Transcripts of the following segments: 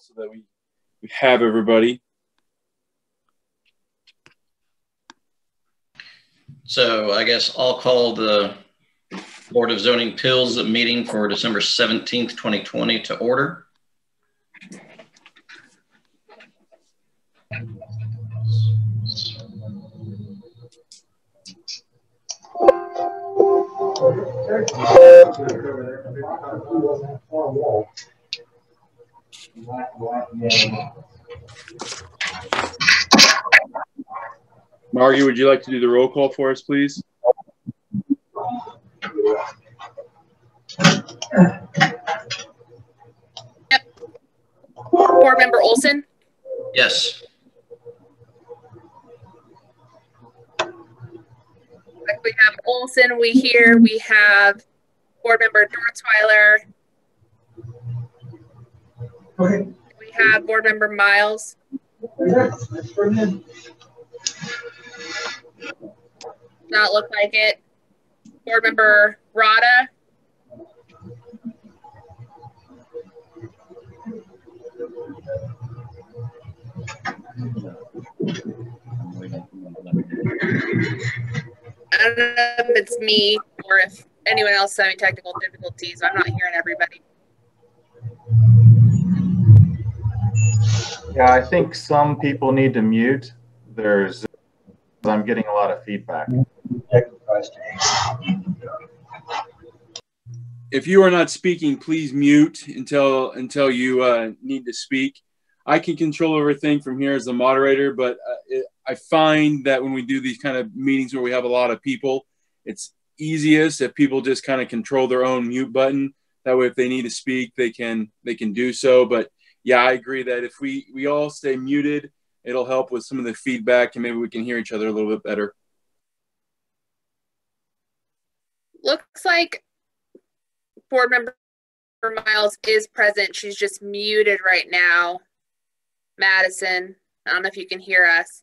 so that we have everybody. So I guess I'll call the Board of Zoning Appeals meeting for December 17th, 2020 to order. Margie, would you like to do the roll call for us, please? Yep. Board Member Olson? Yes. We have Olson, we have Board Member Dortzweiler. Okay. We have Board Member Miles. Not look like it. Board Member Rada. I don't know if it's me or if anyone else is having technical difficulties. I'm not hearing everybody. Yeah, I think some people need to mute. I'm getting a lot of feedback. If you are not speaking, please mute until you need to speak. I can control everything from here as the moderator, but I find that when we do these kind of meetings where we have a lot of people, it's easiest if people just kind of control their own mute button. That way, if they need to speak, they can do so. But yeah, I agree that if we all stay muted, it'll help with some of the feedback and maybe we can hear each other a little bit better. Looks like Board Member Miles is present. She's just muted right now. Madison, I don't know if you can hear us.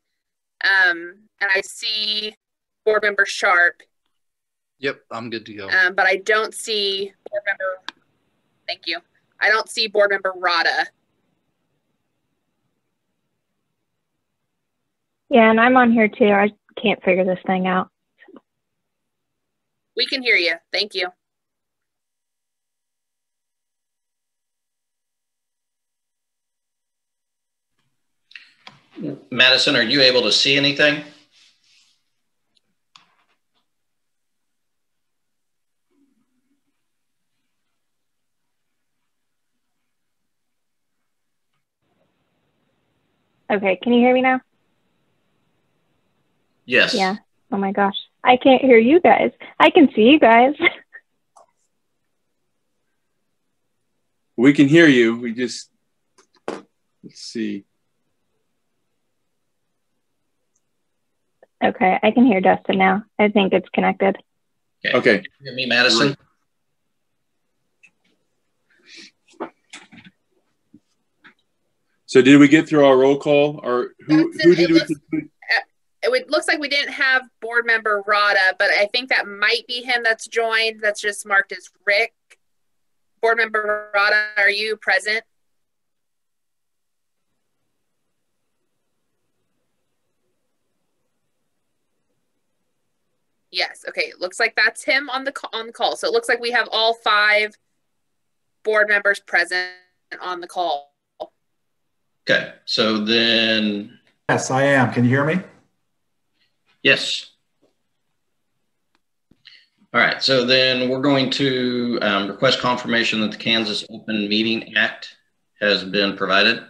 And I see Board Member Sharp. Yep, I'm good to go. But I don't see Board Member, thank you. I don't see Board Member Rada. Yeah, and I'm on here too. I can't figure this thing out. We can hear you. Thank you. Madison, are you able to see anything? Okay, can you hear me now? Yes. Yeah. Oh my gosh. I can't hear you guys. I can see you guys. We can hear you. We just, let's see. Okay, I can hear Dustin now. I think it's connected. Okay. Can you hear me, Madison? So did we get through our roll call, or who did we? It looks like we didn't have Board Member Rada, but I think that might be him that's joined. That's just marked as Rick. Board Member Rada, are you present? Yes. Okay. It looks like that's him on the call. So it looks like we have all 5 board members present on the call. Okay. So then. Yes, I am. Can you hear me? Yes. All right. So then we're going to request confirmation that the Kansas Open Meeting Act has been provided.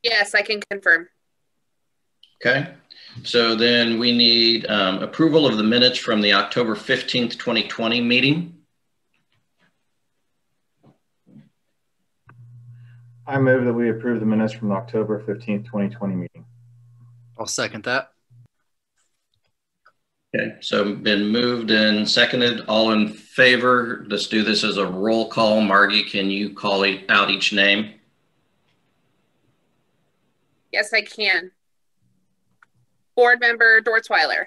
Yes, I can confirm. Okay. So then we need approval of the minutes from the October 15th, 2020 meeting. I move that we approve the minutes from the October 15th, 2020 meeting. I'll second that. Okay, so been moved and seconded. All in favor? Let's do this as a roll call. Margie, can you call out each name? Yes, I can. Board Member Dortzweiler.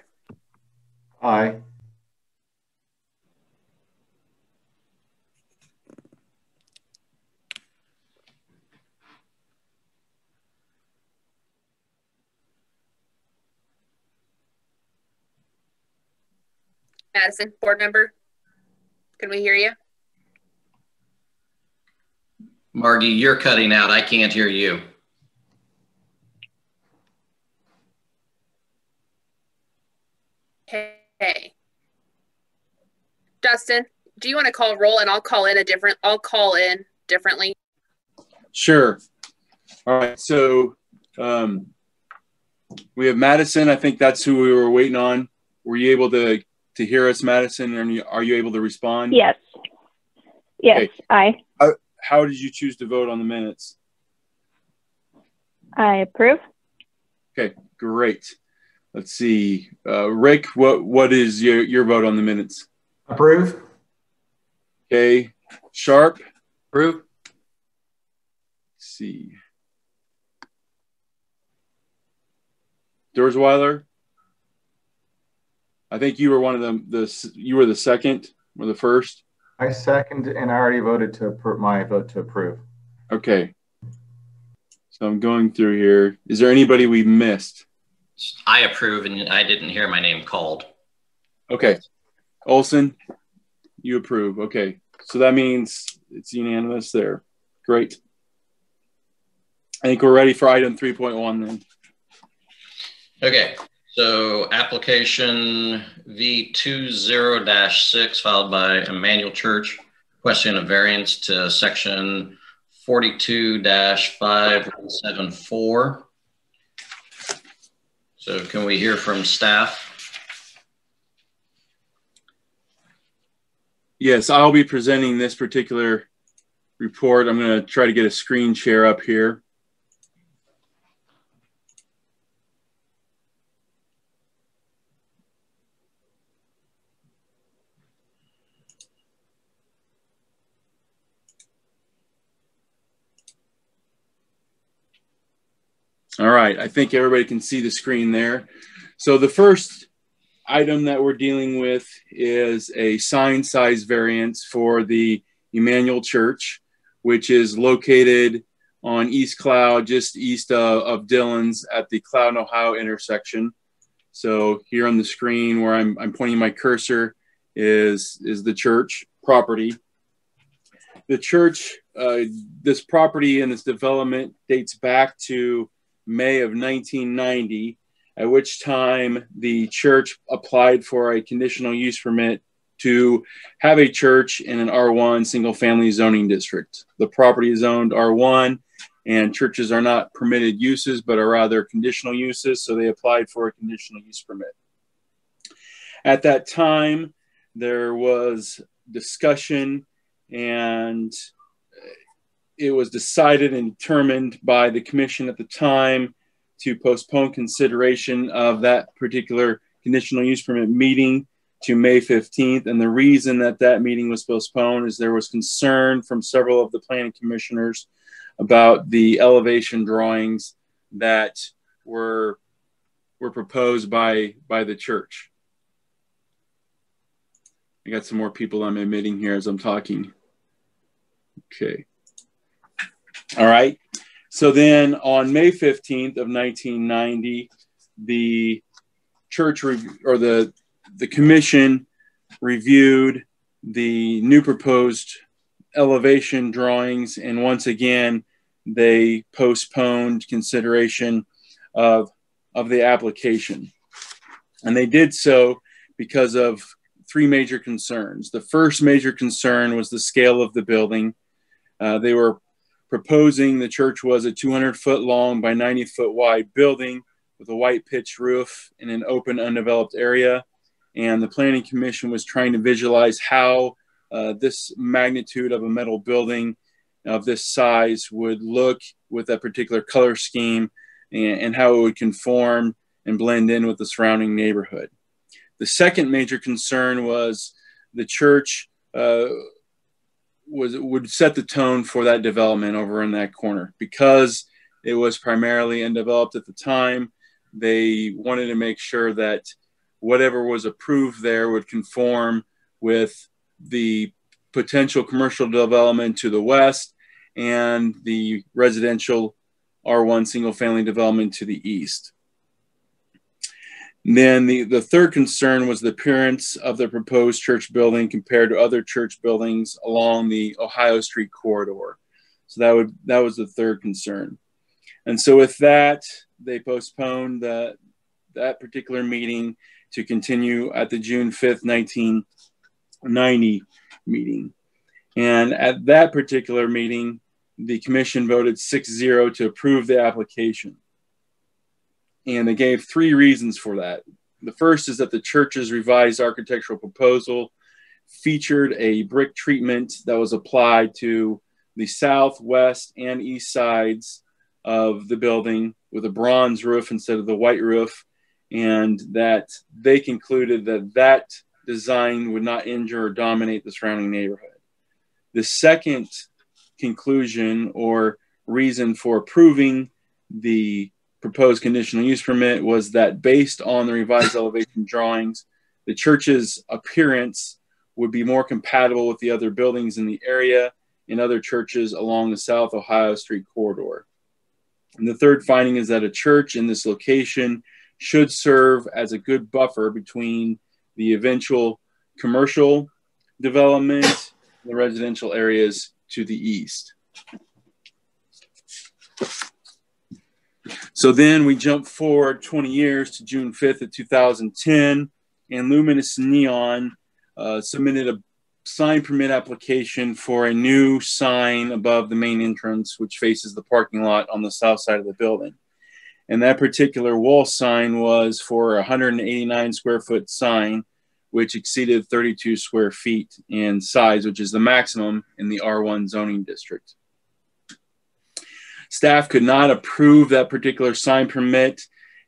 Aye. Madison, board member. Can we hear you? Margie, you're cutting out. I can't hear you. Hey. Justin, do you want to call roll and I'll call in differently? Sure. All right. So we have Madison. I think that's who we were waiting on. Were you able to hear us, Madison? And are you able to respond? Yes. Yes, Okay. I How did you choose to vote on the minutes? approve. Okay, great. Let's see. Rick, what is your vote on the minutes? Approve. Okay. Sharp? Approve. Let's see. Dorsweiler? I think you were one of them. You were the second or the first? I second, and I already voted to approve my vote to approve. Okay. So I'm going through here. Is there anybody we missed? I approve, and I didn't hear my name called. Okay. Olson, you approve. Okay. So that means it's unanimous there. Great. I think we're ready for item 3.1 then. Okay, so application V20-6 filed by Emmanuel Church, requesting a variance to section 42-574. So can we hear from staff? Yes, I'll be presenting this particular report. I'm going to try to get a screen share up here. All right, I think everybody can see the screen there. So the first item that we're dealing with is a sign size variance for the Emmanuel Church, which is located on East Cloud, just east of Dillon's at the Cloud and Ohio intersection. So here on the screen where I'm pointing my cursor is the church property. The church, this property and its development dates back to May of 1990, at which time the church applied for a conditional use permit to have a church in an R1 single family zoning district. The property is zoned R1 and churches are not permitted uses, but are rather conditional uses. So they applied for a conditional use permit. At that time, there was discussion and it was decided and determined by the commission at the time to postpone consideration of that particular conditional use permit meeting to May 15th. And the reason that that meeting was postponed is there was concern from several of the planning commissioners about the elevation drawings that were proposed by the church. I got some more people I'm admitting here as I'm talking. Okay. All right. So then on May 15th of 1990, the church or the commission reviewed the new proposed elevation drawings. And once again, they postponed consideration of the application. And they did so because of three major concerns. The first major concern was the scale of the building. They were proposing the church was a 200-foot long by 90-foot wide building with a white pitched roof in an open, undeveloped area. And the Planning Commission was trying to visualize how this magnitude of a metal building of this size would look with that particular color scheme and how it would conform and blend in with the surrounding neighborhood. The second major concern was the church would set the tone for that development over in that corner. Because it was primarily undeveloped at the time, they wanted to make sure that whatever was approved there would conform with the potential commercial development to the west and the residential R1 single family development to the east. then the third concern was the appearance of the proposed church building compared to other church buildings along the Ohio Street corridor. So that was the third concern. And so with that, they postponed that particular meeting to continue at the June 5th, 1990 meeting. And at that particular meeting, the commission voted 6-0 to approve the application. And they gave 3 reasons for that. The first is that the church's revised architectural proposal featured a brick treatment that was applied to the south, west, and east sides of the building with a bronze roof instead of the white roof, and that they concluded that that design would not injure or dominate the surrounding neighborhood. The second conclusion or reason for approving the proposed conditional use permit was that based on the revised elevation drawings, the church's appearance would be more compatible with the other buildings in the area and other churches along the South Ohio Street corridor. And the third finding is that a church in this location should serve as a good buffer between the eventual commercial development and the residential areas to the east. So then we jump forward 20 years to June 5th of 2010, and Luminous Neon submitted a sign permit application for a new sign above the main entrance, which faces the parking lot on the south side of the building. And that particular wall sign was for a 189 square foot sign, which exceeded 32 square feet in size, which is the maximum in the R1 zoning district. Staff could not approve that particular sign permit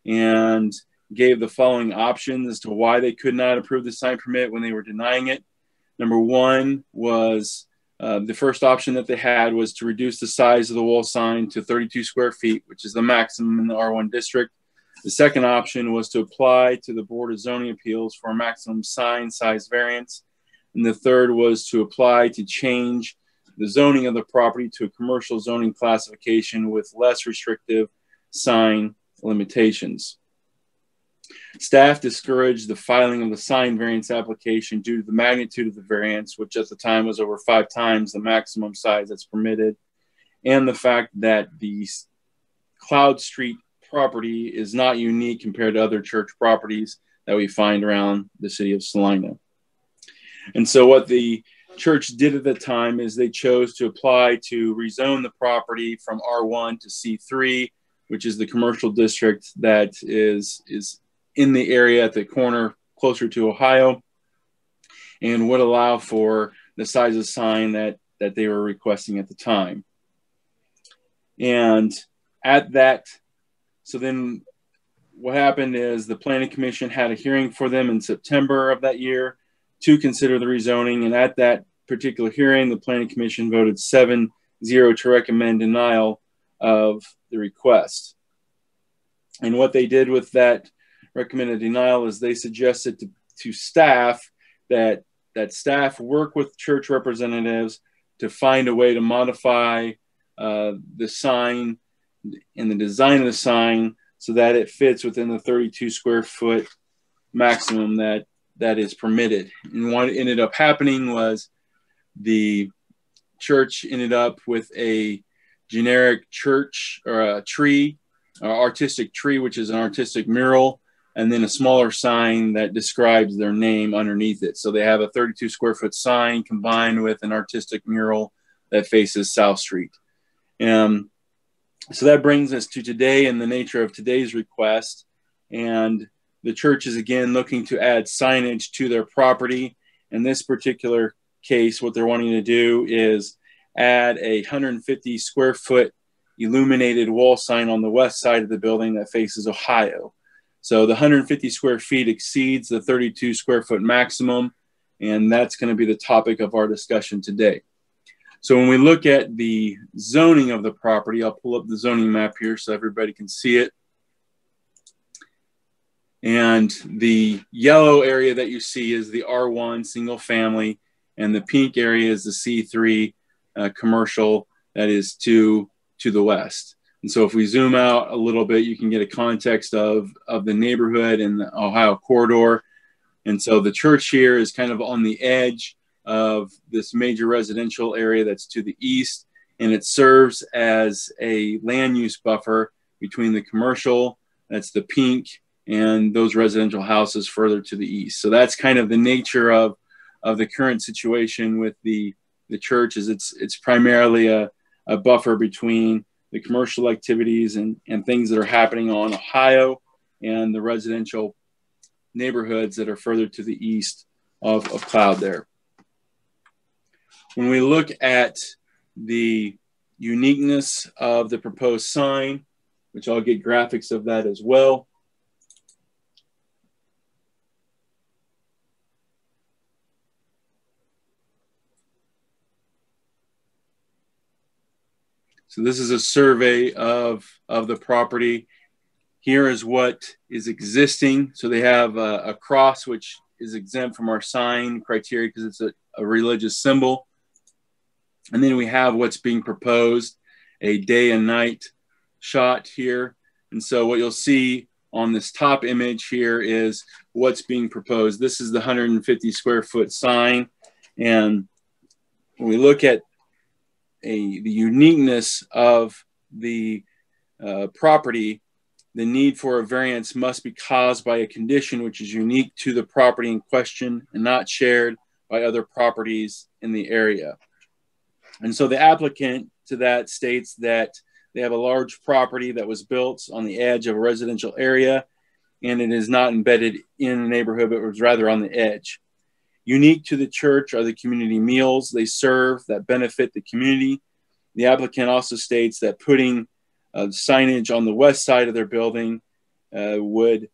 and gave the following options as to why they could not approve the sign permit when they were denying it. Number one was the first option that they had was to reduce the size of the wall sign to 32 square feet, which is the maximum in the R1 district. The second option was to apply to the Board of Zoning Appeals for a maximum sign size variance. And the third was to apply to change the zoning of the property to a commercial zoning classification with less restrictive sign limitations. Staff discouraged the filing of the sign variance application due to the magnitude of the variance, which at the time was over 5 times the maximum size that's permitted, and the fact that the Cloud Street property is not unique compared to other church properties that we find around the city of Salina. And so what the church did at the time is they chose to apply to rezone the property from R1 to C3, which is the commercial district that is in the area at the corner closer to Ohio, and would allow for the size of sign that they were requesting at the time. And at that, so then what happened is the Planning Commission had a hearing for them in September of that year to consider the rezoning. And at that particular hearing, the Planning Commission voted 7-0 to recommend denial of the request. And what they did with that recommended denial is they suggested to staff that staff work with church representatives to find a way to modify the sign and the design of the sign so that it fits within the 32 square foot maximum that is permitted. And what ended up happening was the church ended up with a generic church or a tree, or artistic tree, which is an artistic mural, and then a smaller sign that describes their name underneath it. So they have a 32 square foot sign combined with an artistic mural that faces South Street. So that brings us to today and the nature of today's request. And the church is again looking to add signage to their property. In this particular case, what they're wanting to do is add a 150 square foot illuminated wall sign on the west side of the building that faces Ohio. So the 150 square feet exceeds the 32 square foot maximum, and that's going to be the topic of our discussion today. So when we look at the zoning of the property, I'll pull up the zoning map here so everybody can see it. And the yellow area that you see is the R1 single family, and the pink area is the C3 commercial that is to the west. And so if we zoom out a little bit, you can get a context of the neighborhood and the Ohio corridor. And so the church here is kind of on the edge of this major residential area that's to the east, and it serves as a land use buffer between the commercial, that's the pink, and those residential houses further to the east. So that's kind of the nature of the current situation with the church. Is it's primarily a buffer between the commercial activities and things that are happening on Ohio and the residential neighborhoods that are further to the east of Cloud there. When we look at the uniqueness of the proposed sign, which I'll get graphics of that as well. So this is a survey of the property. Here is what is existing. So they have a cross, which is exempt from our sign criteria because it's a religious symbol. And then we have what's being proposed, a day and night shot here. And so what you'll see on this top image here is what's being proposed. This is the 150 square foot sign. And when we look at the uniqueness of the property, the need for a variance must be caused by a condition which is unique to the property in question and not shared by other properties in the area. And so the applicant to that states that they have a large property that was built on the edge of a residential area, and it is not embedded in a neighborhood, but was rather on the edge. Unique to the church are the community meals they serve that benefit the community. The applicant also states that putting signage on the west side of their building would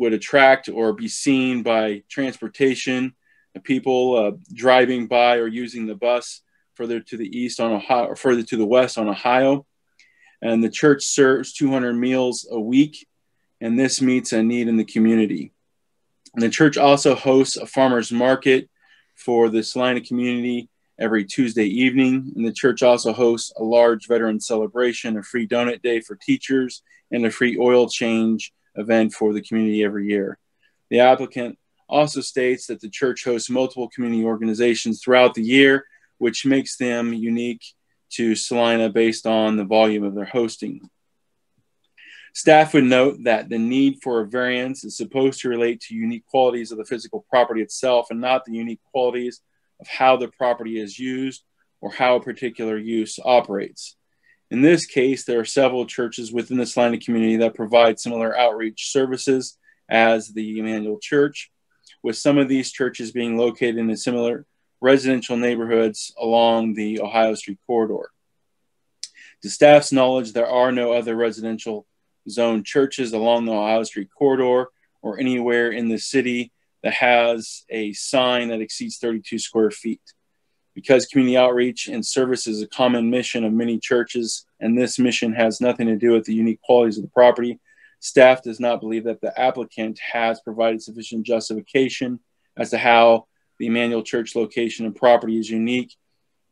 attract or be seen by transportation, people driving by or using the bus further to the east on Ohio, or further to the west on Ohio. And the church serves 200 meals a week, and this meets a need in the community. And the church also hosts a farmer's market for the Salina community every Tuesday evening. And the church also hosts a large veteran celebration, a free donut day for teachers, and a free oil change event for the community every year. The applicant also states that the church hosts multiple community organizations throughout the year, which makes them unique to Salina based on the volume of their hosting. Staff would note that the need for a variance is supposed to relate to unique qualities of the physical property itself and not the unique qualities of how the property is used or how a particular use operates. In this case, there are several churches within the Salina community that provide similar outreach services as the Emmanuel Church, with some of these churches being located in similar residential neighborhoods along the Ohio Street corridor. To staff's knowledge, there are no other residential zone churches along the Ohio Street corridor or anywhere in the city that has a sign that exceeds 32 square feet. Because community outreach and service is a common mission of many churches, and this mission has nothing to do with the unique qualities of the property, staff does not believe that the applicant has provided sufficient justification as to how the Emmanuel Church location and property is unique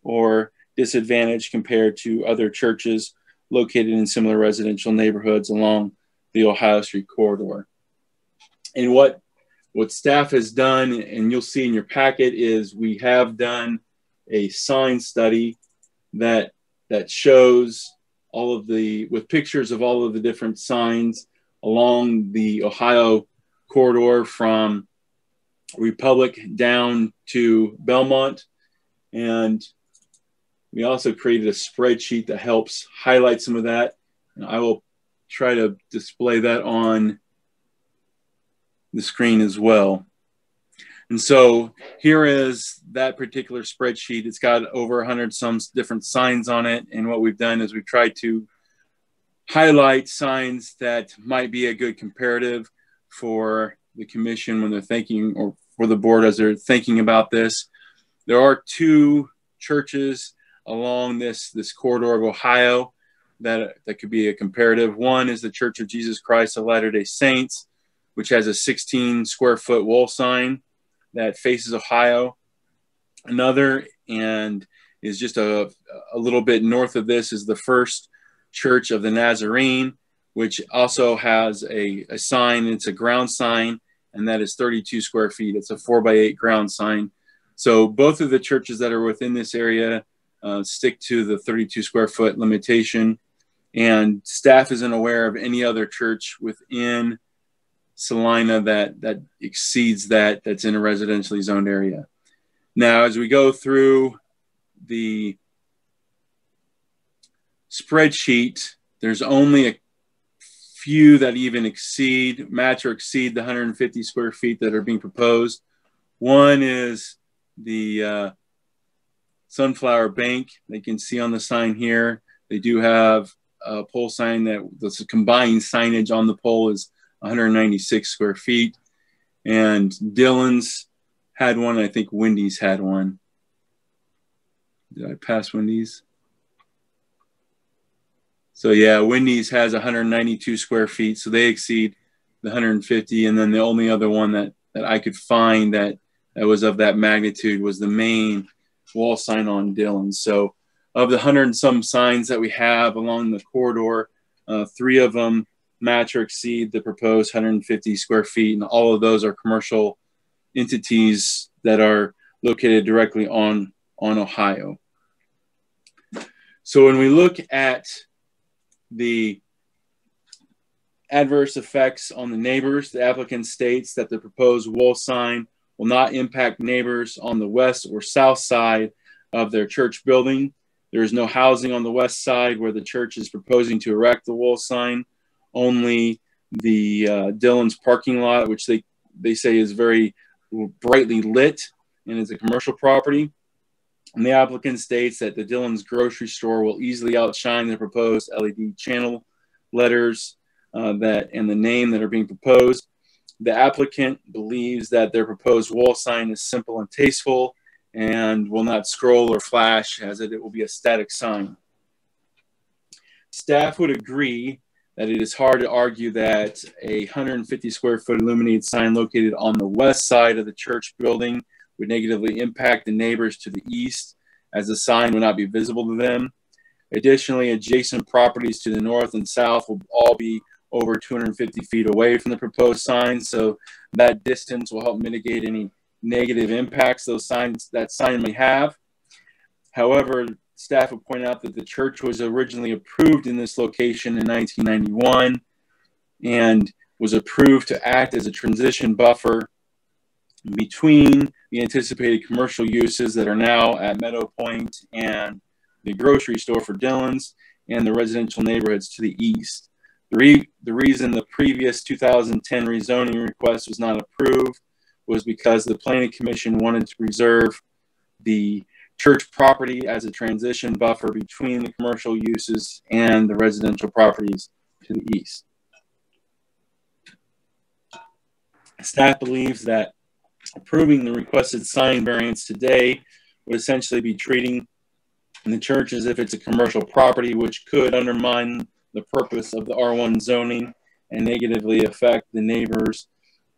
or disadvantaged compared to other churches located in similar residential neighborhoods along the Ohio Street corridor. And what staff has done, and you'll see in your packet, is we have done a sign study that shows all of with pictures of all of the different signs along the Ohio corridor from Republic down to Belmont. And we also created a spreadsheet that helps highlight some of that. And I will try to display that on the screen as well. And so here is that particular spreadsheet. It's got over 100 some different signs on it. And what we've done is we've tried to highlight signs that might be a good comparative for the commission when they're thinking, or for the board as they're thinking about this. There are two churches along this corridor of Ohio that could be a comparative. One is the Church of Jesus Christ of Latter-day Saints, which has a 16 square foot wall sign that faces Ohio. Another, and is just a little bit north of this, is the First Church of the Nazarene, which also has a sign. It's a ground sign, and that is 32 square feet. It's a 4x8 ground sign. So both of the churches that are within this area stick to the 32 square foot limitation, and staff isn't aware of any other church within Salina that exceeds that's in a residentially zoned area. Now, as we go through the spreadsheet, there's only a few that even match or exceed the 150 square feet that are being proposed. One is the Sunflower Bank. They can see on the sign here. They do have a pole sign that's a combined signage on the pole is 196 square feet. And Dillon's had one. I think Wendy's had one. Did I pass Wendy's? So yeah, Wendy's has 192 square feet, so they exceed the 150. And then the only other one that I could find that was of that magnitude was the main wall sign on Dillon. So of the 100 and some signs that we have along the corridor, 3 of them match or exceed the proposed 150 square feet, and all of those are commercial entities that are located directly on Ohio. So when we look at the adverse effects on the neighbors, the applicant states that the proposed wall sign will not impact neighbors on the west or south side of their church building. There is no housing on the west side where the church is proposing to erect the wall sign. Only the Dillon's parking lot, which they say is very brightly lit and is a commercial property. And the applicant states that the Dillon's grocery store will easily outshine the proposed LED channel letters and the name that are being proposed. The applicant believes that their proposed wall sign is simple and tasteful and will not scroll or flash, as it will be a static sign. Staff would agree that it is hard to argue that a 150 square foot illuminated sign located on the west side of the church building would negatively impact the neighbors to the east, as the sign would not be visible to them. Additionally, adjacent properties to the north and south will all be over 250 feet away from the proposed sign, so that distance will help mitigate any negative impacts that sign may have. However, staff would point out that the church was originally approved in this location in 1991 and was approved to act as a transition buffer between the anticipated commercial uses that are now at Meadow Point and the grocery store for Dillon's and the residential neighborhoods to the east. The reason the previous 2010 rezoning request was not approved was because the Planning Commission wanted to preserve the church property as a transition buffer between the commercial uses and the residential properties to the east. Staff believes that approving the requested sign variance today would essentially be treating the church as if it's a commercial property, which could undermine the purpose of the R1 zoning and negatively affect the neighbors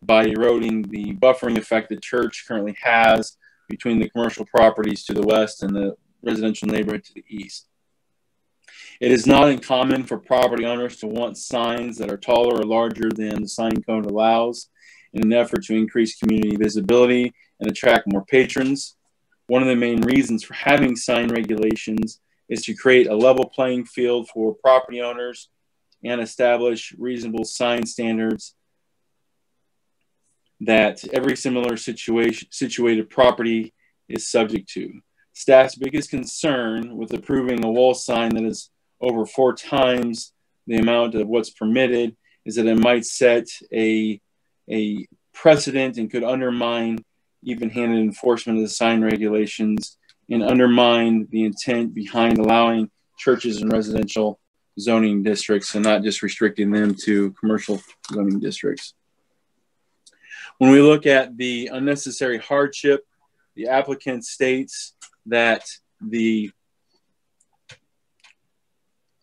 by eroding the buffering effect the church currently has between the commercial properties to the west and the residential neighborhood to the east. It is not uncommon for property owners to want signs that are taller or larger than the sign code allows in an effort to increase community visibility and attract more patrons. One of the main reasons for having sign regulations is to create a level playing field for property owners and establish reasonable sign standards that every similar situated property is subject to. Staff's biggest concern with approving a wall sign that is over 4 times the amount of what's permitted is that it might set a precedent and could undermine even-handed enforcement of the sign regulations and undermine the intent behind allowing churches in residential zoning districts and not just restricting them to commercial zoning districts. When we look at the unnecessary hardship, the applicant states that the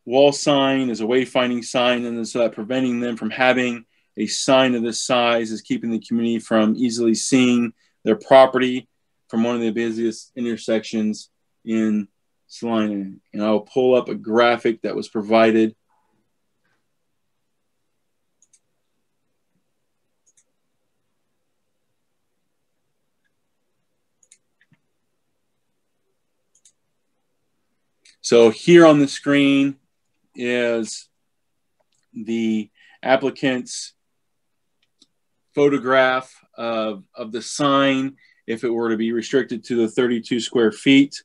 wall sign is a wayfinding sign, and so that preventing them from having a sign of this size is keeping the community from easily seeing their property from one of the busiest intersections in Salina. And I'll pull up a graphic that was provided. So here on the screen is the applicant's photograph of the sign if it were to be restricted to the 32 square feet.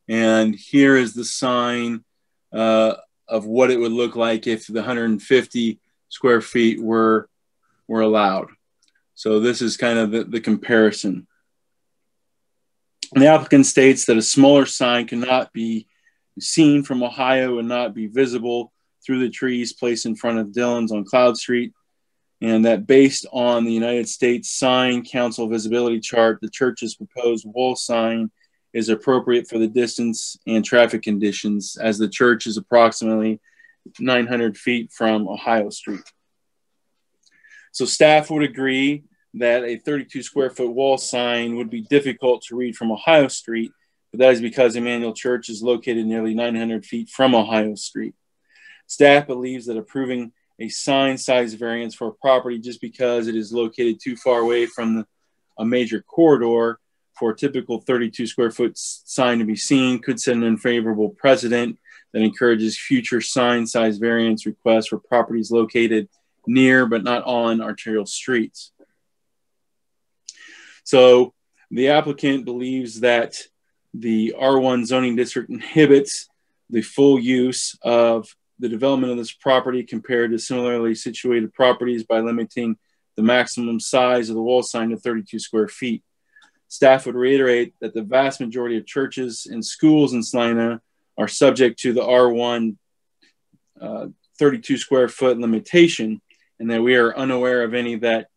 And here is the sign of what it would look like if the 150 square feet were allowed. So this is kind of the comparison. And the applicant states that a smaller sign cannot be seen from Ohio and not be visible through the trees placed in front of Dillon's on Cloud Street, and that based on the United States Sign Council visibility chart, the church's proposed wall sign is appropriate for the distance and traffic conditions, as the church is approximately 900 feet from Ohio Street. So staff would agree that a 32 square foot wall sign would be difficult to read from Ohio Street, but that is because Emmanuel Church is located nearly 900 feet from Ohio Street. Staff believes that approving a sign size variance for a property just because it is located too far away from a major corridor for a typical 32 square foot sign to be seen could set an unfavorable precedent that encourages future sign size variance requests for properties located near but not on arterial streets. So the applicant believes that the R1 zoning district inhibits the full use of the development of this property compared to similarly situated properties by limiting the maximum size of the wall sign to 32 square feet. Staff would reiterate that the vast majority of churches and schools in Salina are subject to the R1 32 square foot limitation, and that we are unaware of any that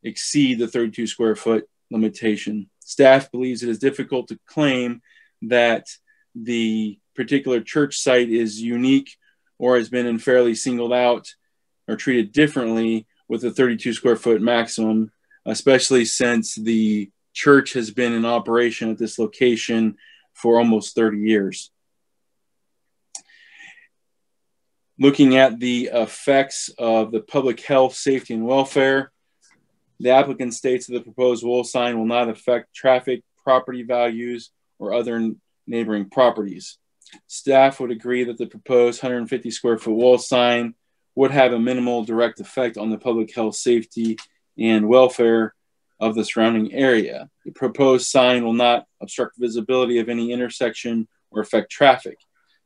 exceed the 32 square foot limitation. Staff believes it is difficult to claim that the particular church site is unique or has been unfairly singled out or treated differently with a 32 square foot maximum, especially since the church has been in operation at this location for almost 30 years. Looking at the effects of the public health, safety, and welfare, the applicant states that the proposed wall sign will not affect traffic, property values, or other neighboring properties. Staff would agree that the proposed 150 square foot wall sign would have a minimal direct effect on the public health, safety, and welfare of the surrounding area. The proposed sign will not obstruct visibility of any intersection or affect traffic.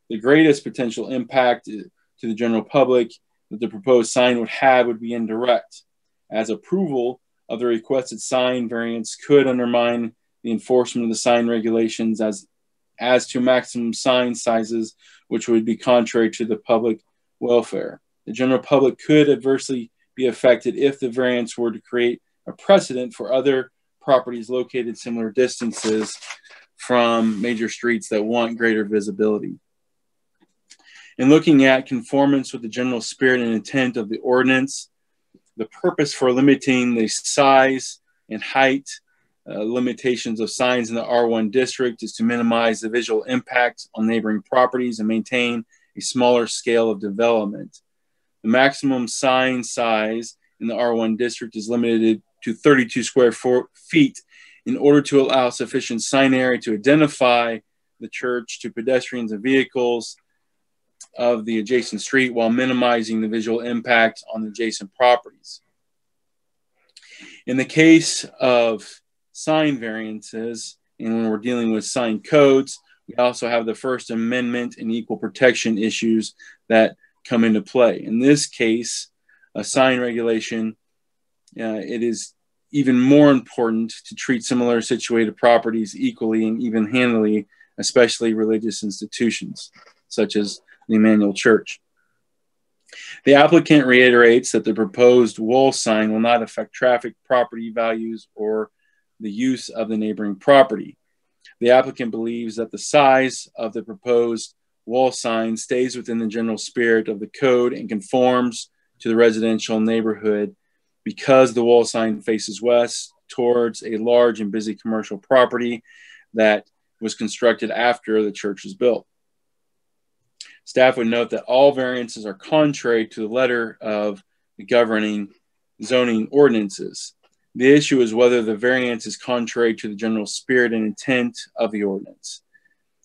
The greatest potential impact to the general public that the proposed sign would have would be indirect, as approval of the requested sign variance could undermine the enforcement of the sign regulations as to maximum sign sizes, which would be contrary to the public welfare. The general public could adversely be affected if the variance were to create a precedent for other properties located similar distances from major streets that want greater visibility. In looking at conformance with the general spirit and intent of the ordinance, the purpose for limiting the size and height limitations of signs in the R1 district is to minimize the visual impact on neighboring properties and maintain a smaller scale of development. The maximum sign size in the R1 district is limited to 32 square feet in order to allow sufficient sign area to identify the church to pedestrians and vehicles of the adjacent street while minimizing the visual impact on the adjacent properties. In the case of sign variances, and when we're dealing with sign codes, we also have the First Amendment and equal protection issues that come into play. In this case, a sign regulation, it is even more important to treat similar situated properties equally and even-handedly, especially religious institutions, such as the Emmanuel Church. The applicant reiterates that the proposed wall sign will not affect traffic, property values, or the use of the neighboring property. The applicant believes that the size of the proposed wall sign stays within the general spirit of the code and conforms to the residential neighborhood because the wall sign faces west towards a large and busy commercial property that was constructed after the church was built. Staff would note that all variances are contrary to the letter of the governing zoning ordinances. The issue is whether the variance is contrary to the general spirit and intent of the ordinance.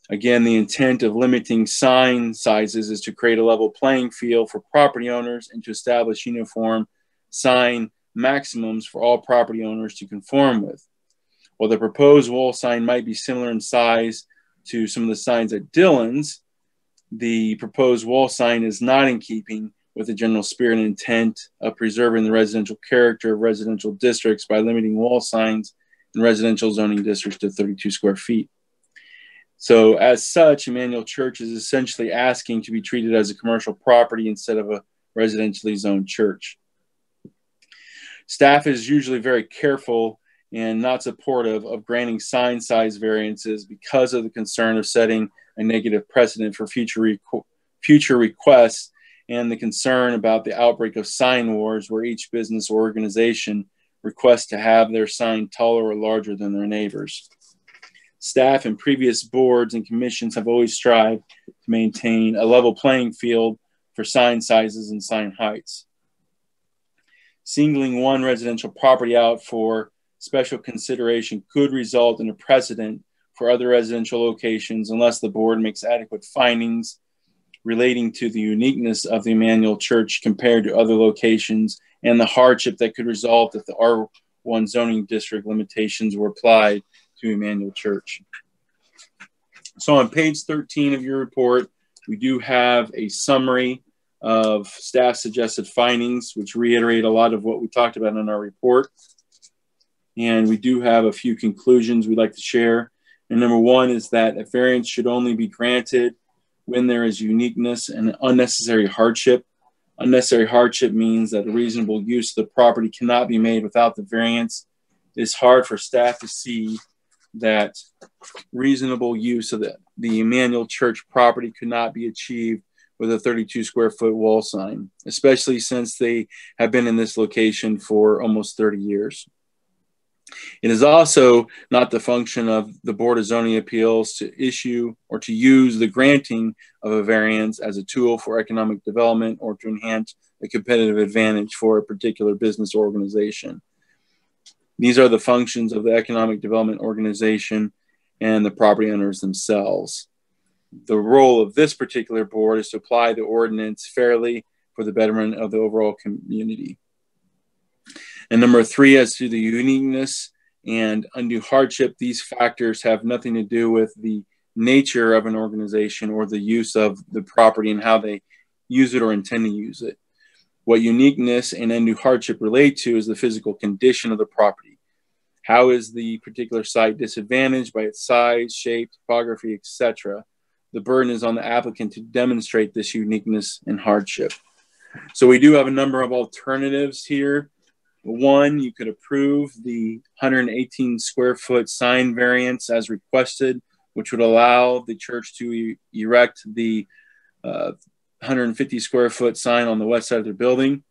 Again, the intent of limiting sign sizes is to create a level playing field for property owners and to establish uniform sign maximums for all property owners to conform with. While the proposed wall sign might be similar in size to some of the signs at Dillon's, the proposed wall sign is not in keeping with the general spirit and intent of preserving the residential character of residential districts by limiting wall signs in residential zoning districts to 32 square feet. So as such, Emmanuel Church is essentially asking to be treated as a commercial property instead of a residentially zoned church. Staff is usually very careful and not supportive of granting sign size variances because of the concern of setting a negative precedent for future requests and the concern about the outbreak of sign wars where each business or organization requests to have their sign taller or larger than their neighbors. Staff and previous boards and commissions have always strived to maintain a level playing field for sign sizes and sign heights. Singling one residential property out for special consideration could result in a precedent for other residential locations unless the board makes adequate findings relating to the uniqueness of the Emmanuel Church compared to other locations and the hardship that could result if the R1 zoning district limitations were applied to Emmanuel Church. So on page 13 of your report, we do have a summary of staff suggested findings, which reiterate a lot of what we talked about in our report. And we do have a few conclusions we'd like to share. And number one is that a variance should only be granted when there is uniqueness and unnecessary hardship. Unnecessary hardship means that a reasonable use of the property cannot be made without the variance. It is hard for staff to see that reasonable use of the Emmanuel Church property could not be achieved with a 32 square foot wall sign, especially since they have been in this location for almost 30 years. It is also not the function of the Board of Zoning Appeals to issue or to use the granting of a variance as a tool for economic development or to enhance a competitive advantage for a particular business organization. These are the functions of the economic development organization and the property owners themselves. The role of this particular board is to apply the ordinance fairly for the betterment of the overall community. And number three, as to the uniqueness and undue hardship, these factors have nothing to do with the nature of an organization or the use of the property and how they use it or intend to use it. What uniqueness and undue hardship relate to is the physical condition of the property. How is the particular site disadvantaged by its size, shape, topography, etc.? The burden is on the applicant to demonstrate this uniqueness and hardship. So we do have a number of alternatives here. One, you could approve the 118 square foot sign variance as requested, which would allow the church to erect the 150 square foot sign on the west side of their building.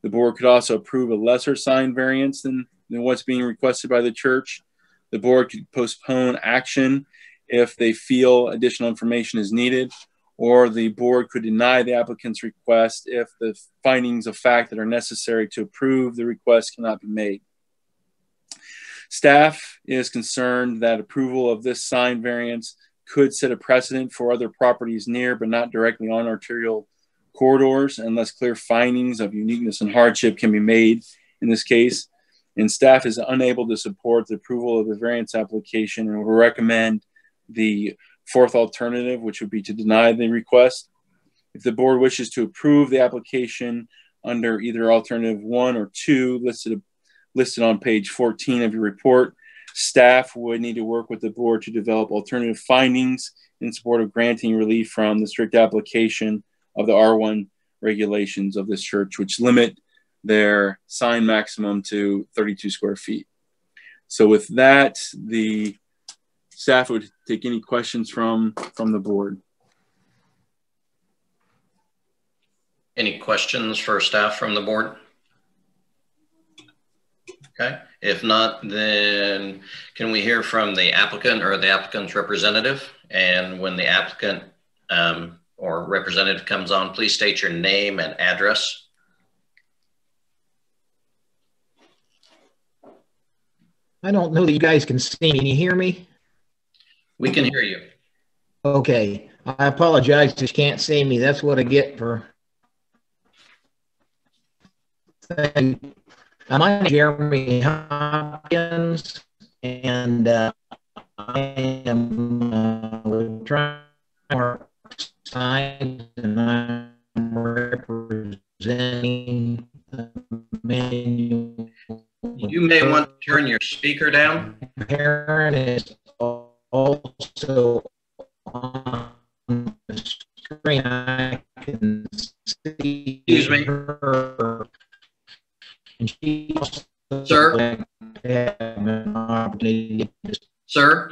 The board could also approve a lesser sign variance than what's being requested by the church. The board could postpone action if they feel additional information is needed, or the board could deny the applicant's request if the findings of fact that are necessary to approve the request cannot be made. Staff is concerned that approval of this sign variance could set a precedent for other properties near but not directly on arterial corridors unless clear findings of uniqueness and hardship can be made in this case. And staff is unable to support the approval of the variance application and will recommend the fourth alternative, which would be to deny the request. If the board wishes to approve the application under either alternative 1 or 2 listed on page 14 of your report, staff would need to work with the board to develop alternative findings in support of granting relief from the strict application of the R1 regulations of this church, which limit their sign maximum to 32 square feet. So with that, the staff would take any questions from the board. Any questions for staff from the board? Okay. If not, then can we hear from the applicant or the applicant's representative? And when the applicant or representative comes on, please state your name and address. I don't know that you guys can see me. Can you hear me? We can hear you. Okay. I apologize. Just can't see me. That's what I get for. I'm Jeremy Hopkins, and I am trying to sign, and I'm representing Emmanuel. You may want to turn your speaker down. Karen is also on the screen. I can see her. And she also Sir? Sir?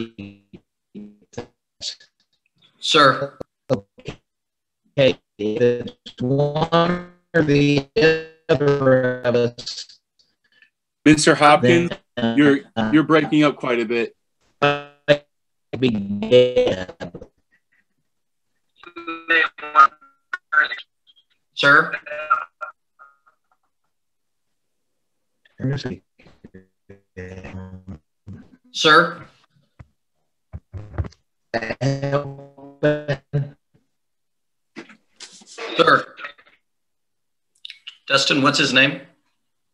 Sir? Okay, it's one or the other of us. Mr. Hopkins, you're breaking up quite a bit. Be dead. Sir? Sir? Sir? Dustin, what's his name?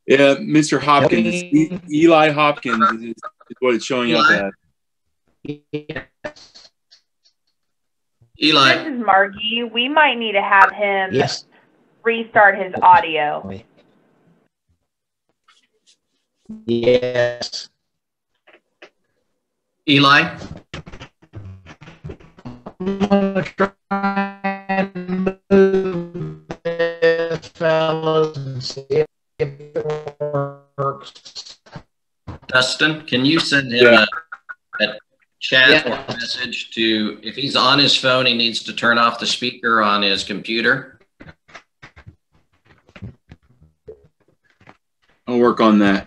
Yeah, Mr. Hopkins. Eli Hopkins is what it's showing up as. Eli. This is Margie. We might need to have him Yes. restart his audio. Yes. Eli. I'm gonna try and move this, fellas, and see if it works. Dustin, can you send him a chat or a message to, if he's on his phone, he needs to turn off the speaker on his computer. I'll work on that.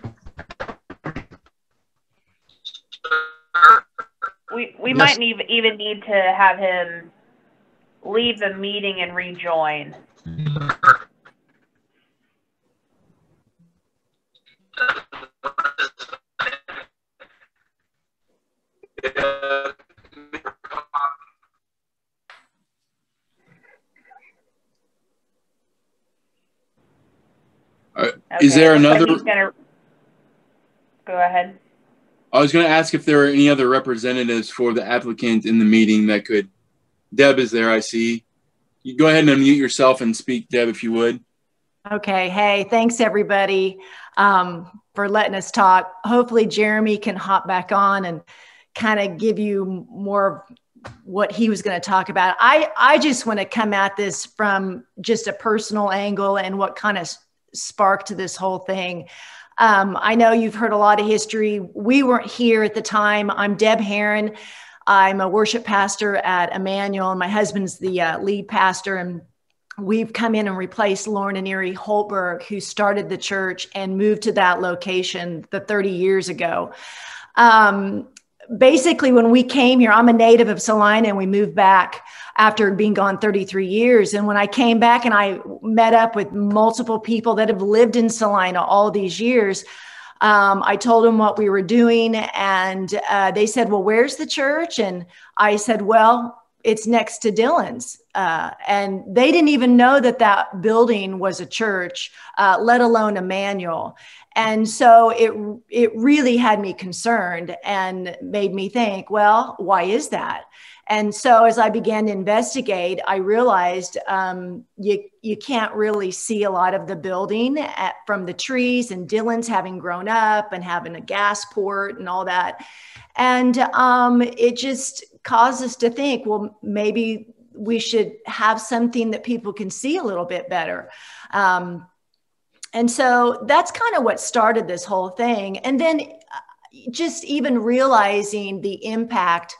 We might even need to have him leave the meeting and rejoin. Is there another? Go ahead. I was going to ask if there were any other representatives for the applicant in the meeting that could. Deb is there, I see. You go ahead and unmute yourself and speak, Deb, if you would. Okay. Hey, thanks everybody for letting us talk. Hopefully Jeremy can hop back on and kind of give you more of what he was going to talk about. I just want to come at this from just a personal angle and what kind of sparked this whole thing. I know you've heard a lot of history. We weren't here at the time. I'm Deb Herron. I'm a worship pastor at Emmanuel, and my husband's the lead pastor. And we've come in and replaced Lauren and Erie Holtberg, who started the church and moved to that location 30 years ago. Basically, when we came here, I'm a native of Salina, and we moved back after being gone 33 years. And when I came back and I met up with multiple people that have lived in Salina all these years, I told them what we were doing, and they said, well, where's the church? And I said, well, it's next to Dillon's. And they didn't even know that that building was a church, let alone Emmanuel. And so it really had me concerned and made me think, well, why is that? And so as I began to investigate, I realized you can't really see a lot of the building from the trees, and Dillon's having grown up and having a gas port and all that. And it just caused us to think, well, maybe we should have something that people can see a little bit better. And so that's kind of what started this whole thing. And then just even realizing the impact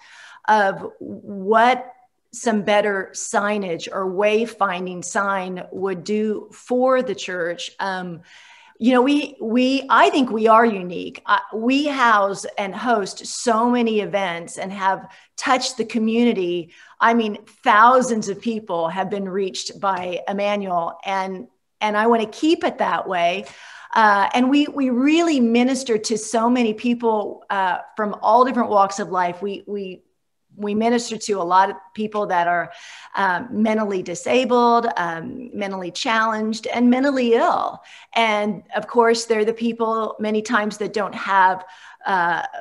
of what some better signage or wayfinding sign would do for the church. you know, I think we are unique. We house and host so many events and have touched the community. I mean, thousands of people have been reached by Emmanuel, and I want to keep it that way. And we really minister to so many people from all different walks of life. We minister to a lot of people that are mentally disabled, mentally challenged, and mentally ill. And of course, they're the people many times that don't have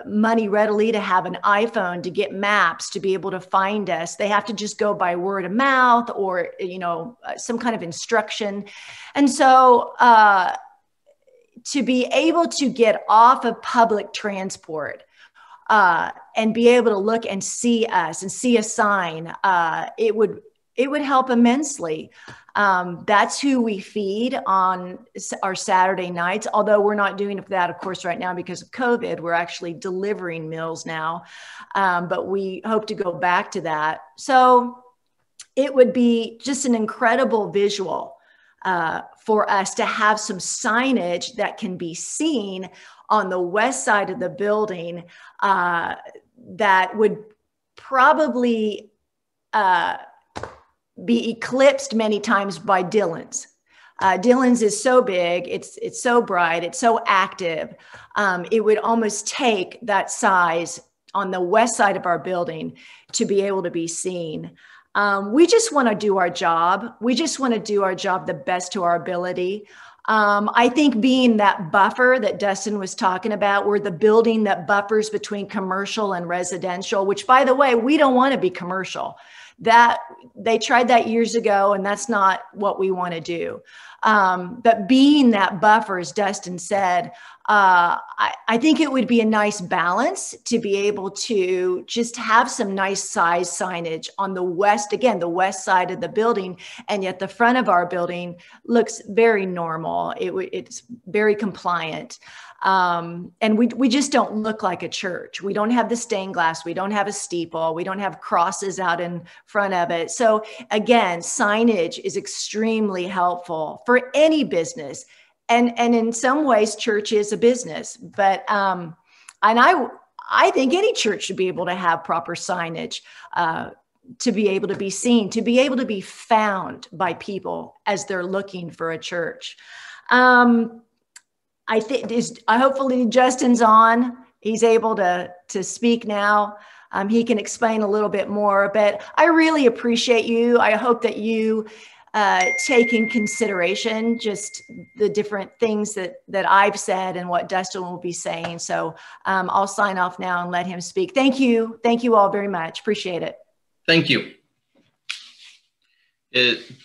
money readily to have an iPhone, to get maps, to be able to find us. They have to just go by word of mouth or, you know, some kind of instruction. And so to be able to get off of public transport and be able to look and see us and see a sign, it would help immensely. That's who we feed on our Saturday nights, although we're not doing that, of course, right now because of COVID. We're actually delivering meals now, but we hope to go back to that. So it would be just an incredible visual for us to have some signage that can be seen on the west side of the building that would probably be eclipsed many times by Dillon's. Dillon's is so big, it's so bright, it's so active. It would almost take that size on the west side of our building to be able to be seen. We just want to do our job. We just want to do our job the best to our ability. I think being that buffer that Dustin was talking about, we're the building that buffers between commercial and residential, which, by the way, we don't want to be commercial. That they tried that years ago, and that's not what we want to do. But being that buffer, as Dustin said, I think it would be a nice balance to be able to just have some nice size signage on the west, again, the west side of the building, and yet the front of our building looks very normal. It's very compliant. And we just don't look like a church. We don't have the stained glass. We don't have a steeple. We don't have crosses out in front of it. So again, signage is extremely helpful for any business. And in some ways, church is a business, but, and I think any church should be able to have proper signage, to be able to be seen, to be able to be found by people as they're looking for a church. I think hopefully Justin's on. He's able to speak now. He can explain a little bit more, but I really appreciate you. I hope that you take in consideration just the different things that I've said and what Dustin will be saying. So I'll sign off now and let him speak. Thank you. Thank you all very much. Appreciate it. Thank you.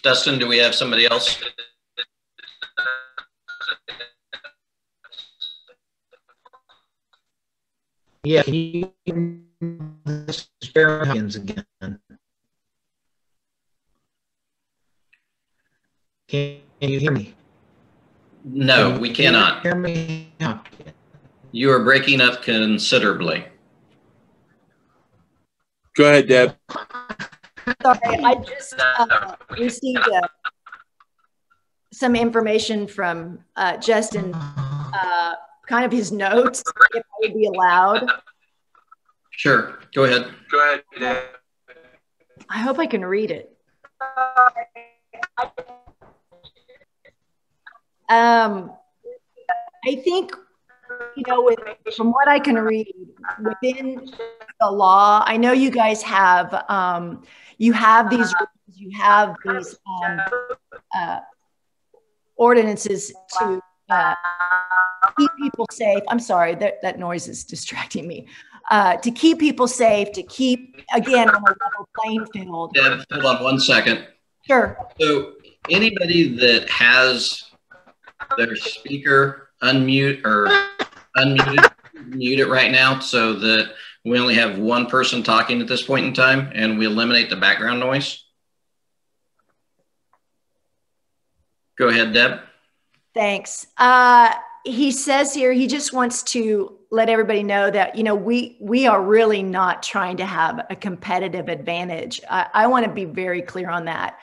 Dustin, do we have somebody else? Yeah, this is Barry Hopkins again. Can you hear me? No, we cannot. Hear me? You are breaking up considerably. Go ahead, Deb. Sorry, I just received some information from Justin, kind of his notes, if I would be allowed. Sure, go ahead. Go ahead, Deb. I hope I can read it. I think, you know, from what I can read within the law, I know you guys have, you have these ordinances to keep people safe. I'm sorry, that noise is distracting me. To keep people safe, to keep, again, on a level playing field. Deb, hold on 1 second. Sure. So anybody that has their speaker unmute or unmuted, mute it right now so that we only have one person talking at this point in time and we eliminate the background noise. Go ahead, Deb. Thanks. He says here, he just wants to let everybody know that, you know, we are really not trying to have a competitive advantage. I want to be very clear on that.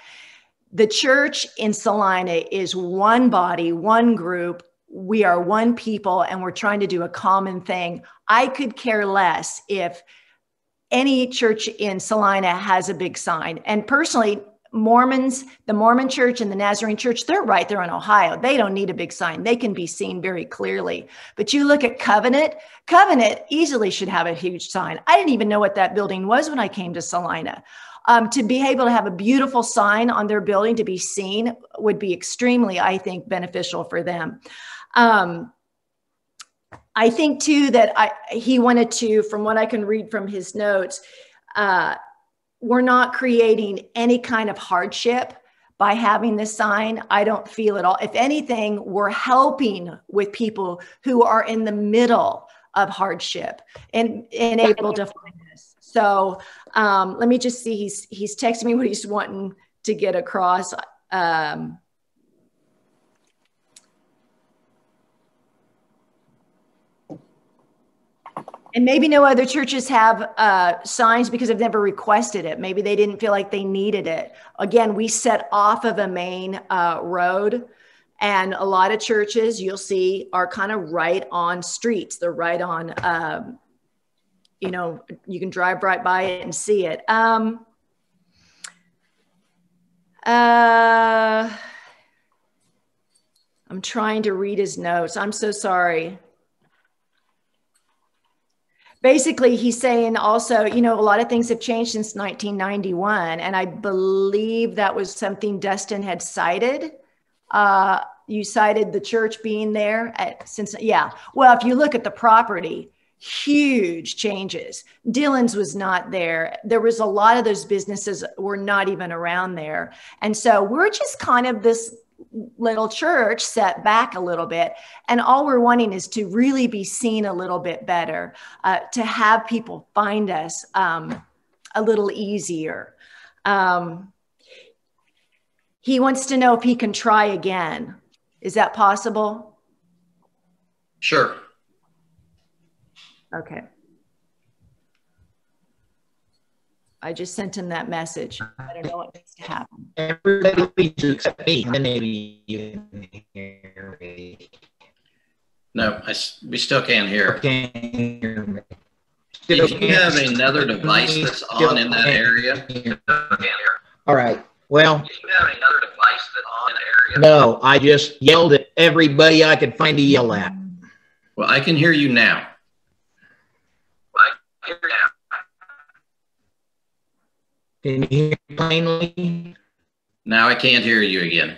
The church in Salina is one body, one group, we are one people and we're trying to do a common thing. I could care less if any church in Salina has a big sign. And personally, Mormons, the Mormon church and the Nazarene church, they're right there in Ohio. They don't need a big sign. They can be seen very clearly. But you look at Covenant easily should have a huge sign. I didn't even know what that building was when I came to Salina. To be able to have a beautiful sign on their building to be seen would be extremely, I think, beneficial for them. I think too that he wanted to, from what I can read from his notes, we're not creating any kind of hardship by having this sign. I don't feel at all. If anything, we're helping with people who are in the middle of hardship and able to find this. So let me just see. He's texting me what he's wanting to get across. And maybe no other churches have signs because they've never requested it. Maybe they didn't feel like they needed it. Again, we set off of a main road, and a lot of churches you'll see are kind of right on streets. They're right on, you know, you can drive right by it and see it. I'm trying to read his notes. I'm so sorry. Basically, he's saying also, you know, a lot of things have changed since 1991. And I believe that was something Dustin had cited. You cited the church being there yeah. Well, if you look at the property, huge changes. Dillon's was not there. There was a lot of those businesses were not even around there. And so we're just kind of this little church set back a little bit. And all we're wanting is to really be seen a little bit better, to have people find us a little easier. He wants to know if he can try again. Is that possible? Sure. Okay. I just sent him that message. I don't know what needs to happen. Everybody please accept me, and then maybe you can hear me. No, we still can't hear. Can't hear me. If you have another device that's on in that area, all right. Well, if you have another device that's on in the area. No, I just yelled at everybody I could find to yell at. Well, I can hear you now. Can you hear me plainly? Now I can't hear you again.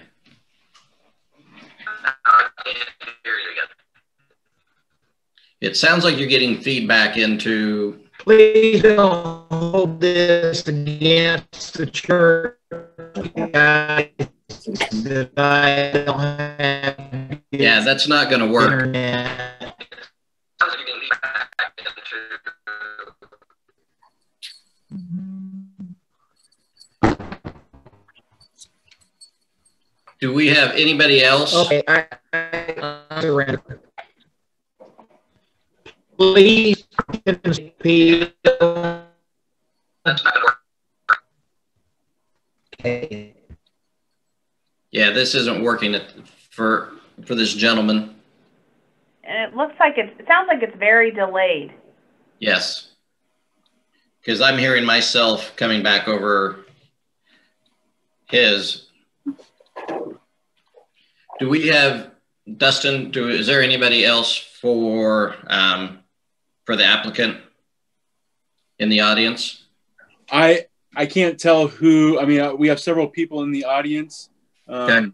It sounds like you're getting feedback into. Please don't hold this against the church. Yeah, that's not going to work. Internet. Do we have anybody else? Okay, please speak. Okay. Yeah, this isn't working for this gentleman. And it looks like it sounds like it's very delayed. Yes. Because I'm hearing myself coming back over his. Do we have, Dustin, is there anybody else for the applicant in the audience? I can't tell who. I mean, we have several people in the audience. Okay.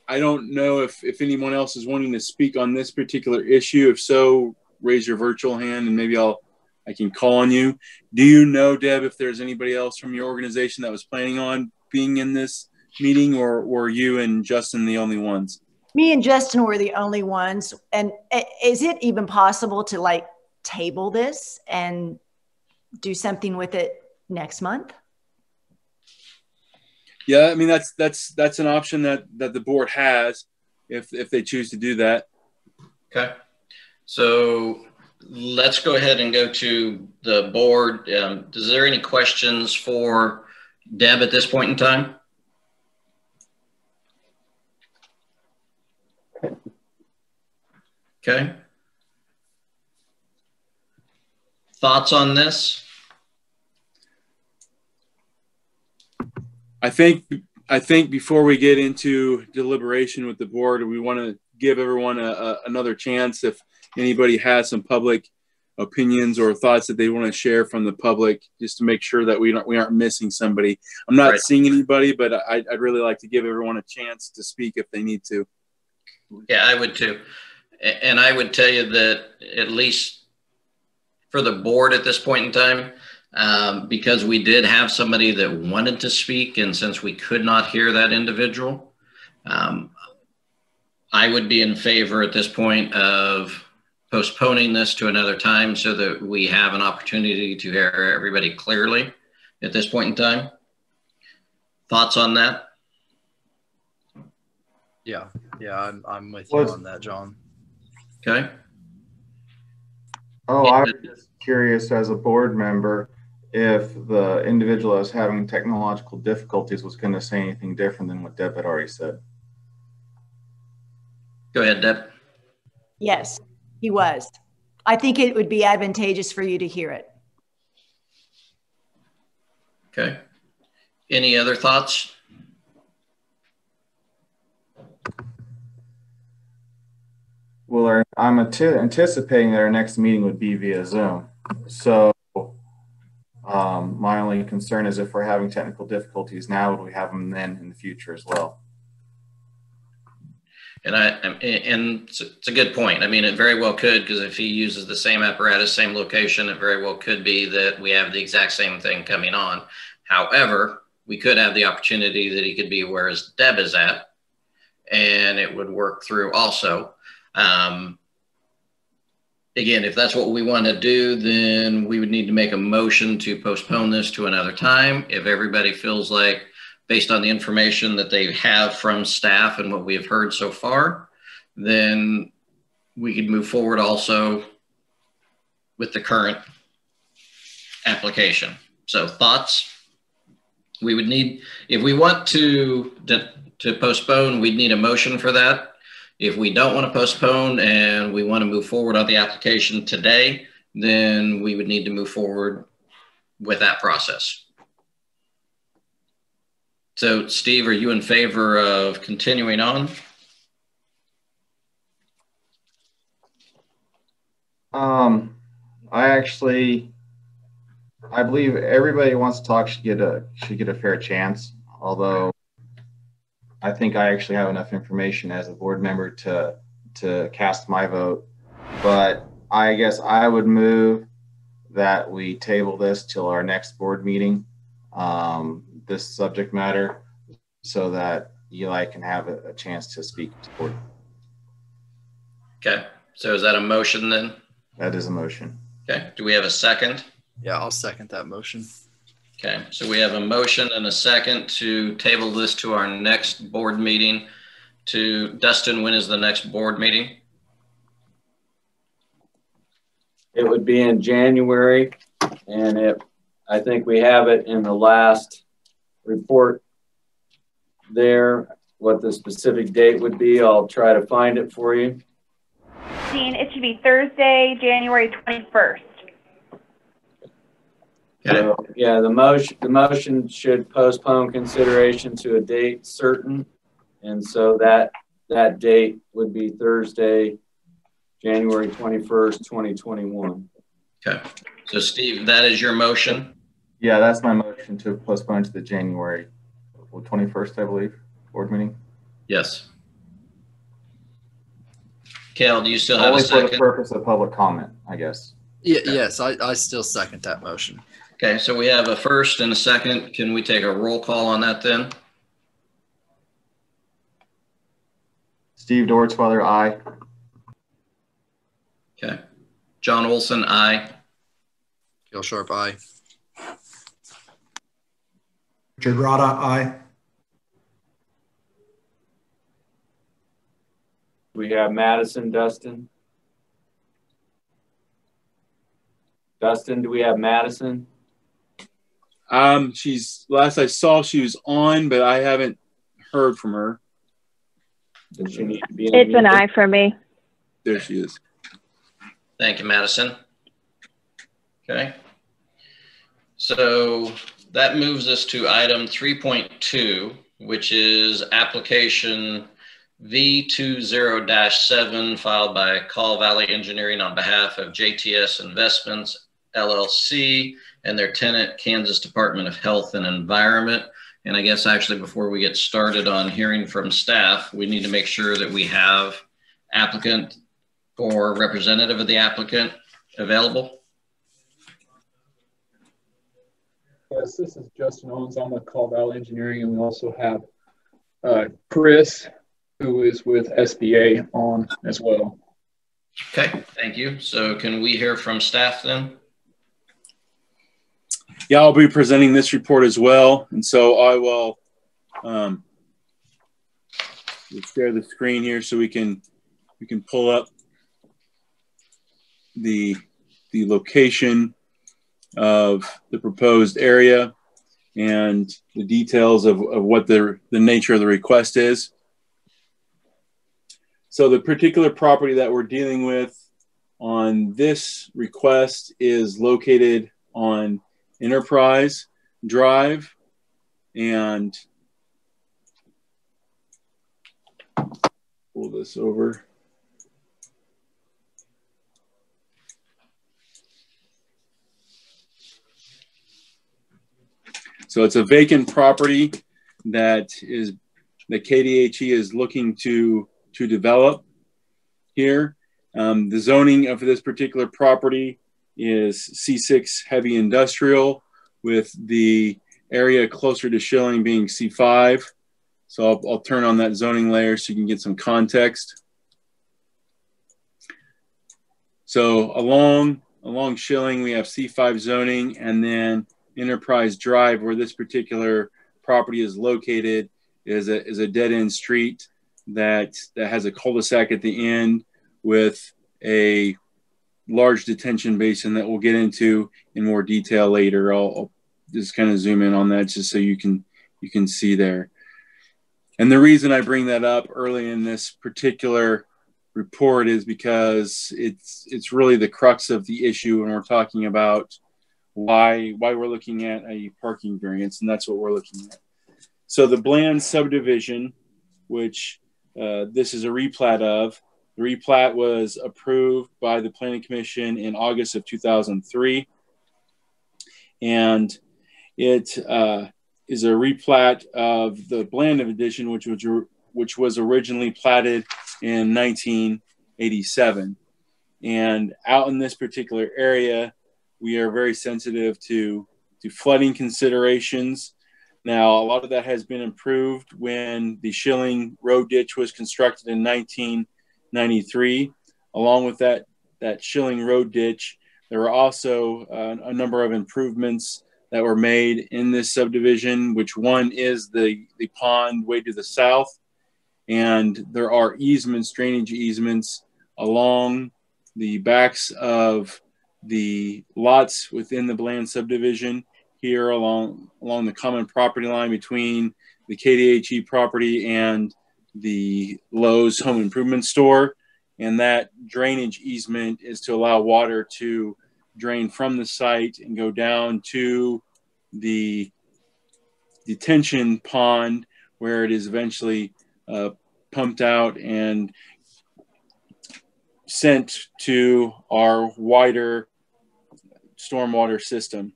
I don't know if anyone else is wanting to speak on this particular issue. If so, raise your virtual hand and maybe I can call on you. Do you know, Deb, if there's anybody else from your organization that was planning on being in this meeting, or were you and Justin the only ones? Me and Justin were the only ones. And is it even possible to like table this and do something with it next month? Yeah, I mean, that's an option that the board has if they choose to do that. Okay. So let's go ahead and go to the board. Is there any questions for Deb at this point in time? Okay. Thoughts on this? I think before we get into deliberation with the board, we want to give everyone another chance. If anybody has some public opinions or thoughts that they want to share from the public, just to make sure that we aren't missing somebody. I'm not seeing anybody, but I'd really like to give everyone a chance to speak if they need to. Yeah, I would too. And I would tell you that at least for the board at this point in time, because we did have somebody that wanted to speak, and since we could not hear that individual, I would be in favor at this point of postponing this to another time so that we have an opportunity to hear everybody clearly at this point in time. Thoughts on that? Yeah, I'm with you on that, John. Okay. Oh, I was just curious as a board member if the individual that was having technological difficulties was going to say anything different than what Deb had already said. Go ahead, Deb. Yes, he was. I think it would be advantageous for you to hear it. Okay. Any other thoughts? Well, I'm anticipating that our next meeting would be via Zoom. So my only concern is if we're having technical difficulties now, would we have them then in the future as well? And it's a good point. I mean, it very well could, because if he uses the same apparatus, same location, it very well could be that we have the exact same thing coming on. However, we could have the opportunity that he could be where Deb is at, and it would work through also. Again, if that's what we want to do, then we would need to make a motion to postpone this to another time. If everybody feels like, based on the information that they have from staff and what we have heard so far, then we could move forward also with the current application. So thoughts? We would need, if we want to postpone, we'd need a motion for that. If we don't want to postpone and we want to move forward on the application today, then we would need to move forward with that process. So, Steve, are you in favor of continuing on? I believe everybody who wants to talk should get a fair chance. Although I think I actually have enough information as a board member to cast my vote. But I guess I would move that we table this till our next board meeting, this subject matter, so that Eli can have a chance to speak to the board. Okay, so is that a motion then? That is a motion. Okay, do we have a second? Yeah, I'll second that motion. Okay, so we have a motion and a second to table this to our next board meeting. To Dustin, when is the next board meeting? It would be in January, and I think we have it in the last report there, what the specific date would be. I'll try to find it for you. Dean, it should be Thursday, January 21st. Okay. So, yeah, the motion should postpone consideration to a date certain, and so that date would be Thursday, January 21st, 2021. Okay, so Steve, that is your motion? Yeah, that's my motion to postpone to the January 21st, I believe, board meeting. Yes. Cal, do you still have Only a second? for the purpose of public comment, I guess. Yeah, yes, I still second that motion. Okay, so we have a first and a second. Can we take a roll call on that then? Steve Dortzweiler, aye. Okay. John Olson, aye. Gil Sharp, aye. Richard Rada, aye. We have Madison, Dustin. Dustin, do we have Madison? She's, last I saw, she was on, but I haven't heard from her. Does she need to be It's an aye for me. there she is. Thank you, Madison. Okay. So that moves us to item 3.2, which is application V20-7 filed by Call Valley Engineering on behalf of JTS Investments, LLC, and their tenant, Kansas Department of Health and Environment. And I guess actually before we get started on hearing from staff, we need to make sure that we have applicant or representative of the applicant available. Yes, this is Justin Owens. I'm with Call Valley Engineering, and we also have Chris, who is with SBA, on as well. Okay, thank you. So can we hear from staff then? Yeah, I'll be presenting this report as well. And so I will share the screen here so we can pull up the location of the proposed area and the details of what the nature of the request is. So the particular property that we're dealing with on this request is located on Enterprise Drive, and pull this over. So it's a vacant property that KDHE is looking to develop here. The zoning of this particular property is C6 heavy industrial, with the area closer to Schilling being C5. So I'll turn on that zoning layer so you can get some context. So along Schilling, we have C5 zoning, and then Enterprise Drive, where this particular property is located, is a dead-end street that has a cul-de-sac at the end with a large detention basin that we'll get into in more detail later. I'll just kind of zoom in on that just so you can see there. And the reason I bring that up early in this particular report is because it's really the crux of the issue when we're talking about why we're looking at a parking variance, and that's what we're looking at. So the Bland subdivision, which this is a replat of, the replat was approved by the Planning Commission in August of 2003, and it is a replat of the Bland addition, which was originally platted in 1987. And out in this particular area, we are very sensitive to flooding considerations. Now, a lot of that has been improved when the Schilling road ditch was constructed in 1993. Along with that Schilling road ditch, there were also a number of improvements that were made in this subdivision, which one is the pond way to the south. And there are easements, drainage easements along the backs of the lots within the Bland subdivision here along the common property line between the KDHE property and the Lowe's Home Improvement Store. And that drainage easement is to allow water to drain from the site and go down to the detention pond, where it is eventually pumped out and sent to our wider stormwater system.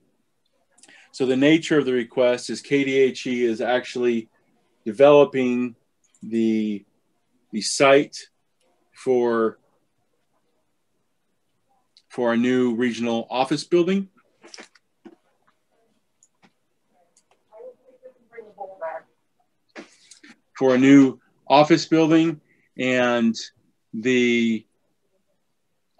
So the nature of the request is KDHE is actually developing the site for a new regional office building. For a new office building, and the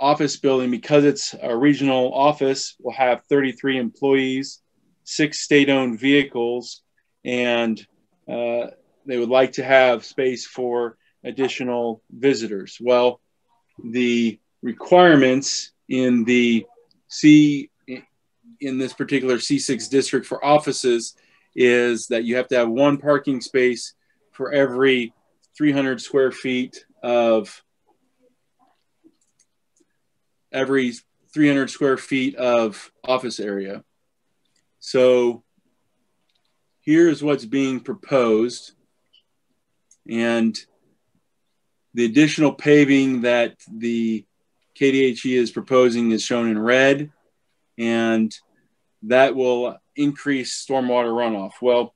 office building, because it's a regional office, will have 33 employees, 6 state-owned vehicles, and they would like to have space for additional visitors. Well, the requirements in this particular C6 district for offices is that you have to have 1 parking space for every 300 square feet of every 300 square feet of office area. So here's what's being proposed. And the additional paving that the KDHE is proposing is shown in red, and that will increase stormwater runoff. Well,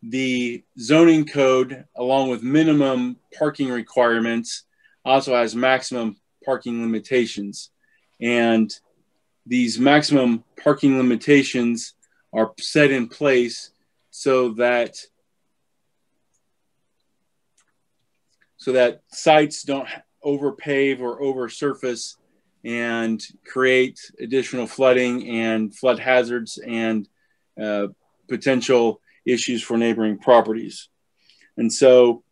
the zoning code, along with minimum parking requirements, also has maximum parking limitations. And these maximum parking limitations are set in place so that sites don't overpave or oversurface and create additional flooding and flood hazards and potential issues for neighboring properties. And so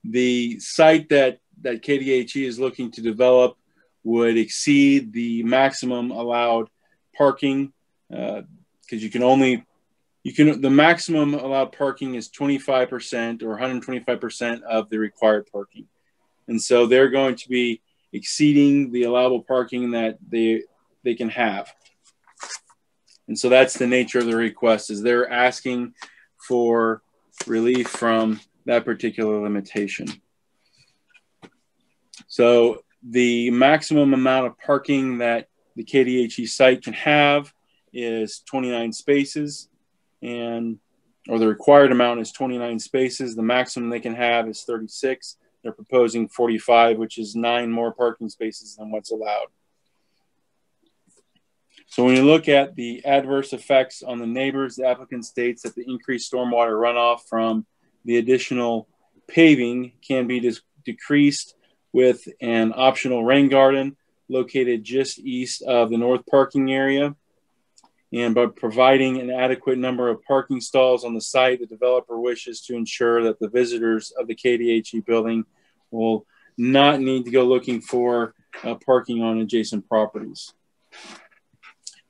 the site that KDHE is looking to develop would exceed the maximum allowed parking, because the maximum allowed parking is 25% or 125% of the required parking. And so they're going to be exceeding the allowable parking that they can have. And so that's the nature of the request, is they're asking for relief from that particular limitation. So the maximum amount of parking that the KDHE site can have is 29 spaces, or the required amount is 29 spaces. The maximum they can have is 36. They're proposing 45, which is 9 more parking spaces than what's allowed. So when you look at the adverse effects on the neighbors, the applicant states that the increased stormwater runoff from the additional paving can be decreased with an optional rain garden located just east of the north parking area. And by providing an adequate number of parking stalls on the site, the developer wishes to ensure that the visitors of the KDHE building will not need to go looking for parking on adjacent properties.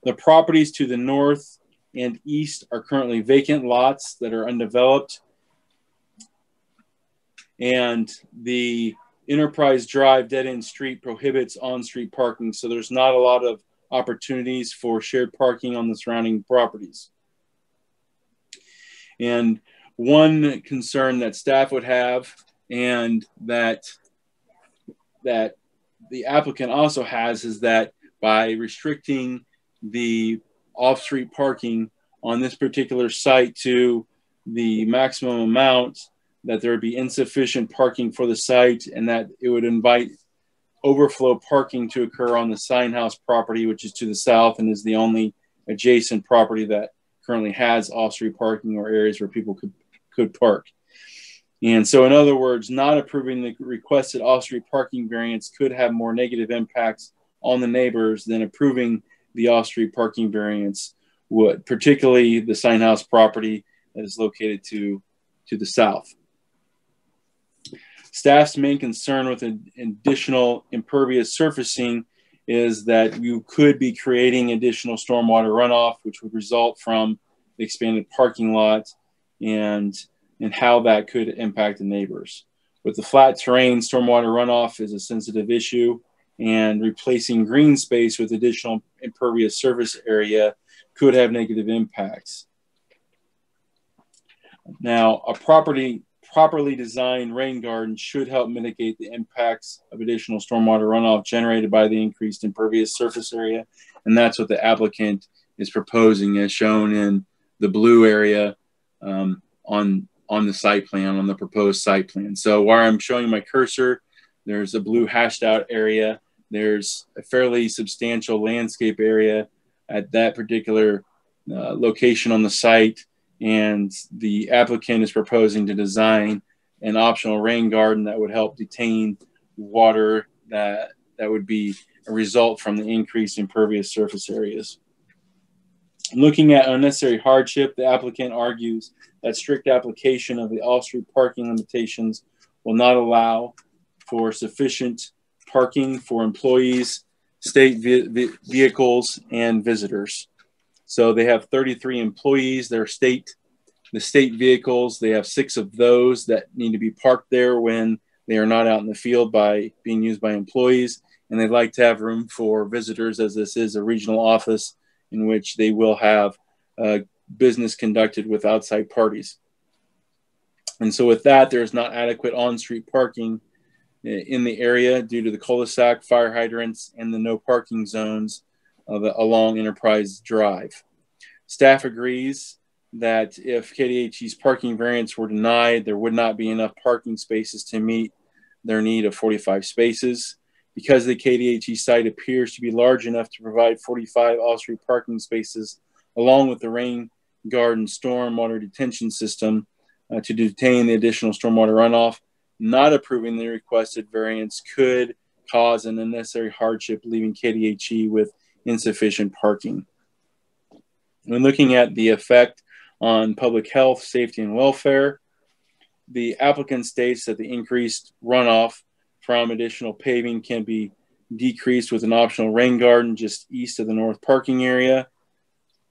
The properties to the north and east are currently vacant lots that are undeveloped. And the Enterprise Drive dead-end street prohibits on-street parking, so there's not a lot of opportunities for shared parking on the surrounding properties. And one concern that staff would have, and that the applicant also has, is that by restricting the off-street parking on this particular site to the maximum amount, that there would be insufficient parking for the site, and that it would invite overflow parking to occur on the Sign House property, which is to the south and is the only adjacent property that currently has off-street parking or areas where people could park. And so, in other words, not approving the requested off-street parking variance could have more negative impacts on the neighbors than approving the off-street parking variance would, particularly the Sign House property that is located to the south. Staff's main concern with additional impervious surfacing is that you could be creating additional stormwater runoff, which would result from the expanded parking lot, and how that could impact the neighbors. With the flat terrain, stormwater runoff is a sensitive issue, and replacing green space with additional impervious surface area could have negative impacts. Now, a properly designed rain garden should help mitigate the impacts of additional stormwater runoff generated by the increased impervious surface area. And that's what the applicant is proposing, as shown in the blue area on the site plan, on the proposed site plan. So while I'm showing my cursor, there's a blue hashed out area. There's a fairly substantial landscape area at that particular location on the site. And the applicant is proposing to design an optional rain garden that would help detain water that would be a result from the increased impervious surface areas. Looking at unnecessary hardship, the applicant argues that strict application of the off-street parking limitations will not allow for sufficient parking for employees, state vehicles, and visitors. So they have 33 employees. The state vehicles, they have 6 of those that need to be parked there when they are not out in the field being used by employees. and they'd like to have room for visitors, as this is a regional office in which they will have business conducted with outside parties. And so with that, there's not adequate on-street parking in the area due to the cul-de-sac, fire hydrants, and the no parking zones along Enterprise Drive. Staff agrees that if KDHE's parking variance were denied, there would not be enough parking spaces to meet their need of 45 spaces. Because the KDHE site appears to be large enough to provide 45 off-street parking spaces, along with the rain garden stormwater detention system to detain the additional stormwater runoff, not approving the requested variance could cause an unnecessary hardship, leaving KDHE with insufficient parking. When looking at the effect on public health, safety, and welfare, the applicant states that the increased runoff from additional paving can be decreased with an optional rain garden just east of the north parking area,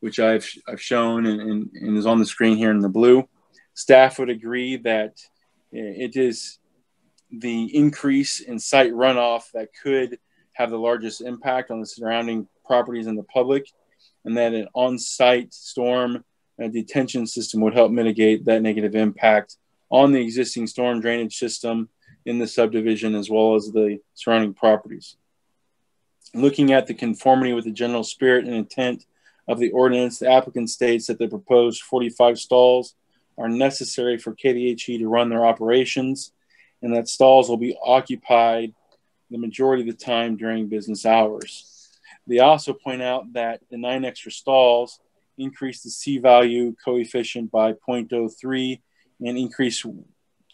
which I've shown and is on the screen here in the blue. Staff would agree that it is the increase in site runoff that could have the largest impact on the surrounding properties and the public, and that an on-site storm detention system would help mitigate that negative impact on the existing storm drainage system in the subdivision as well as the surrounding properties. Looking at the conformity with the general spirit and intent of the ordinance, the applicant states that the proposed 45 stalls are necessary for KDHE to run their operations, and that stalls will be occupied the majority of the time during business hours. They also point out that the 9 extra stalls increase the C-value coefficient by 0.03, and increased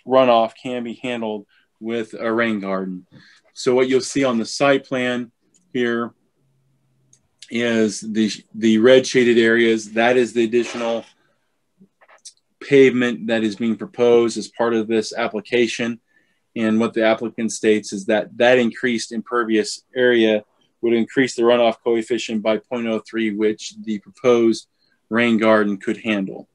runoff can be handled with a rain garden. So what you'll see on the site plan here is the red shaded areas. That is the additional pavement that is being proposed as part of this application. And what the applicant states is that that increased impervious area would increase the runoff coefficient by 0.03, which the proposed rain garden could handle.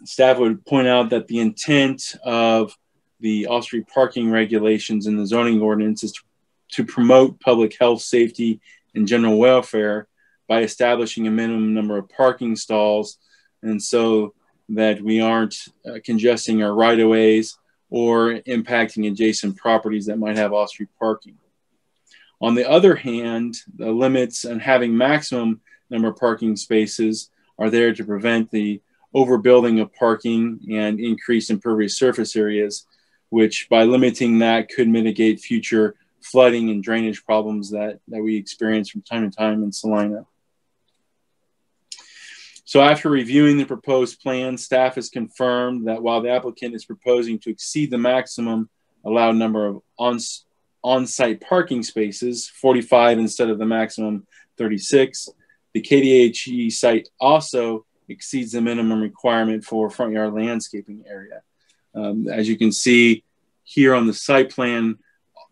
Staff would point out that the intent of the off-street parking regulations in the zoning ordinance is to promote public health, safety, and general welfare by establishing a minimum number of parking stalls, and so that we aren't congesting our right-of-ways or impacting adjacent properties that might have off-street parking. On the other hand, the limits on having maximum number of parking spaces are there to prevent the overbuilding of parking and increased impervious surface areas, which by limiting that could mitigate future flooding and drainage problems that we experience from time to time in Salina. So after reviewing the proposed plan, staff has confirmed that while the applicant is proposing to exceed the maximum allowed number of on-site parking spaces, 45 instead of the maximum 36, the KDHE site also exceeds the minimum requirement for front yard landscaping area. As you can see here on the site plan,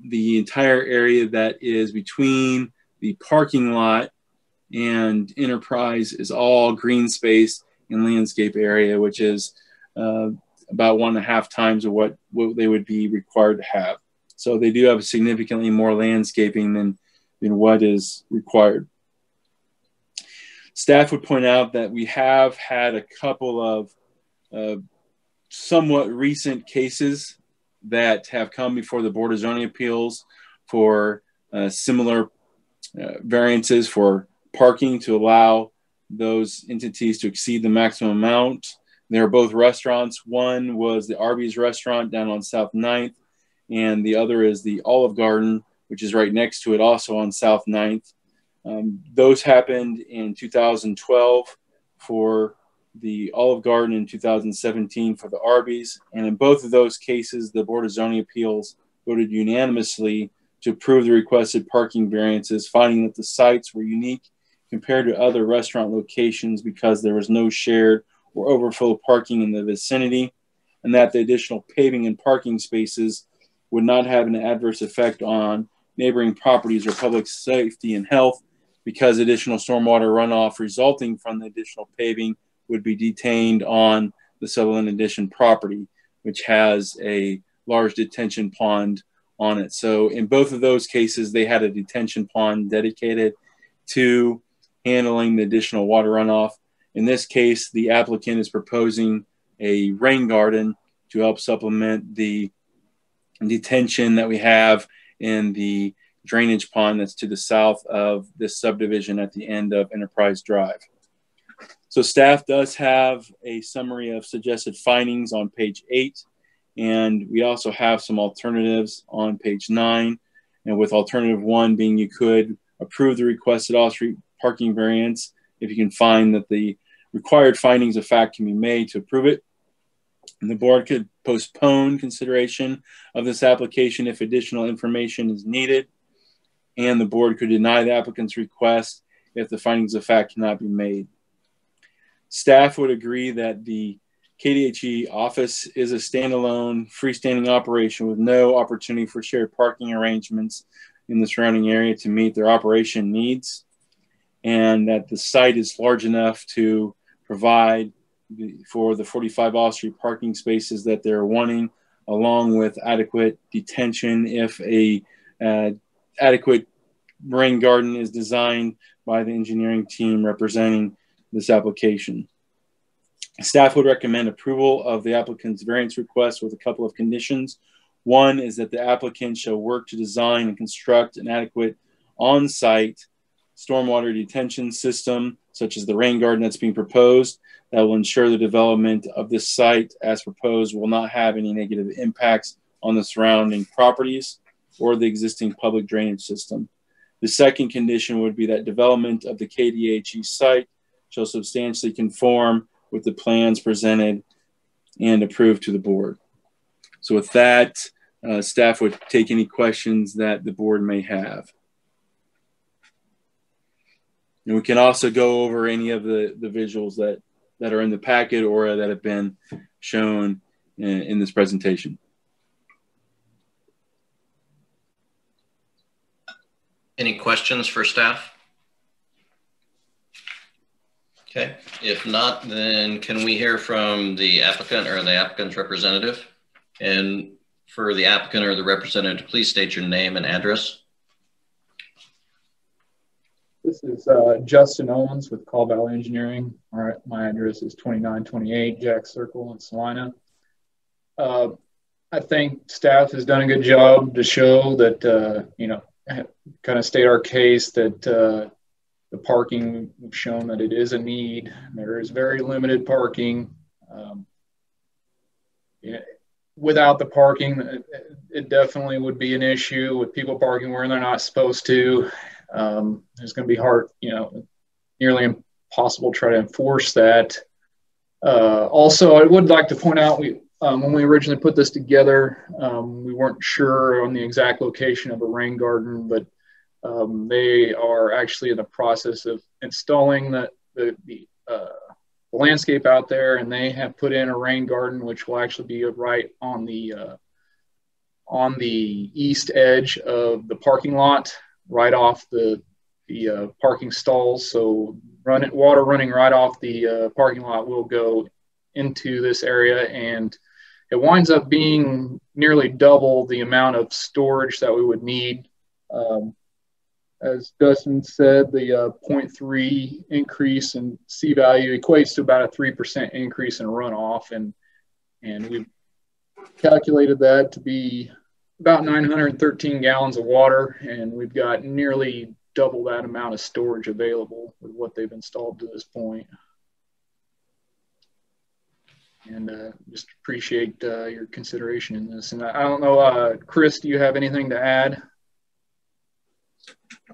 the entire area that is between the parking lot and Enterprise is all green space and landscape area, which is about 1.5 times of what they would be required to have. So they do have significantly more landscaping than what is required. Staff would point out that we have had a couple of somewhat recent cases that have come before the Board of Zoning Appeals for similar variances for parking to allow those entities to exceed the maximum amount. They're both restaurants. One was the Arby's restaurant down on South 9th, and the other is the Olive Garden, which is right next to it, also on South 9th. Those happened in 2012 for the Olive Garden, in 2017 for the Arby's. And in both of those cases, the Board of Zoning Appeals voted unanimously to approve the requested parking variances, finding that the sites were unique compared to other restaurant locations because there was no shared or overflow parking in the vicinity, and that the additional paving and parking spaces would not have an adverse effect on neighboring properties or public safety and health, because additional stormwater runoff resulting from the additional paving would be detained on the Sutherland Addition property, which has a large detention pond on it. So in both of those cases, they had a detention pond dedicated to handling the additional water runoff. In this case, the applicant is proposing a rain garden to help supplement the detention that we have in the drainage pond that's to the south of this subdivision at the end of Enterprise Drive. So staff does have a summary of suggested findings on page 8, and we also have some alternatives on page 9. And with alternative 1 being you could approve the requested off-street parking variance if you can find that the required findings of fact can be made to approve it. And the board could postpone consideration of this application if additional information is needed. And the board could deny the applicant's request if the findings of fact cannot be made. Staff would agree that the KDHE office is a standalone, freestanding operation with no opportunity for shared parking arrangements in the surrounding area to meet their operation needs, and that the site is large enough to provide for the 45 off-street parking spaces that they're wanting, along with adequate detention if a adequate rain garden is designed by the engineering team representing this application. Staff would recommend approval of the applicant's variance request with a couple of conditions. One is that the applicant shall work to design and construct an adequate on-site stormwater detention system, such as the rain garden that's being proposed, that will ensure the development of this site as proposed will not have any negative impacts on the surrounding properties or the existing public drainage system. The second condition would be that development of the KDHE site shall substantially conform with the plans presented and approved to the board. So with that, staff would take any questions that the board may have. And we can also go over any of the visuals that are in the packet or that have been shown in this presentation. Any questions for staff? Okay, if not, then can we hear from the applicant or the applicant's representative? And for the applicant or the representative, please state your name and address. This is Justin Owens with Call Valley Engineering. All right, my address is 2928 Jack Circle in Salina. I think staff has done a good job to show that, you know, kind of state our case that the parking, we've shown that it is a need. There is very limited parking. Yeah, without the parking, it definitely would be an issue with people parking where they're not supposed to. It's going to be hard, you know, nearly impossible to try to enforce that. Also, I would like to point out, when we originally put this together, we weren't sure on the exact location of a rain garden, but they are actually in the process of installing the landscape out there, and they have put in a rain garden, which will actually be right on the east edge of the parking lot, right off the parking stalls. So water running right off the parking lot will go into this area, and it winds up being nearly double the amount of storage that we would need. As Dustin said, the 0.3 increase in C value equates to about a 3% increase in runoff, and we've calculated that to be about 913 gallons of water, and we've got nearly double that amount of storage available with what they've installed to this point. And just appreciate your consideration in this. And I don't know, Chris, do you have anything to add?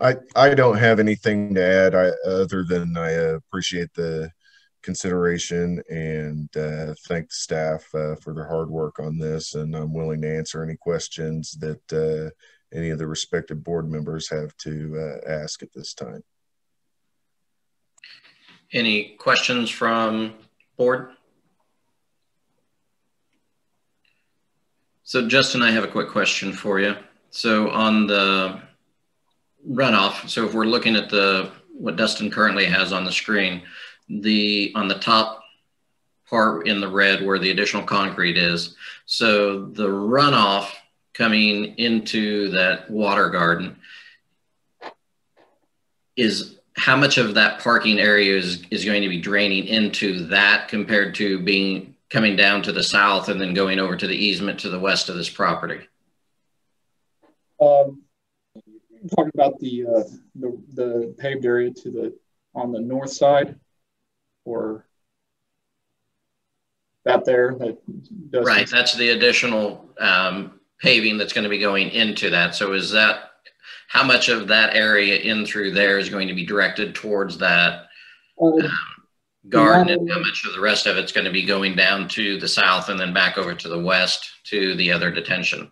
I don't have anything to add other than I appreciate the consideration and thank the staff for their hard work on this. And I'm willing to answer any questions that any of the respective board members have to ask at this time. Any questions from board? So Justin, I have a quick question for you. So on the runoff, so if we're looking at what Dustin currently has on the screen, on the top part in the red where the additional concrete is, so the runoff coming into that water garden, is how much of that parking area is going to be draining into that compared to coming down to the south and then going over to the easement to the west of this property? Talking about the paved area on the north side, or that there that does right, that's the additional paving that's going to be going into that. So is that, how much of that area in through there is going to be directed towards that garden, and how much of the rest of it's going to be going down to the south and then back over to the west to the other detention?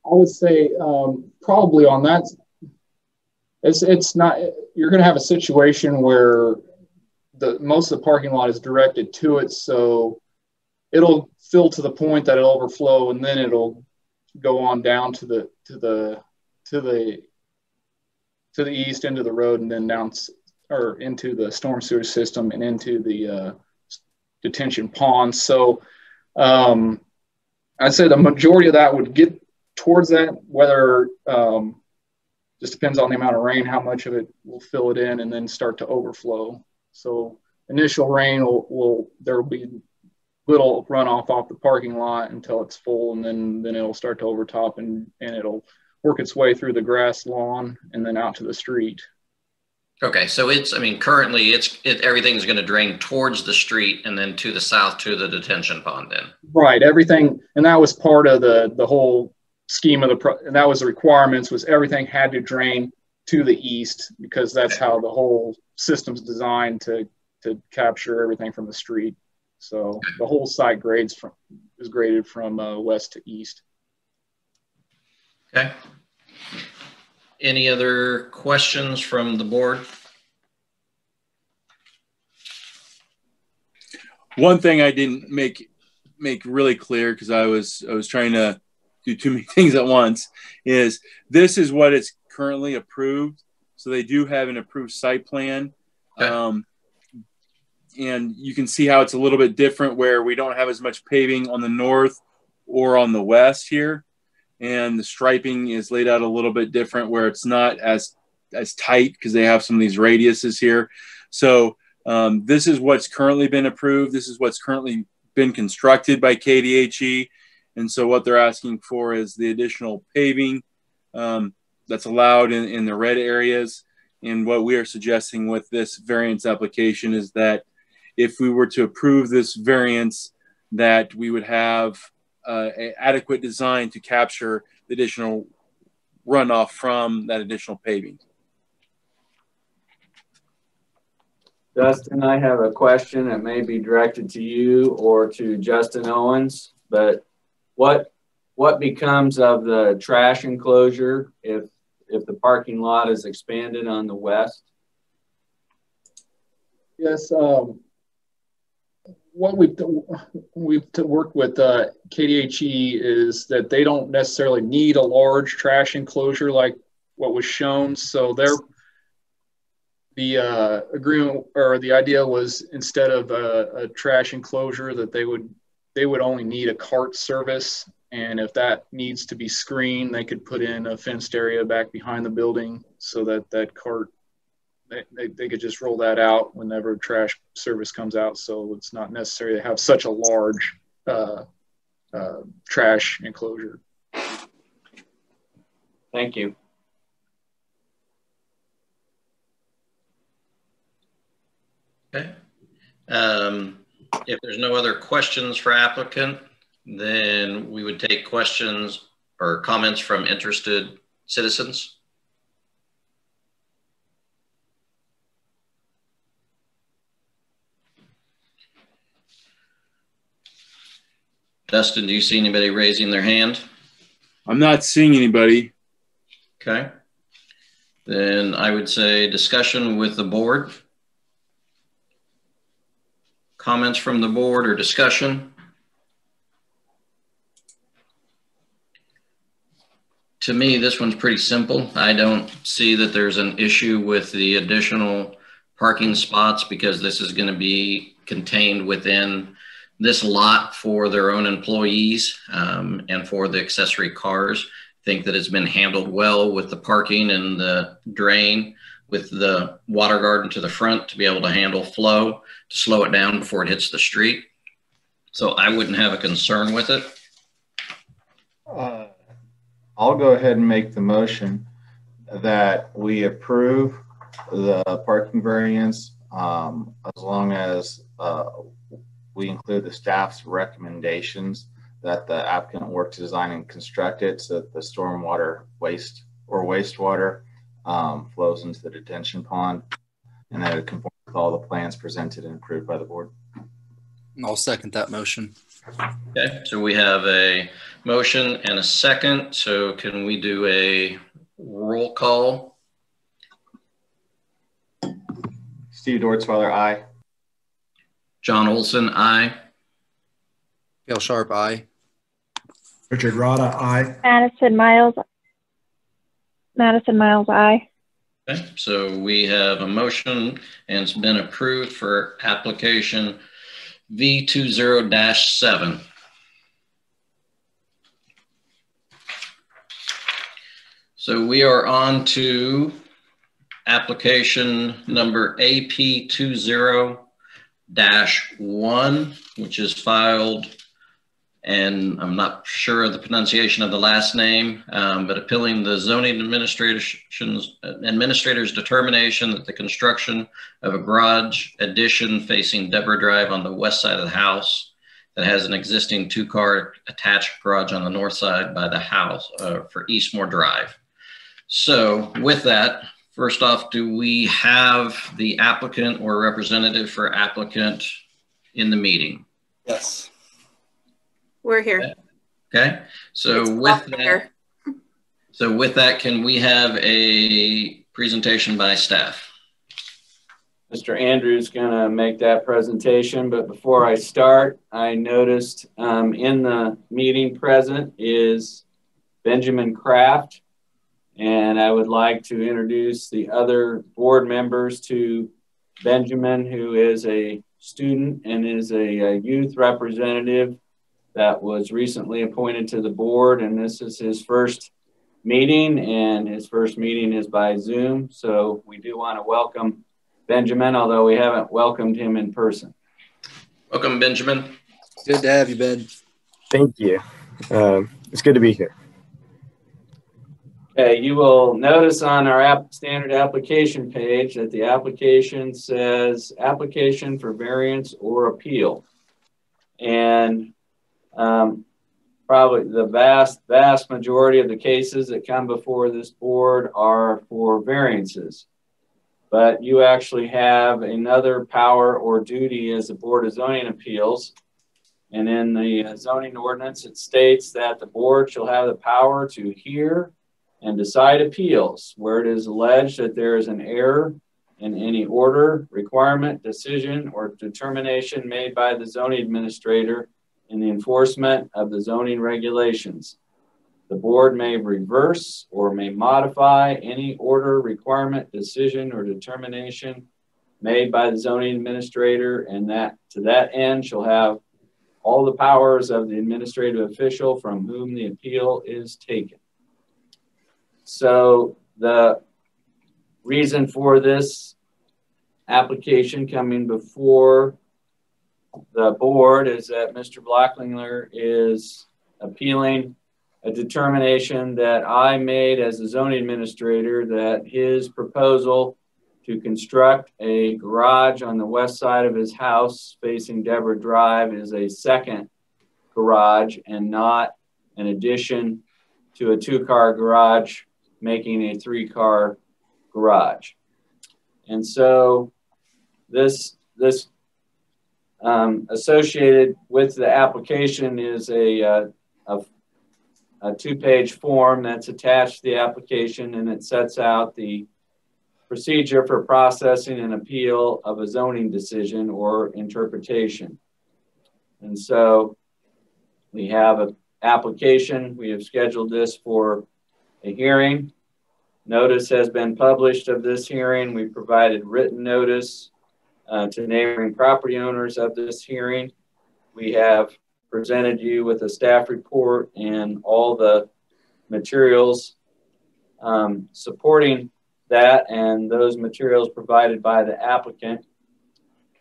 I would say probably on that, it's not, you're going to have a situation where most of the parking lot is directed to it, so it'll fill to the point that it'll overflow, and then it'll go on down to the east into the road, and then down or into the storm sewer system and into the detention pond. So I'd say the majority of that would get towards that, whether just depends on the amount of rain, how much of it will fill it in and then start to overflow. So initial rain there will be little runoff off the parking lot until it's full, and then it'll start to overtop and it'll work its way through the grass lawn and then out to the street. Okay, so currently everything's going to drain towards the street and then to the south to the detention pond then. Right, everything, and that was part of the whole scheme of and that was the requirements, was everything had to drain to the east, because that's how the whole system's designed to capture everything from the street. So the whole site is graded from west to east. Okay. Any other questions from the board? One thing I didn't make really clear, because I was trying to do too many things at once, is this is what is currently approved. So they do have an approved site plan. Okay. And you can see how it's a little bit different, where we don't have as much paving on the north or on the west here. And the striping is laid out a little bit different, where it's not as tight, because they have some of these radiuses here. So this is what's currently been approved. This is what's currently been constructed by KDHE. And so what they're asking for is the additional paving that's allowed in the red areas. And what we are suggesting with this variance application is that if we were to approve this variance, that we would have an adequate design to capture the additional runoff from that additional paving. Justin, I have a question that may be directed to you or to Justin Owens, but what becomes of the trash enclosure if the parking lot is expanded on the west? Yes, what we've worked with KDHE is that they don't necessarily need a large trash enclosure like what was shown. So the agreement, or the idea was, instead of a trash enclosure, that they would only need a cart service. And if that needs to be screened, they could put in a fenced area back behind the building, so that cart, they could just roll that out whenever trash service comes out. So it's not necessary to have such a large trash enclosure. Thank you. Okay. If there's no other questions for applicant, then we would take questions or comments from interested citizens. Dustin, do you see anybody raising their hand? I'm not seeing anybody. Okay. Then I would say discussion with the board. Comments from the board or discussion? To me, this one's pretty simple. I don't see that there's an issue with the additional parking spots, because this is going to be contained within this lot for their own employees and for the accessory cars. I think that it's been handled well with the parking and the drain, with the water garden to the front to be able to handle flow, to slow it down before it hits the street. So I wouldn't have a concern with it. I'll go ahead and make the motion that we approve the parking variance as long as we include the staff's recommendations that the applicant work to design and construct it so that the stormwater wastewater flows into the detention pond, and that it conforms with all the plans presented and approved by the board. I'll second that motion. Okay, so we have a motion and a second. So can we do a roll call? Steve Dortzweiler, aye. John Olson, aye. Cale Sharp, aye. Richard Rada, aye. Madison Miles, aye. Okay, so we have a motion and it's been approved for application V20-7. So we are on to application number AP20-1, which is filed, and I'm not sure of the pronunciation of the last name, but appealing the zoning administrator's determination that the construction of a garage addition facing Deborah Drive on the west side of the house that has an existing 2-car attached garage on the north side by the house for Eastmore Drive. So with that, first off, do we have the applicant or representative for applicant in the meeting? Yes. We're here. Okay. So with that, can we have a presentation by staff? Mr. Andrews going to make that presentation, but before I start, I noticed in the meeting present is Benjamin Kraft, and I would like to introduce the other board members to Benjamin, who is a student and is a youth representative that was recently appointed to the board, and this is his first meeting, and his first meeting is by Zoom. So we do want to welcome Benjamin, although we haven't welcomed him in person. Welcome, Benjamin. Good to have you, Ben. Thank you. It's good to be here. Okay, you will notice on our standard application page that the application says application for variance or appeal. And probably the vast majority of the cases that come before this board are for variances. But you actually have another power or duty as the Board of Zoning Appeals. And in the zoning ordinance, it states that the board shall have the power to hear and decide appeals where it is alleged that there is an error in any order, requirement, decision, or determination made by the zoning administrator in the enforcement of the zoning regulations. The board may reverse or may modify any order, requirement, decision, or determination made by the zoning administrator, and that to that end shall have all the powers of the administrative official from whom the appeal is taken. So the reason for this application coming before the board is that Mr. Blacklinger is appealing a determination that I made as a zoning administrator that his proposal to construct a garage on the west side of his house facing Deborah Drive is a second garage and not an addition to a 2-car garage, making a 3-car garage. And so this associated with the application is a 2-page form that's attached to the application, and it sets out the procedure for processing an appeal of a zoning decision or interpretation. And so we have an application. We have scheduled this for a hearing. Notice has been published of this hearing. We provided written notice to neighboring property owners of this hearing. we have presented you with a staff report and all the materials supporting that, and those materials provided by the applicant.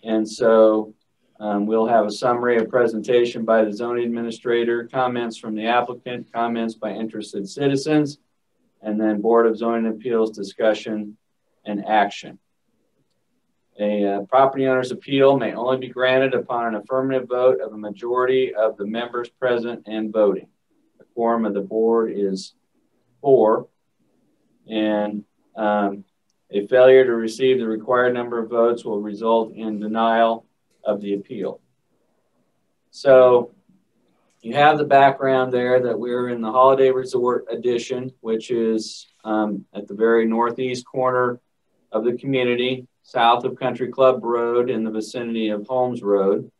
And so we'll have a summary, a presentation by the zoning administrator, comments from the applicant, comments by interested citizens, and then Board of Zoning Appeals discussion and action. A property owner's appeal may only be granted upon an affirmative vote of a majority of the members present and voting. The quorum of the board is 4, and a failure to receive the required number of votes will result in denial of the appeal. So you have the background there that we're in the Holiday Resort Edition, which is at the very northeast corner of the community, south of Country Club Road in the vicinity of Holmes Road.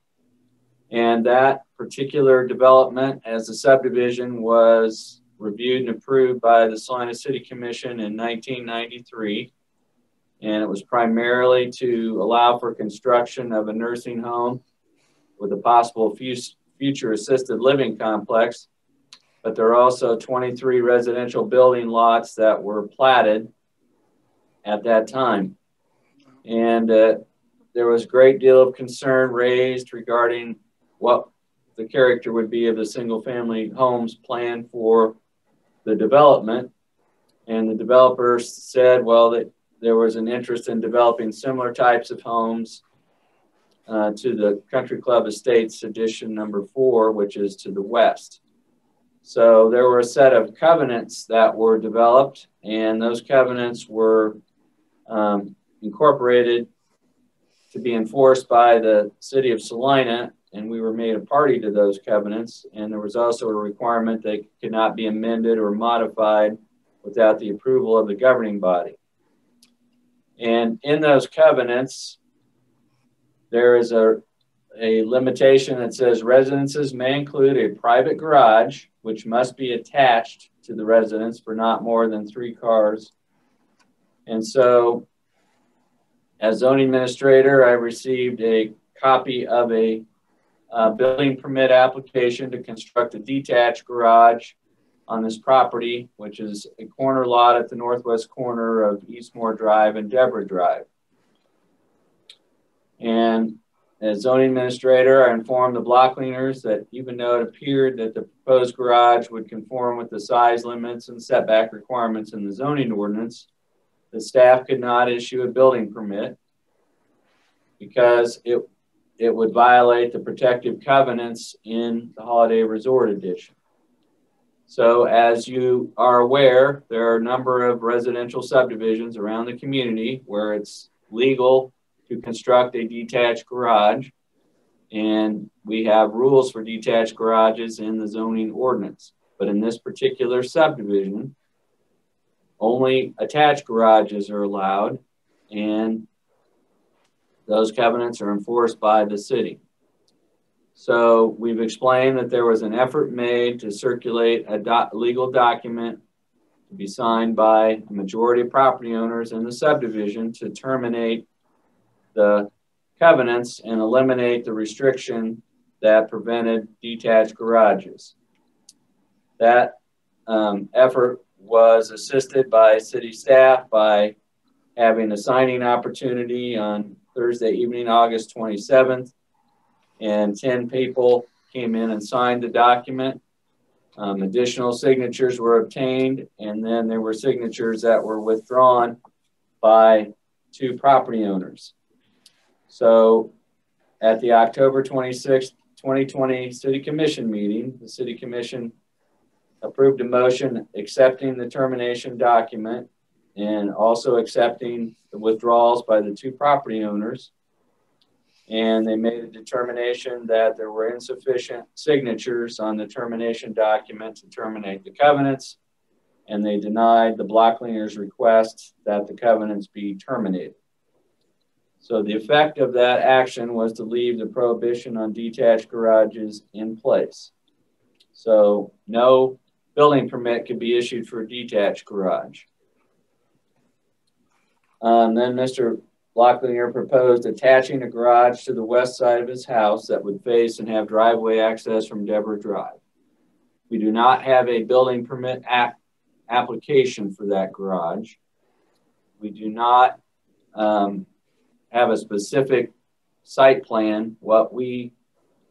And that particular development as a subdivision was reviewed and approved by the Salina City Commission in 1993. And it was primarily to allow for construction of a nursing home with a possible future assisted living complex. But there are also 23 residential building lots that were platted at that time. And there was a great deal of concern raised regarding what the character would be of the single family homes planned for the development. And the developers said, well, that there was an interest in developing similar types of homes to the Country Club Estates Edition number 4, which is to the west. So there were a set of covenants that were developed, and those covenants were incorporated to be enforced by the city of Salina, and we were made a party to those covenants. And there was also a requirement that could not be amended or modified without the approval of the governing body. And in those covenants, there is a limitation that says residences may include a private garage, which must be attached to the residence for not more than 3 cars. And so as zoning administrator, I received a copy of a building permit application to construct a detached garage on this property, which is a corner lot at the northwest corner of Eastmore Drive and Deborah Drive. And as zoning administrator, I informed the block cleaners that even though it appeared that the proposed garage would conform with the size limits and setback requirements in the zoning ordinance, the staff could not issue a building permit because it would violate the protective covenants in the Holiday Resort Edition. So as you are aware, there are a number of residential subdivisions around the community where it's legal to construct a detached garage. And we have rules for detached garages in the zoning ordinance. But in this particular subdivision, only attached garages are allowed, and those covenants are enforced by the city. So we've explained that there was an effort made to circulate a legal document to be signed by a majority of property owners in the subdivision to terminate the covenants and eliminate the restriction that prevented detached garages. That effort was assisted by city staff by having a signing opportunity on Thursday evening, August 27th, and 10 people came in and signed the document. Additional signatures were obtained, and then there were signatures that were withdrawn by 2 property owners. So at the October 26th, 2020 City Commission meeting, the City Commission approved a motion accepting the termination document and also accepting the withdrawals by the 2 property owners. And they made a determination that there were insufficient signatures on the termination document to terminate the covenants, and they denied the block cleaner's request that the covenants be terminated. So the effect of that action was to leave the prohibition on detached garages in place. So no building permit could be issued for a detached garage. Then Mr. Blocklinger proposed attaching a garage to the west side of his house that would face and have driveway access from Deborah Drive. We do not have a building permit application for that garage. We do not have a specific site plan. What we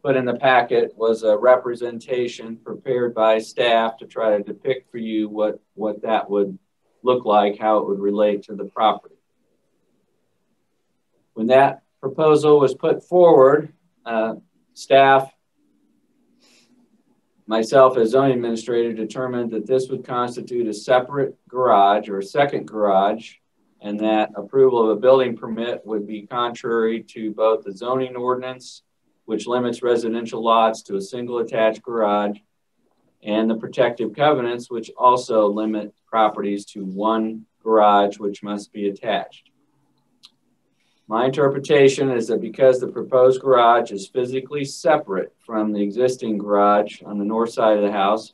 put in the packet was a representation prepared by staff to try to depict for you what that would look like, how it would relate to the property. When that proposal was put forward, staff, myself as zoning administrator, determined that this would constitute a separate garage or a second garage, and that approval of a building permit would be contrary to both the zoning ordinance, which limits residential lots to a single attached garage, and the protective covenants, which also limit properties to one garage, which must be attached. My interpretation is that because the proposed garage is physically separate from the existing garage on the north side of the house,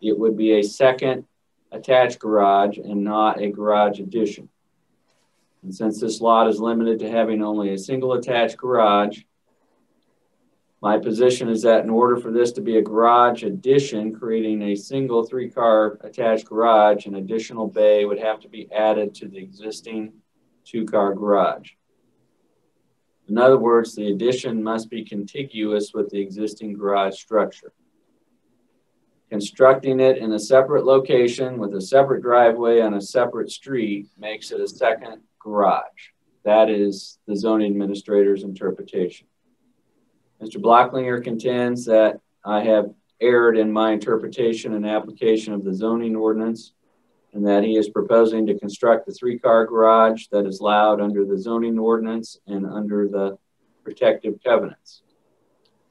it would be a second attached garage and not a garage addition. And since this lot is limited to having only a single attached garage, my position is that in order for this to be a garage addition, creating a single 3-car attached garage, an additional bay would have to be added to the existing 2-car garage. In other words, the addition must be contiguous with the existing garage structure. Constructing it in a separate location with a separate driveway on a separate street makes it a second garage. That is the zoning administrator's interpretation. Mr. Blocklinger contends that I have erred in my interpretation and application of the zoning ordinance, and that he is proposing to construct a 3-car garage that is allowed under the zoning ordinance and under the protective covenants.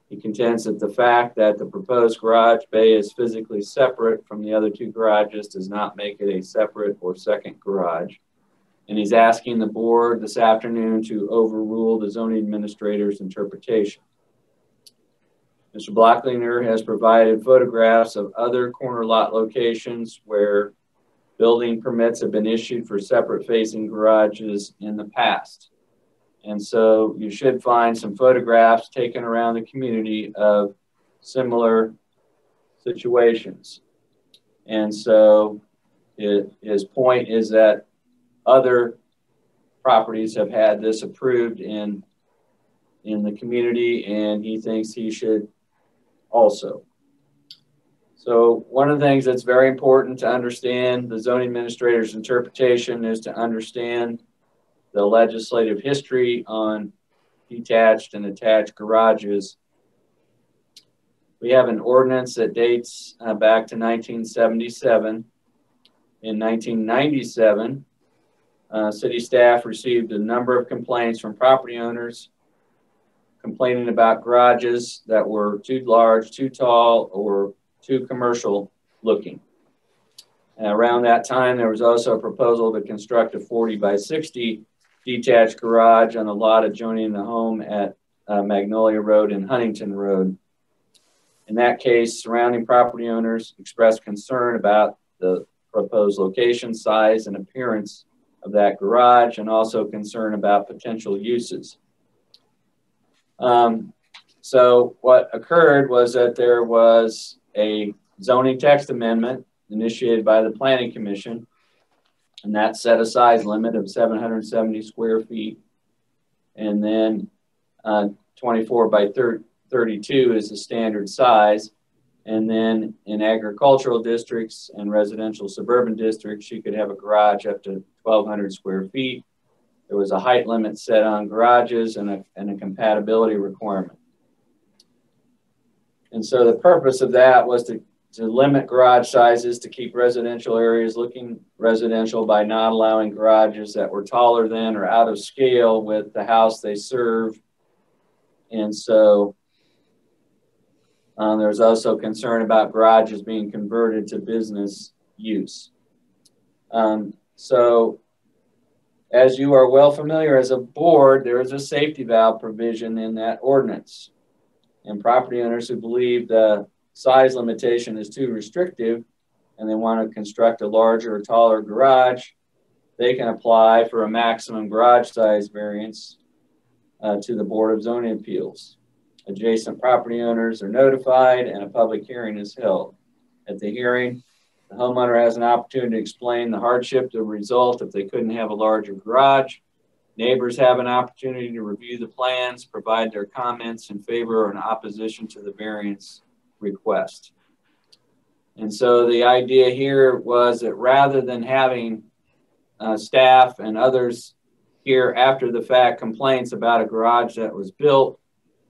He contends that the fact that the proposed garage bay is physically separate from the other 2 garages does not make it a separate or second garage. And he's asking the board this afternoon to overrule the zoning administrator's interpretation. Mr. Blocklinger has provided photographs of other corner lot locations where building permits have been issued for separate facing garages in the past. And so you should find some photographs taken around the community of similar situations. And so his point is that other properties have had this approved in the community, and he thinks he should also. So one of the things that's very important to understand the zoning administrator's interpretation is to understand the legislative history on detached and attached garages. We have an ordinance that dates back to 1977. In 1997, city staff received a number of complaints from property owners complaining about garages that were too large, too tall, or too commercial looking. Around that time, there was also a proposal to construct a 40 by 60 detached garage on a lot adjoining the home at Magnolia Road and Huntington Road. In that case, surrounding property owners expressed concern about the proposed location, size, and appearance of that garage, and also concern about potential uses. So what occurred was that there was a zoning text amendment initiated by the Planning Commission, and that set a size limit of 770 square feet. And then 24 by 32 is the standard size. And then in agricultural districts and residential suburban districts, you could have a garage up to 1,200 square feet. There was a height limit set on garages and a compatibility requirement. And so the purpose of that was to limit garage sizes to keep residential areas looking residential by not allowing garages that were taller than or out of scale with the house they serve. And so there was also concern about garages being converted to business use. So as you are well familiar as a board, there is a safety valve provision in that ordinance. And property owners who believe the size limitation is too restrictive and they want to construct a larger or taller garage they can apply for a maximum garage size variance to the Board of Zoning Appeals. Adjacent property owners are notified and a public hearing is held. At the hearing, the homeowner has an opportunity to explain the hardship that would result if they couldn't have a larger garage. Neighbors have an opportunity to review the plans, provide their comments in favor or in opposition to the variance request. And so the idea here was that rather than having staff and others hear after the fact complaints about a garage that was built,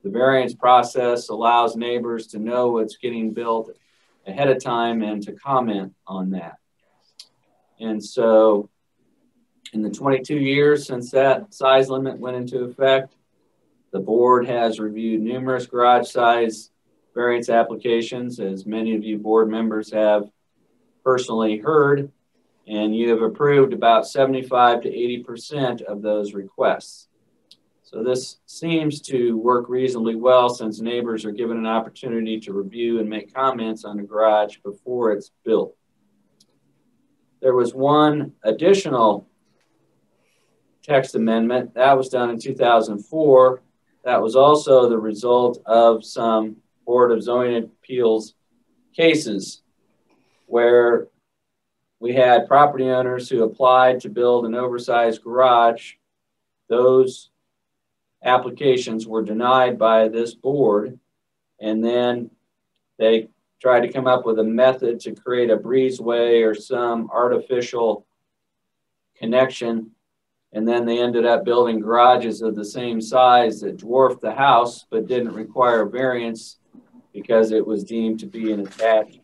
the variance process allows neighbors to know what's getting built ahead of time and to comment on that. And so in the 22 years since that size limit went into effect, the board has reviewed numerous garage size variance applications, as many of you board members have personally heard, and you have approved about 75 to 80% of those requests. So this seems to work reasonably well since neighbors are given an opportunity to review and make comments on the garage before it's built. There was one additional text amendment that was done in 2004. That was also the result of some Board of Zoning Appeals cases where we had property owners who applied to build an oversized garage. Those applications were denied by this board, and then they tried to come up with a method to create a breezeway or some artificial connection, and then they ended up building garages of the same size that dwarfed the house but didn't require variance because it was deemed to be an attached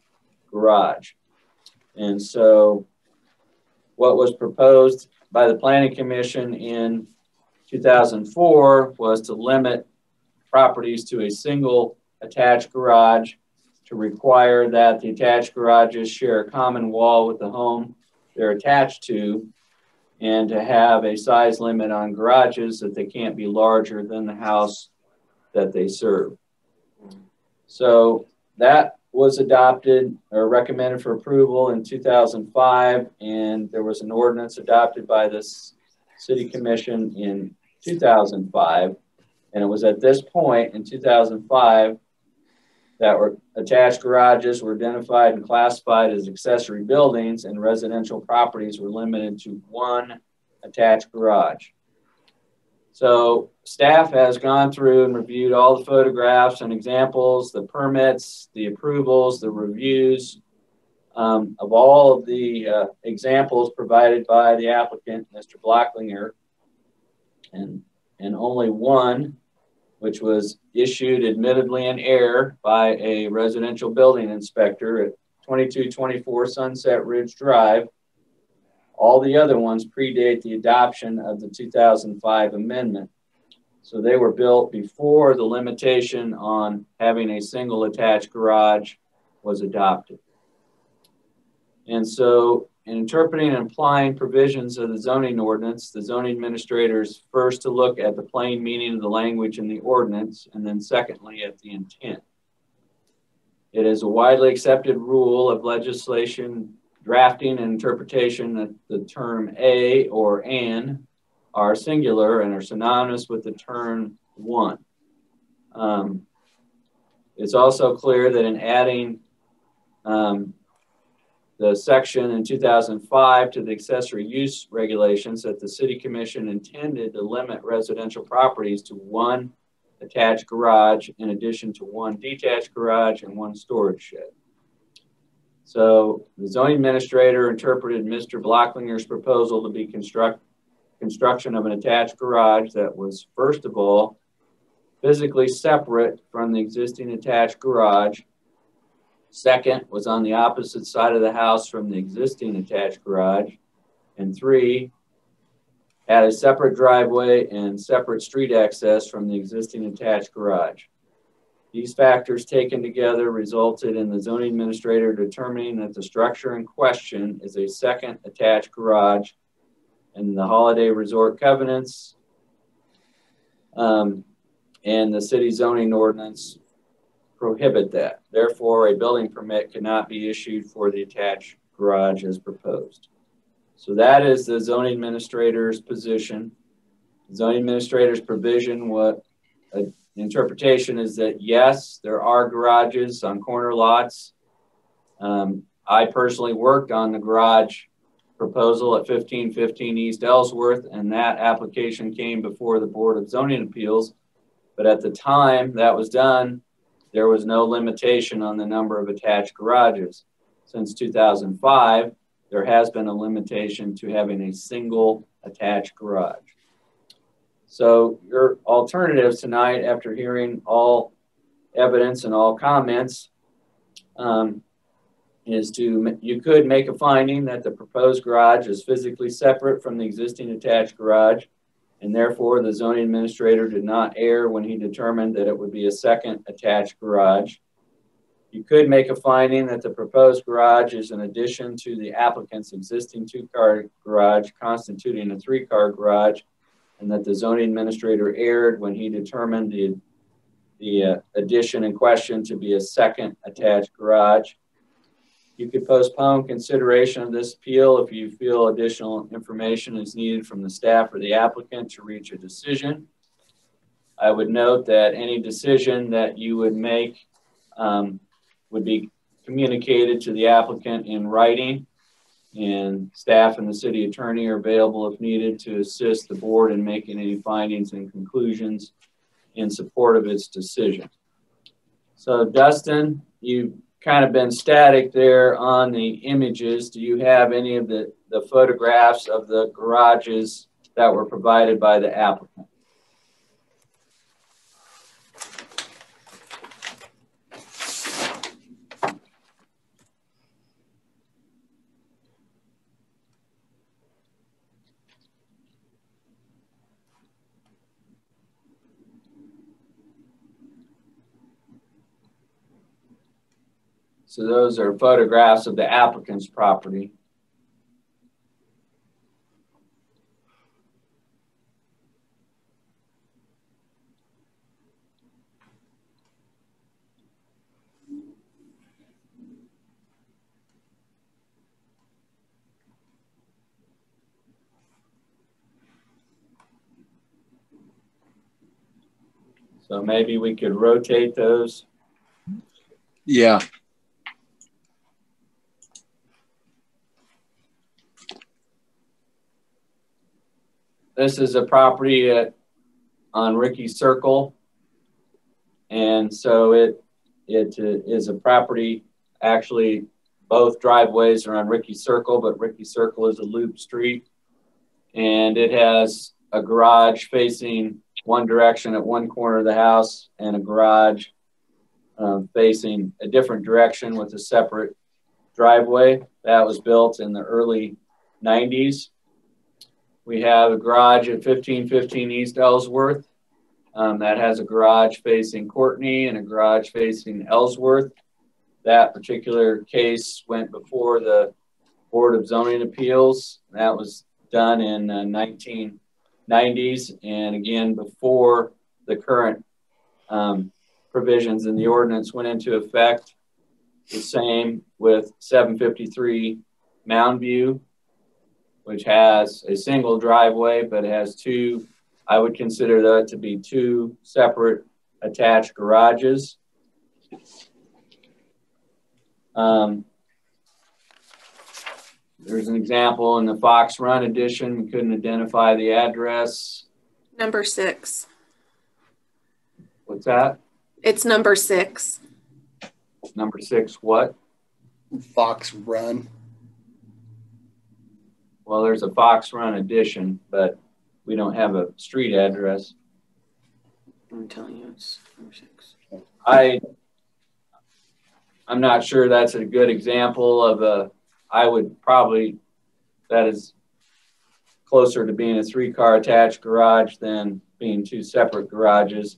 garage. And so what was proposed by the Planning Commission in 2004 was to limit properties to a single attached garage, to require that the attached garages share a common wall with the home they're attached to, and to have a size limit on garages that they can't be larger than the house that they serve. So that was adopted or recommended for approval in 2005, and there was an ordinance adopted by this City Commission in 2005. And it was at this point in 2005 that attached garages were identified and classified as accessory buildings, and residential properties were limited to one attached garage. So staff has gone through and reviewed all the photographs and examples, the permits, the approvals, the reviews of all of the examples provided by the applicant, Mr. Blocklinger, and only one, which was issued admittedly in error by a residential building inspector at 2224 Sunset Ridge Drive. All the other ones predate the adoption of the 2005 amendment. So they were built before the limitation on having a single attached garage was adopted. And so in interpreting and applying provisions of the zoning ordinance, the zoning administrator is first to look at the plain meaning of the language in the ordinance, and then secondly at the intent. It is a widely accepted rule of legislation drafting and interpretation that the term a or an are singular and are synonymous with the term one. It's also clear that in adding the section in 2005 to the accessory use regulations, that the City Commission intended to limit residential properties to one attached garage in addition to one detached garage and one storage shed. So the zoning administrator interpreted Mr. Blocklinger's proposal to be construction of an attached garage that was, first of all, physically separate from the existing attached garage. Second, was on the opposite side of the house from the existing attached garage. And three, had a separate driveway and separate street access from the existing attached garage. These factors taken together resulted in the zoning administrator determining that the structure in question is a second attached garage, and the holiday resort covenants and the city zoning ordinance prohibit that. Therefore, a building permit cannot be issued for the attached garage as proposed. So that is the zoning administrator's position. The zoning administrator's provision, what interpretation is that yes, there are garages on corner lots. I personally worked on the garage proposal at 1515 East Ellsworth, and that application came before the Board of Zoning Appeals. But at the time that was done, there was no limitation on the number of attached garages. Since 2005, there has been a limitation to having a single attached garage. So your alternatives tonight, after hearing all evidence and all comments, is you could make a finding that the proposed garage is physically separate from the existing attached garage, and therefore the zoning administrator did not err when he determined that it would be a second attached garage. You could make a finding that the proposed garage is an addition to the applicant's existing 2-car garage, constituting a 3-car garage, and that the zoning administrator erred when he determined the addition in question to be a second attached garage. You could postpone consideration of this appeal if you feel additional information is needed from the staff or the applicant to reach a decision. I would note that any decision that you would make would be communicated to the applicant in writing, and staff and the city attorney are available if needed to assist the board in making any findings and conclusions in support of its decision. So Dustin, you've kind of been static there on the images. Do you have any of the photographs of the garages that were provided by the applicant? So those are photographs of the applicant's property. So maybe we could rotate those. Yeah. This is a property on Ricky Circle. And so it is a property, actually both driveways are on Ricky Circle, but Ricky Circle is a loop street. And it has a garage facing one direction at one corner of the house and a garage facing a different direction with a separate driveway. That was built in the early 90s. We have a garage at 1515 East Ellsworth that has a garage facing Courtney and a garage facing Ellsworth. That particular case went before the Board of Zoning Appeals. That was done in 1990s, and again before the current provisions in the ordinance went into effect. The same with 753 Mound View, which has a single driveway, but has two, I would consider that to be two separate attached garages. There's an example in the Fox Run edition. We couldn't identify the address. Number 6. What's that? It's number 6. Number 6 what? Fox Run. Well, there's a Fox Run edition, but we don't have a street address. I'm telling you, it's number 6. I'm not sure that's a good example of a, I would probably, that is closer to being a 3-car attached garage than being two separate garages.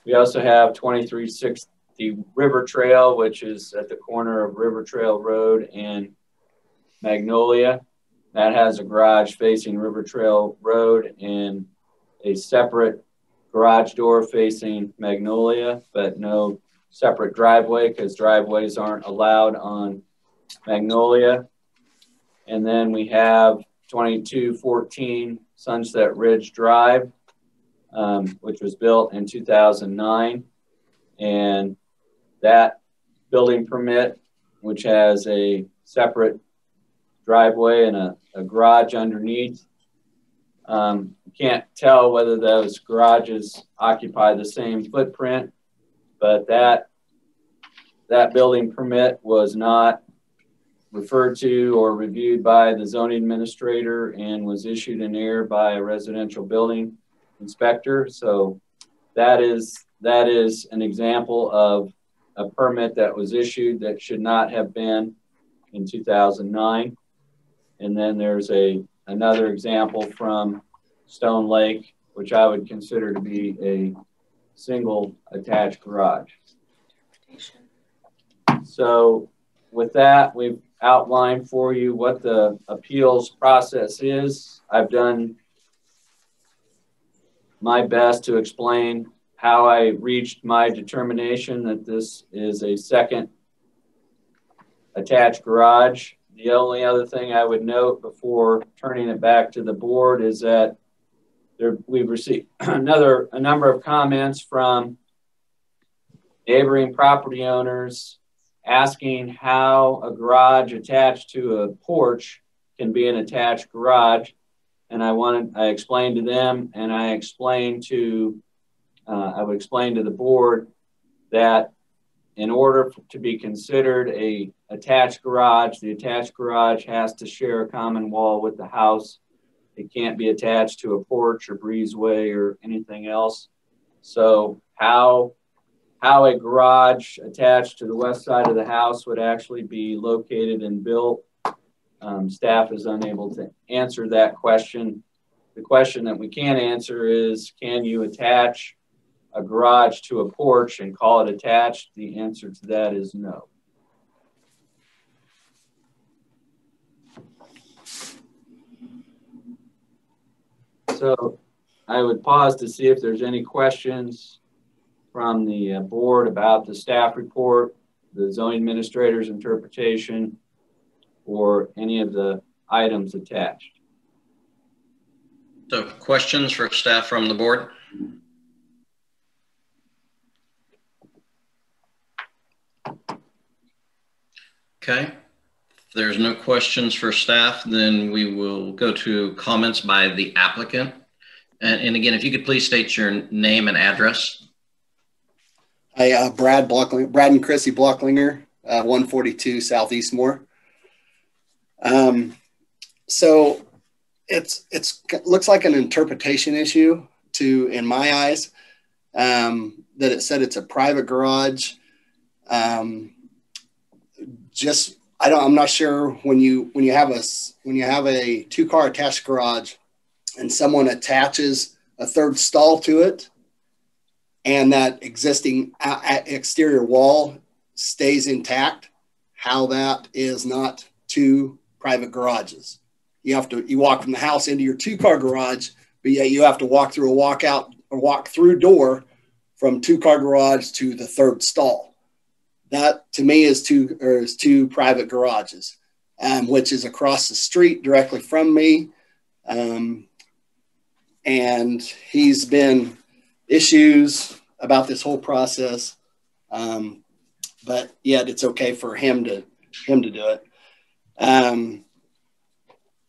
We also have 2360 River Trail, which is at the corner of River Trail Road and Magnolia. That has a garage facing River Trail Road and a separate garage door facing Magnolia, but no separate driveway because driveways aren't allowed on Magnolia. And then we have 2214 Sunset Ridge Drive, which was built in 2009. And that building permit, which has a separate driveway and a garage underneath. You can't tell whether those garages occupy the same footprint, but that building permit was not referred to or reviewed by the zoning administrator and was issued in error by a residential building inspector. So that is an example of a permit that was issued that should not have been in 2009. And then there's another example from Stone Lake, which I would consider to be a single attached garage. So with that, we've outlined for you what the appeals process is. I've done my best to explain how I reached my determination that this is a second attached garage. The only other thing I would note before turning it back to the board is that we've received a number of comments from neighboring property owners asking how a garage attached to a porch can be an attached garage. And I explained to them, and I would explain to the board that in order to be considered a attached garage, the attached garage has to share a common wall with the house. It can't be attached to a porch or breezeway or anything else. So how a garage attached to the west side of the house would actually be located and built, staff is unable to answer that question. The question that we can answer is, can you attach a garage to a porch and call it attached? The answer to that is no. So I would pause to see if there's any questions from the board about the staff report, the zoning administrator's interpretation, or any of the items attached. So questions for staff from the board? Okay, if there's no questions for staff, then we will go to comments by the applicant. And again, if you could please state your name and address. Hi, Brad and Chrissy Blocklinger, 142 Southeast Moore. So it looks like an interpretation issue in my eyes, that it said it's a private garage. I'm not sure when you have a two-car attached garage and someone attaches a third stall to it, and that existing exterior wall stays intact, how that is not two private garages. You walk from the house into your two-car garage, but yet you have to walk through a walk-through door from two-car garage to the third stall. That to me is two private garages, which is across the street directly from me. And he's been issues about this whole process, but yet it's okay for him to do it.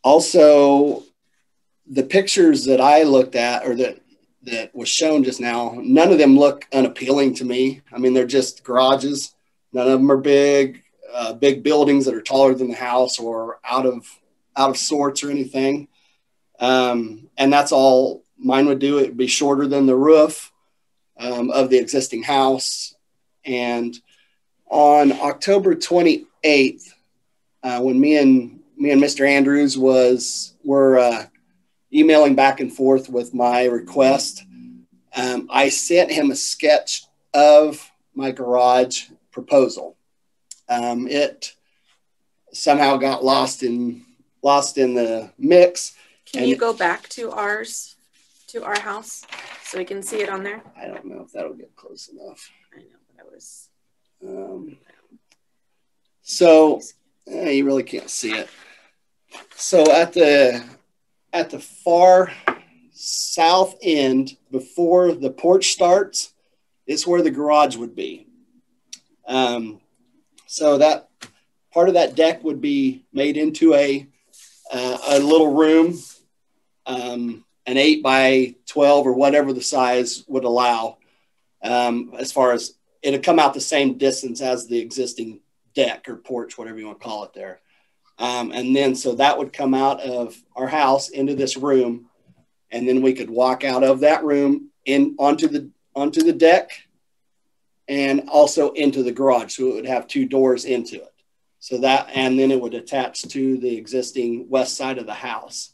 Also, the pictures that I looked at, or that was shown just now, none of them look unappealing to me. I mean, they're just garages. None of them are big buildings that are taller than the house or out of sorts or anything. And that's all mine would do. It would be shorter than the roof of the existing house. And on October 28th, when me and Mr. Andrews were emailing back and forth with my request, I sent him a sketch of my garage proposal. It somehow got lost in the mix. Can you go back to our house so we can see it on there? I don't know if that'll get close enough. I know, but I was. So you really can't see it. So at the far south end, before the porch starts, is where the garage would be. So that part of that deck would be made into a little room, an 8 by 12 or whatever the size would allow. As far as it'll come out the same distance as the existing deck or porch, whatever you want to call it there. And then, so that would come out of our house into this room. And then we could walk out of that room onto the deck and also into the garage. So it would have 2 doors into it. So that, and then it would attach to the existing west side of the house.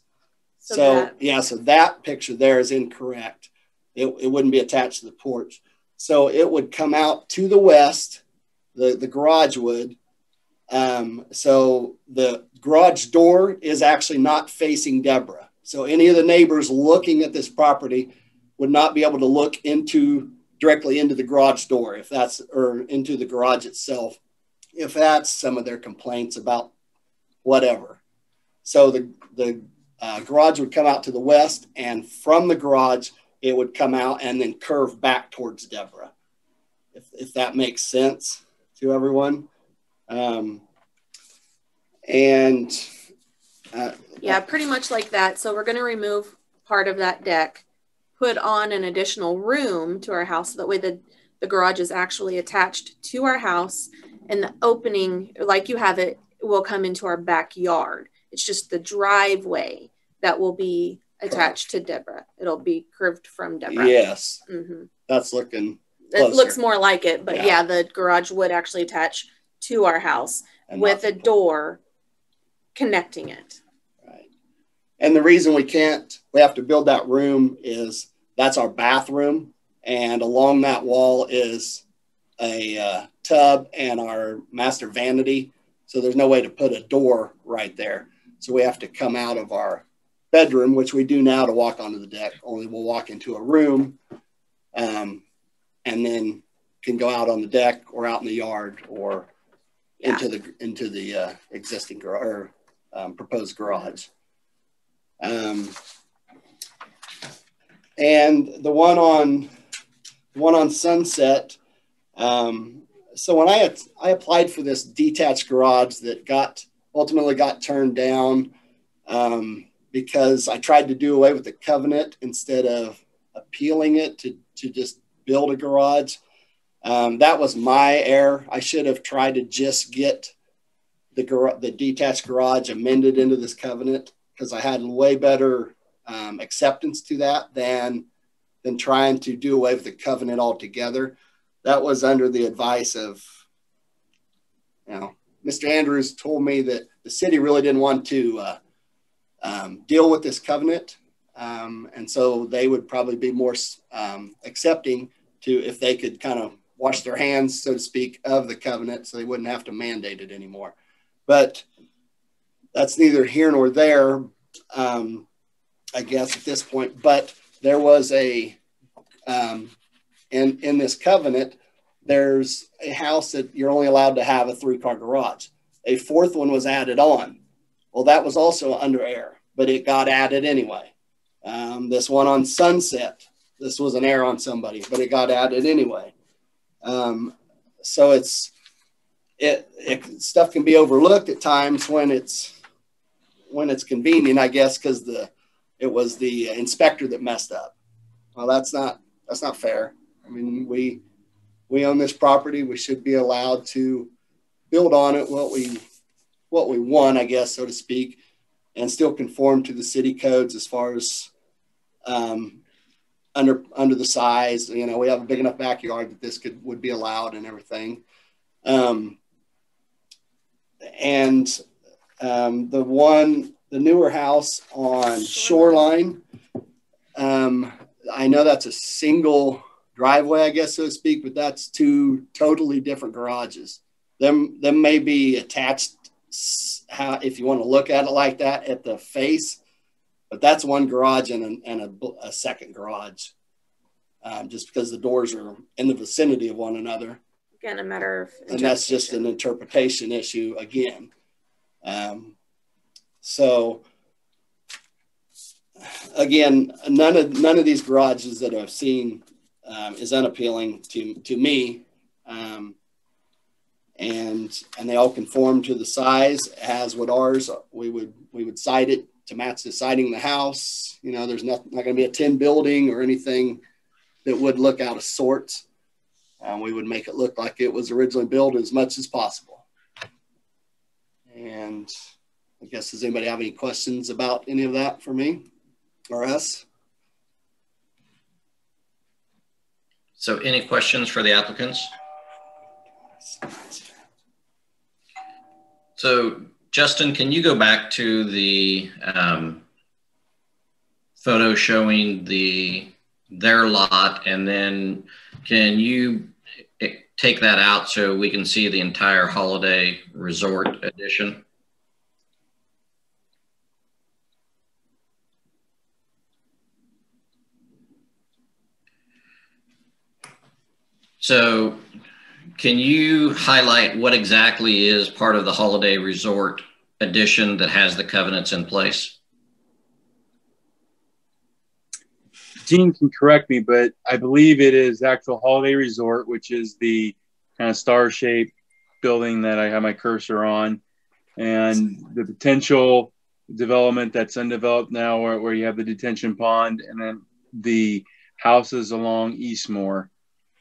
So that picture there is incorrect. It wouldn't be attached to the porch. So it would come out to the west, the garage would. So the garage door is actually not facing Deborah. So any of the neighbors looking at this property would not be able to look directly into the garage door or into the garage itself, if that's some of their complaints about whatever. So the garage would come out to the west, and from the garage, it would come out and then curve back towards Deborah, if that makes sense to everyone. Yeah, pretty much like that. So we're going to remove part of that deck, put on an additional room to our house. So that way the garage is actually attached to our house, and the opening, like you have it, will come into our backyard. It's just the driveway that will be attached to Deborah. It'll be curved from Deborah. Yes. Mm-hmm. That's looking closer. It looks more like it, but yeah, the garage would actually attach to our house with a door connecting it. Right. And the reason we have to build that room is that's our bathroom, and along that wall is a tub and our master vanity. So there's no way to put a door right there. So we have to come out of our bedroom, which we do now, to walk onto the deck. Only we'll walk into a room, and then can go out on the deck or out in the yard or into the existing garage or proposed garage. And the one on Sunset. So when I applied for this detached garage that ultimately got turned down, because I tried to do away with the covenant instead of appealing it to just build a garage. That was my error. I should have tried to just get the detached garage amended into this covenant, because I had way better acceptance to that than trying to do away with the covenant altogether. That was under the advice of, Mr. Andrews told me that the city really didn't want to deal with this covenant. And so they would probably be more accepting if they could kind of wash their hands, so to speak, of the covenant, so they wouldn't have to mandate it anymore. But that's neither here nor there, I guess, at this point. But there was in this covenant, there's a house that you're only allowed to have a 3-car garage. A 4th one was added on. Well, that was also under error, but it got added anyway. This one on Sunset, this was an error on somebody, but it got added anyway. So stuff can be overlooked at times when it's convenient, I guess, because it was the inspector that messed up. Well, that's not fair. I mean, we own this property. We should be allowed to build on it what we want, I guess, so to speak, and still conform to the city codes as far as under the size. We have a big enough backyard that this would be allowed and everything. The newer house on Shoreline, I know that's a single driveway, I guess, so to speak, but that's 2 totally different garages. Them may be attached, if you want to look at it like that, at the face, but that's one garage and a second garage, just because the doors are in the vicinity of one another. Again, a matter of and that's just an interpretation issue again. So again, none of these garages that I've seen is unappealing to me. And they all conform to the size as would ours. We would site it to match the siding of the house. You know, there's not going to be a tin building or anything that would look out of sorts. We would make it look like it was originally built as much as possible. And I guess, does anybody have any questions about any of that for me or us? So any questions for the applicants? So Justin, can you go back to the photo showing their lot, and then can you take that out so we can see the entire Holiday Resort edition? So can you highlight what exactly is part of the Holiday Resort edition that has the covenants in place? Gene can correct me, but I believe it is actual Holiday Resort, which is the kind of star-shaped building that I have my cursor on, and the potential development that's undeveloped now where you have the detention pond, and then the houses along Eastmore.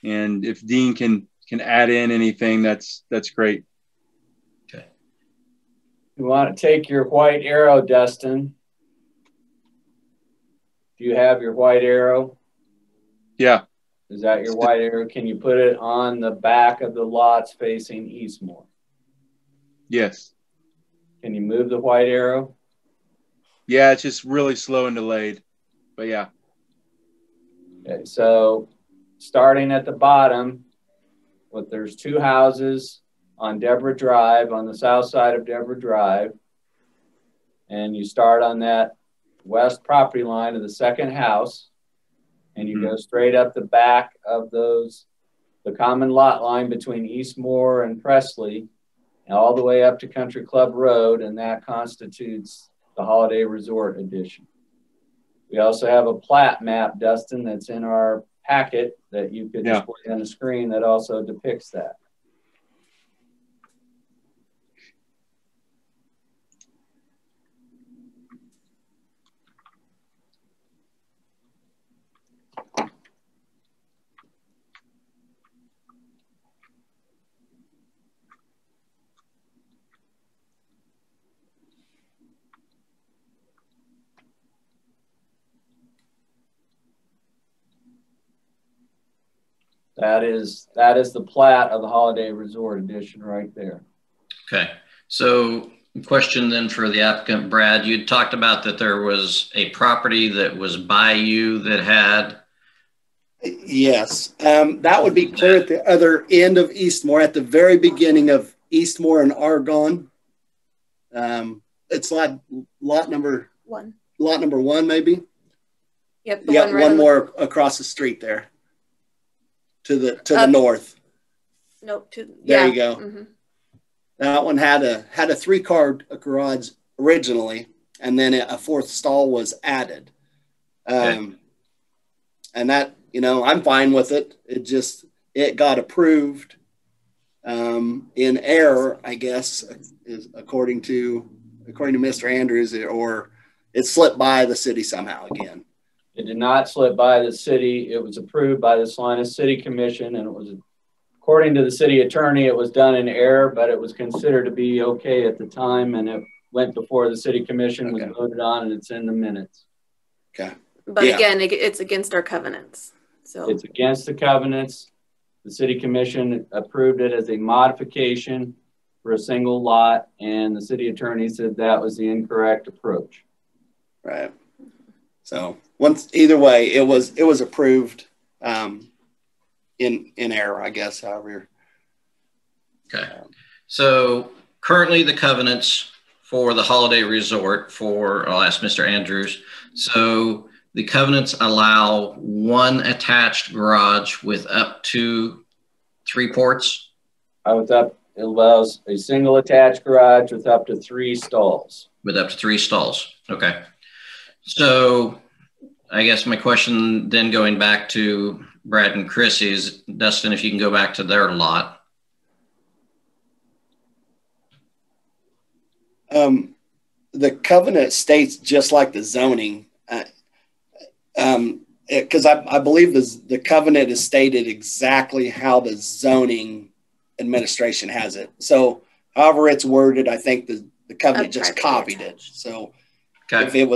And if Dean can add in anything, that's great. Okay. You want to take your white arrow, Dustin? Do you have your white arrow? Yeah. Is that your white arrow? Can you put it on the back of the lots facing Eastmore? Yes. Can you move the white arrow? Yeah, it's just really slow and delayed, but yeah. Okay, so starting at the bottom, there's two houses on Deborah Drive, on the south side of Deborah Drive, and you start on that west property line of the second house, and you go straight up the back of the common lot line between Eastmore and Presley, and all the way up to Country Club Road, and that constitutes the Holiday Resort edition. We also have a plat map, Dustin, that's in our packet that you could display on the screen that also depicts that. That is the plat of the Holiday Resort edition right there. Okay. So question then for the applicant, Brad, you talked about that there was a property that was by you that had. Yes. That would be clear at the other end of Eastmore, at the very beginning of Eastmore and Argonne. It's lot number one. Lot number one, maybe. Yep. You got one more across the street there. To the north. Nope. There you go. Mm-hmm. That one had a 3-car garage originally, and then a 4th stall was added. And that, you know, I'm fine with it. It got approved in error, I guess, is according to Mr. Andrews, or it slipped by the city somehow again. It did not slip by the city. It was approved by the Salinas City Commission, and it was, according to the city attorney, it was done in error, but it was considered to be okay at the time, and it went before the city commission, was voted on, and it's in the minutes. Okay. But again, it's against our covenants. So it's against the covenants. The city commission approved it as a modification for a single lot, and the city attorney said that was the incorrect approach. Right. So either way, it was approved in error, I guess. However. Okay. So currently the covenants for the Holiday Resort I'll ask Mr. Andrews. So the covenants allow one attached garage with up to 3 ports. With up it allows a single attached garage with up to 3 stalls. With up to 3 stalls. Okay. So I guess my question then, going back to Brad and Chrissy's, Dustin, if you can go back to their lot. The covenant states just like the zoning, because I believe the covenant is stated exactly how the zoning administration has it. So however it's worded, I think the covenant just copied it. So if it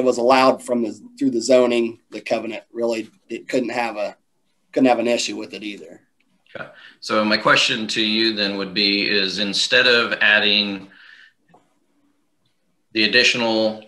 was allowed through the zoning, the covenant really couldn't have an issue with it either. Okay. So my question to you then would be, is instead of adding the additional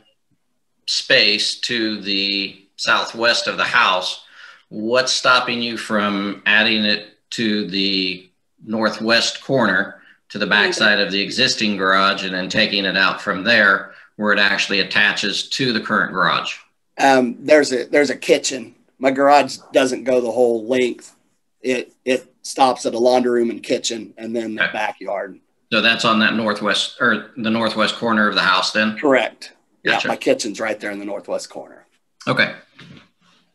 space to the southwest of the house, what's stopping you from adding it to the northwest corner to the backside of the existing garage and then taking it out from there where it actually attaches to the current garage? There's a kitchen. My garage doesn't go the whole length. It stops at a laundry room and kitchen and then the backyard. So that's on that northwest, or the northwest corner of the house then? Correct. Gotcha. Yeah, my kitchen's right there in the northwest corner. Okay.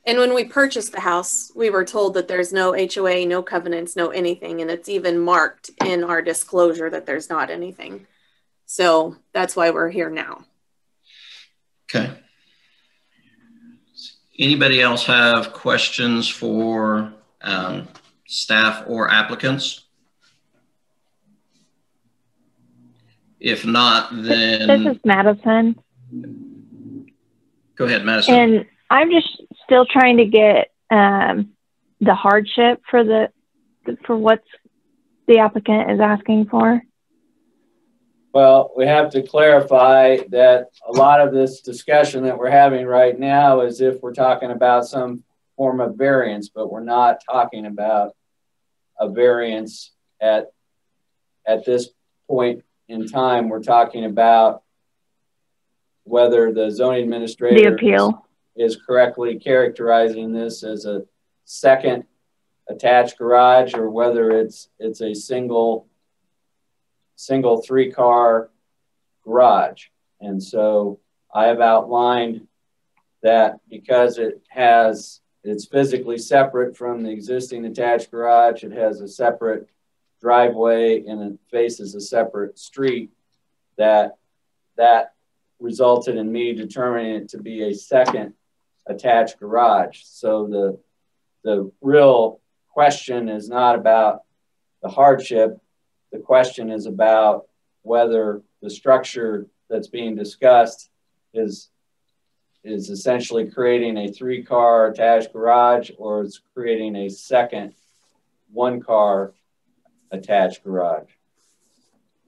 And when we purchased the house, we were told that there's no HOA, no covenants, no anything. And it's even marked in our disclosure that there's not anything. So that's why we're here now. Okay. Anybody else have questions for staff or applicants? If not, then... This is Madison. Go ahead, Madison. And I'm just still trying to get the hardship for what the applicant is asking for. Well, we have to clarify that a lot of this discussion that we're having right now is if we're talking about some form of variance, but we're not talking about a variance at this point in time. We're talking about whether the zoning administrator is correctly characterizing this as a second attached garage, or whether it's a single 3-car garage. And so I have outlined that because it's physically separate from the existing attached garage, it has a separate driveway and it faces a separate street, that resulted in me determining it to be a second attached garage. So the real question is not about the hardship. The question is about whether the structure that's being discussed is essentially creating a 3-car attached garage, or it's creating a second 1-car attached garage.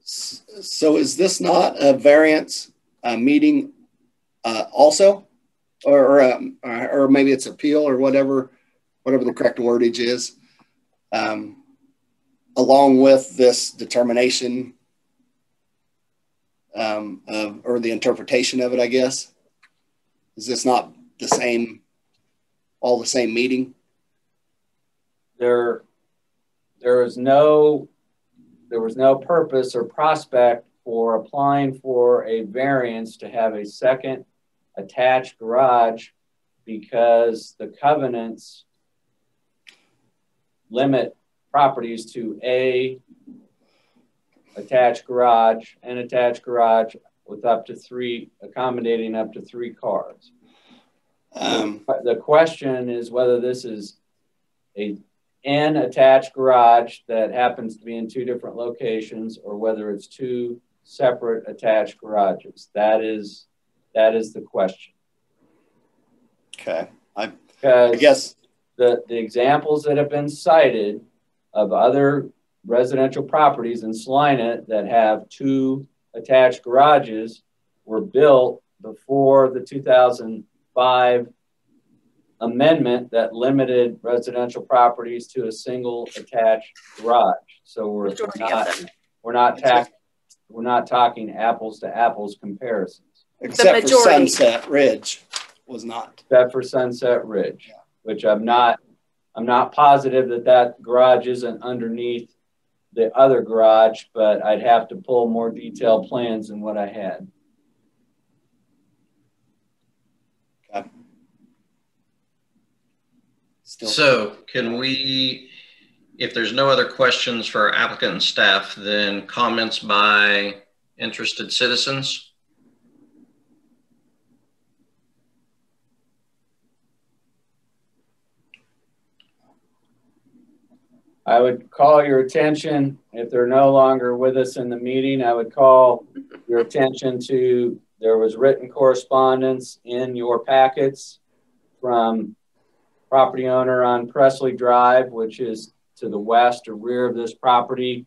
So is this not a variance meeting also, or maybe it's appeal, or whatever the correct wordage is, along with this determination or the interpretation of it, I guess? Is this not all the same meeting? There was no purpose or prospect for applying for a variance to have a second attached garage, because the covenants limit properties to a attached garage and attached garage with accommodating up to 3 cars. The question is whether this is an attached garage that happens to be in 2 different locations, or whether it's 2 separate attached garages. That is the question. Okay. I guess the examples that have been cited of other residential properties in Salina that have 2 attached garages were built before the 2005 amendment that limited residential properties to a single attached garage. So we're not talking apples to apples comparisons. Except for Sunset Ridge was not. Except for Sunset Ridge, which I'm not positive that garage isn't underneath the other garage, but I'd have to pull more detailed plans than what I had. Okay. So can we, if there's no other questions for our applicant and staff, then comments by interested citizens? I would call your attention, if they're no longer with us in the meeting, I would call your attention to, there was written correspondence in your packets from property owner on Presley Drive, which is to the west or rear of this property.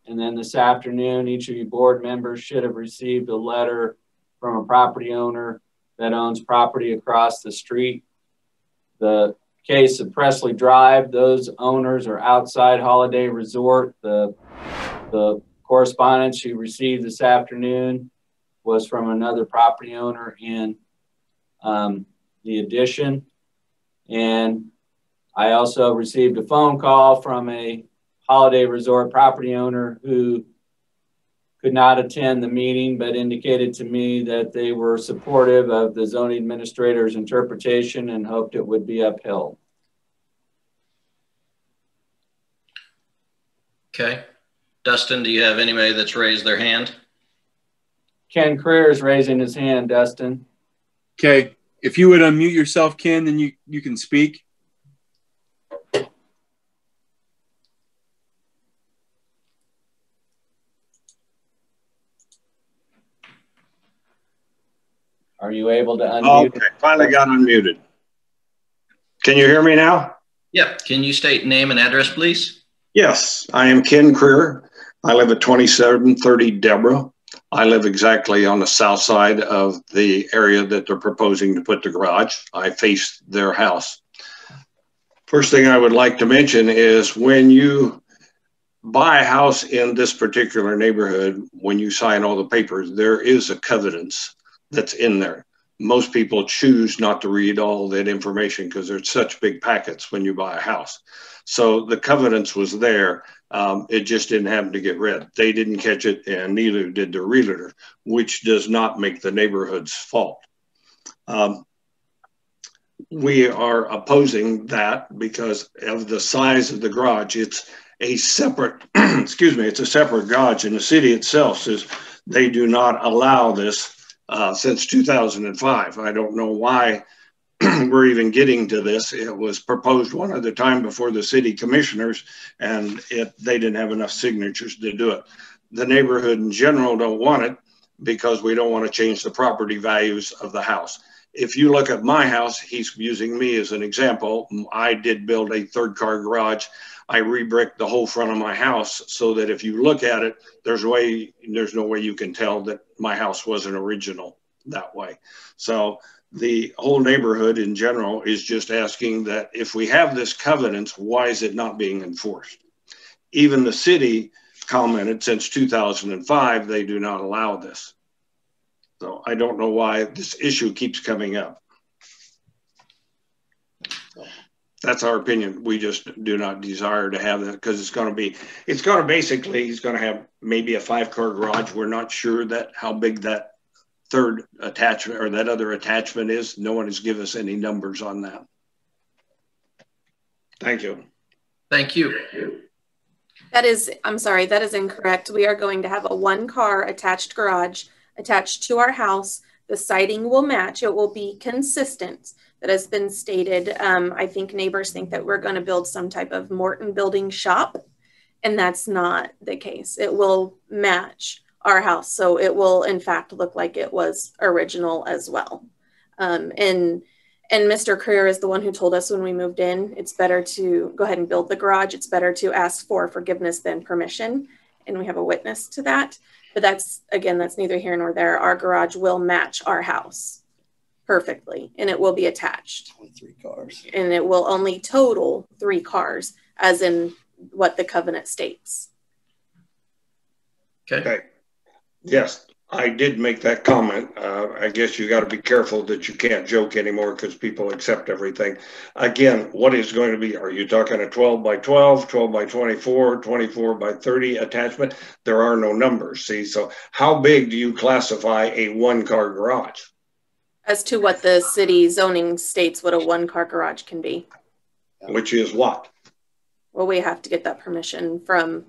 And then this afternoon, each of you board members should have received a letter from a property owner that owns property across the street. The case of Presley Drive, those owners are outside Holiday Resort. The correspondence you received this afternoon was from another property owner in the addition. And I also received a phone call from a Holiday Resort property owner who could not attend the meeting, but indicated to me that they were supportive of the zoning administrator's interpretation and hoped it would be upheld. Okay. Dustin, do you have anybody that's raised their hand? Ken Creer is raising his hand, Dustin. Okay. If you would unmute yourself, Ken, then you can speak. Are you able to unmute? Okay, finally got unmuted. Can you hear me now? Yep. Can you state name and address, please? Yes, I am Ken Creer. I live at 2730 Deborah. I live exactly on the south side of the area that they're proposing to put the garage. I face their house. First thing I would like to mention is when you buy a house in this particular neighborhood, when you sign all the papers, there is a covenant that's in there. Most people choose not to read all that information because there's such big packets when you buy a house. So the covenants was there. It just didn't happen to get read. They didn't catch it, and neither did the realtor, which does not make the neighborhood's fault. We are opposing that because of the size of the garage. It's a separate, excuse me, it's a separate garage, and the city itself says they do not allow this since 2005. I don't know why we're even getting to this. It was proposed one other time before the city commissioners, and they didn't have enough signatures to do it. The neighborhood in general don't want it because we don't want to change the property values of the house. If you look at my house, he's using me as an example. I did build a third car garage. I re-bricked the whole front of my house so that if you look at it, there's no way you can tell that my house wasn't original that way. So the whole neighborhood in general is just asking that if we have this covenant, why is it not being enforced? Even the city commented since 2005, they do not allow this. So I don't know why this issue keeps coming up. That's our opinion. We just do not desire to have that because he's going to have maybe a 5-car garage. We're not sure that how big that third attachment or that other attachment is. No one has given us any numbers on that. Thank you. Thank you. I'm sorry, that is incorrect. We are going to have a 1-car attached garage attached to our house. The siding will match. It will be consistent. That has been stated. I think neighbors think that we're going to build some type of Morton building shop, and that's not the case. It will match our house. So it will in fact look like it was original as well. And Mr. Creer is the one who told us when we moved in, it's better to go ahead and build the garage. It's better to ask for forgiveness than permission. And we have a witness to that. But that's neither here nor there. Our garage will match our house perfectly, and it will be attached. 3 cars. And it will only total 3 cars, as in what the covenant states. Okay. Yes, I did make that comment. I guess you got to be careful that you can't joke anymore because people accept everything. Again, what is going to be, are you talking a 12 by 12, 12 by 24, 24 by 30 attachment? There are no numbers, see? So how big do you classify a one-car garage? As to what the city zoning states what a one-car garage can be. Which is what? Well, we have to get that permission from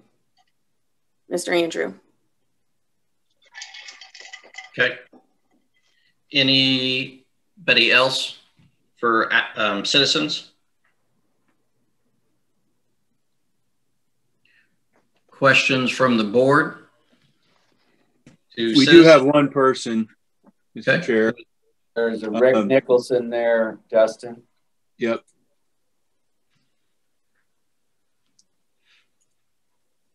Mr. Andrew. Okay. Anybody else for citizens? Questions from the board? We do have one person, Mr. Chair. There's a Rick Nicholson there, Justin. Yep.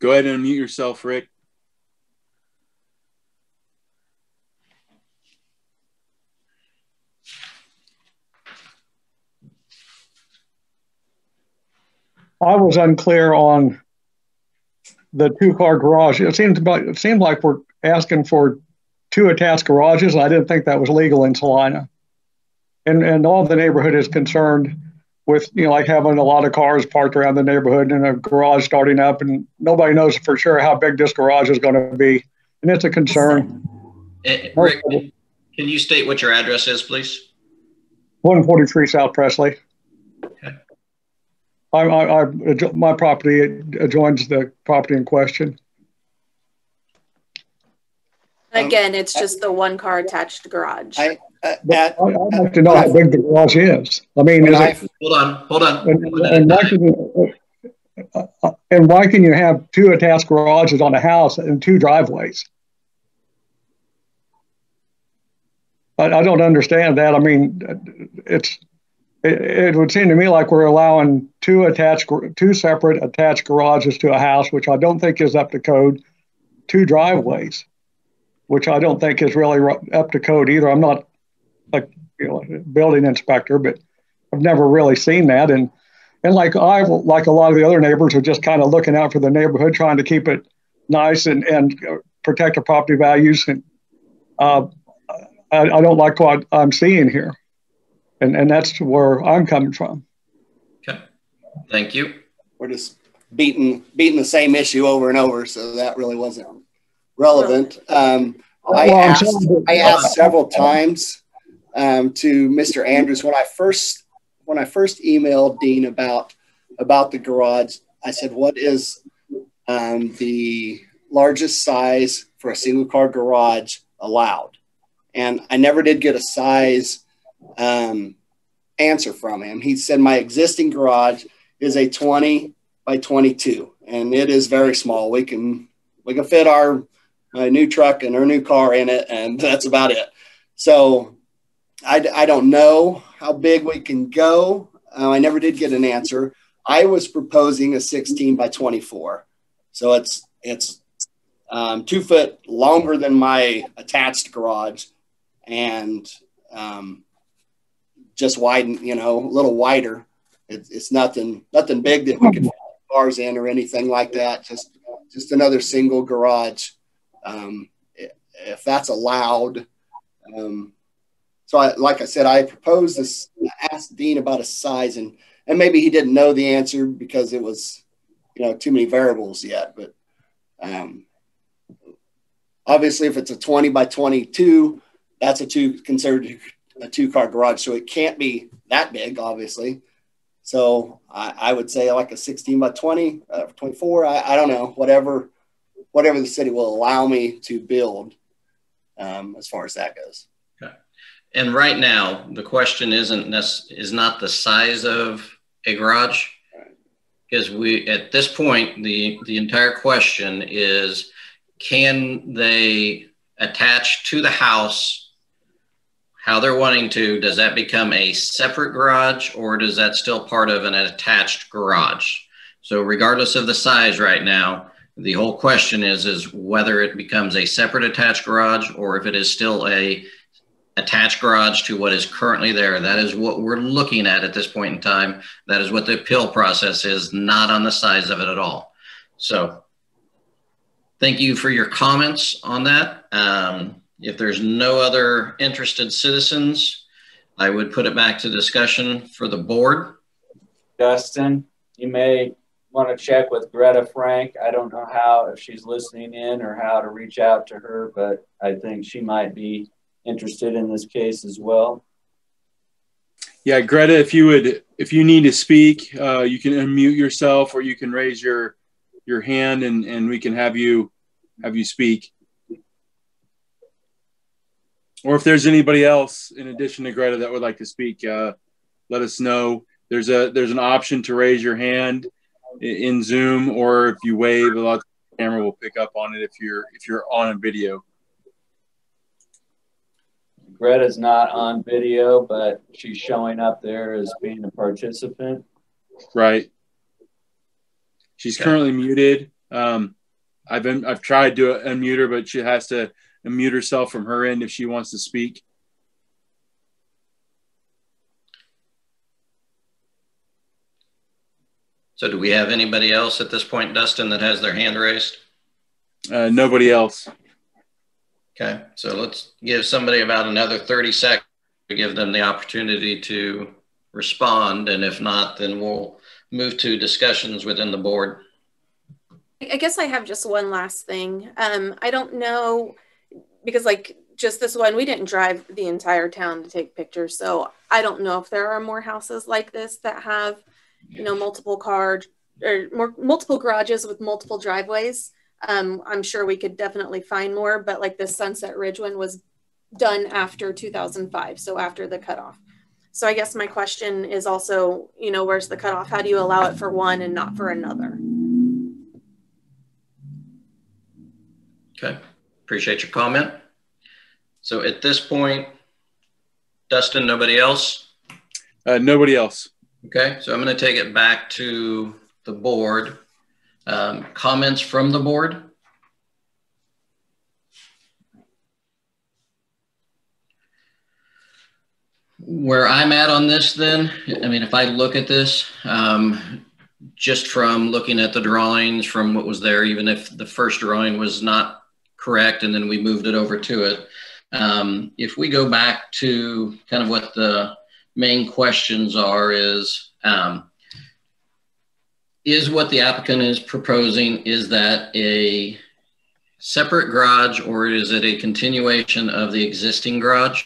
Go ahead and unmute yourself, Rick. I was unclear on the two-car garage. It seemed like we're asking for two attached garages. I didn't think that was legal in Salina. And all the neighborhood is concerned with, like having a lot of cars parked around the neighborhood and a garage starting up, and nobody knows for sure how big this garage is going to be. And it's a concern. Rick, can you state what your address is, please? 143 South Presley. Okay. My property adjoins the property in question. Again, it's just the one-car attached garage. I'd like to know how big the garage is. I mean, hold on. And why can you have two attached garages on a house and two driveways? I don't understand that. I mean, it would seem to me like we're allowing two separate attached garages to a house, which I don't think is up to code, two driveways, which I don't think is really up to code either. I'm not a building inspector, but I've never really seen that. And like a lot of the other neighbors are just kind of looking out for the neighborhood, trying to keep it nice and protect the property values. And I don't like what I'm seeing here. And that's where I'm coming from. Okay, thank you. We're just beating the same issue over and over, so that really wasn't relevant. I asked several times to Mr. Andrews when I first emailed Dean about the garage. I said, "What is the largest size for a single car garage allowed?" And I never did get a size answer from him. He said my existing garage is a 20 by 22, and it is very small. We can fit our new truck and our new car in it, and that's about it. So I don't know how big we can go. I never did get an answer. I was proposing a 16 by 24, so it's 2 foot longer than my attached garage, and just widen, a little wider. It's nothing big that we could fit cars in or anything like that. Just another single garage, if that's allowed. So like I said, I proposed this. I asked Dean about a size, and maybe he didn't know the answer because it was, too many variables yet. But obviously, if it's a 20 by 22, that's considered a two-car garage, so it can't be that big, obviously. So I would say like a 16 by 20, 24. I don't know, whatever the city will allow me to build, as far as that goes. Okay. And right now, the question is not the size of a garage, because at this point the entire question is, can they attach to the house how they're wanting to? Does that become a separate garage, or does that still part of an attached garage? So regardless of the size right now, the whole question is whether it becomes a separate attached garage or if it is still a attached garage to what is currently there. That is what we're looking at this point in time. That is what the appeal process is, not on the size of it at all. So thank you for your comments on that. If there's no other interested citizens, I would put it back to discussion for the board. Dustin, you may want to check with Greta Frank. I don't know if she's listening in or how to reach out to her, but I think she might be interested in this case as well. Yeah, Greta, if you need to speak, you can unmute yourself, or you can raise your hand, and we can have you speak. Or if there's anybody else in addition to Greta that would like to speak, let us know. There's an option to raise your hand in Zoom, or if you wave, the camera will pick up on it if you're on a video. Greta's not on video, but she's showing up there as being a participant. Right. She's currently muted. I've tried to unmute her, but she has to unmute herself from her end if she wants to speak. So do we have anybody else at this point, Dustin, that has their hand raised? Nobody else. Okay, so let's give somebody about another 30 seconds to give them the opportunity to respond. And if not, then we'll move to discussions within the board. I guess I have just one last thing. I don't know, because like just this one, we didn't drive the entire town to take pictures. So I don't know if there are more houses like this that have, you know, multiple garages with multiple driveways. I'm sure we could definitely find more, but like the Sunset Ridge one was done after 2005, so after the cutoff. So I guess my question is also, you know, where's the cutoff? How do you allow it for one and not for another? Okay, appreciate your comment. So at this point, Dustin, nobody else? Nobody else. Okay, so I'm going to take it back to the board. Comments from the board? Where I'm at on this then, I mean, if I look at this, just from looking at the drawings from what was there, even if the first drawing was not correct and then we moved it over to it, if we go back to kind of what the main questions are is what the applicant is proposing, is that a separate garage or is it a continuation of the existing garage?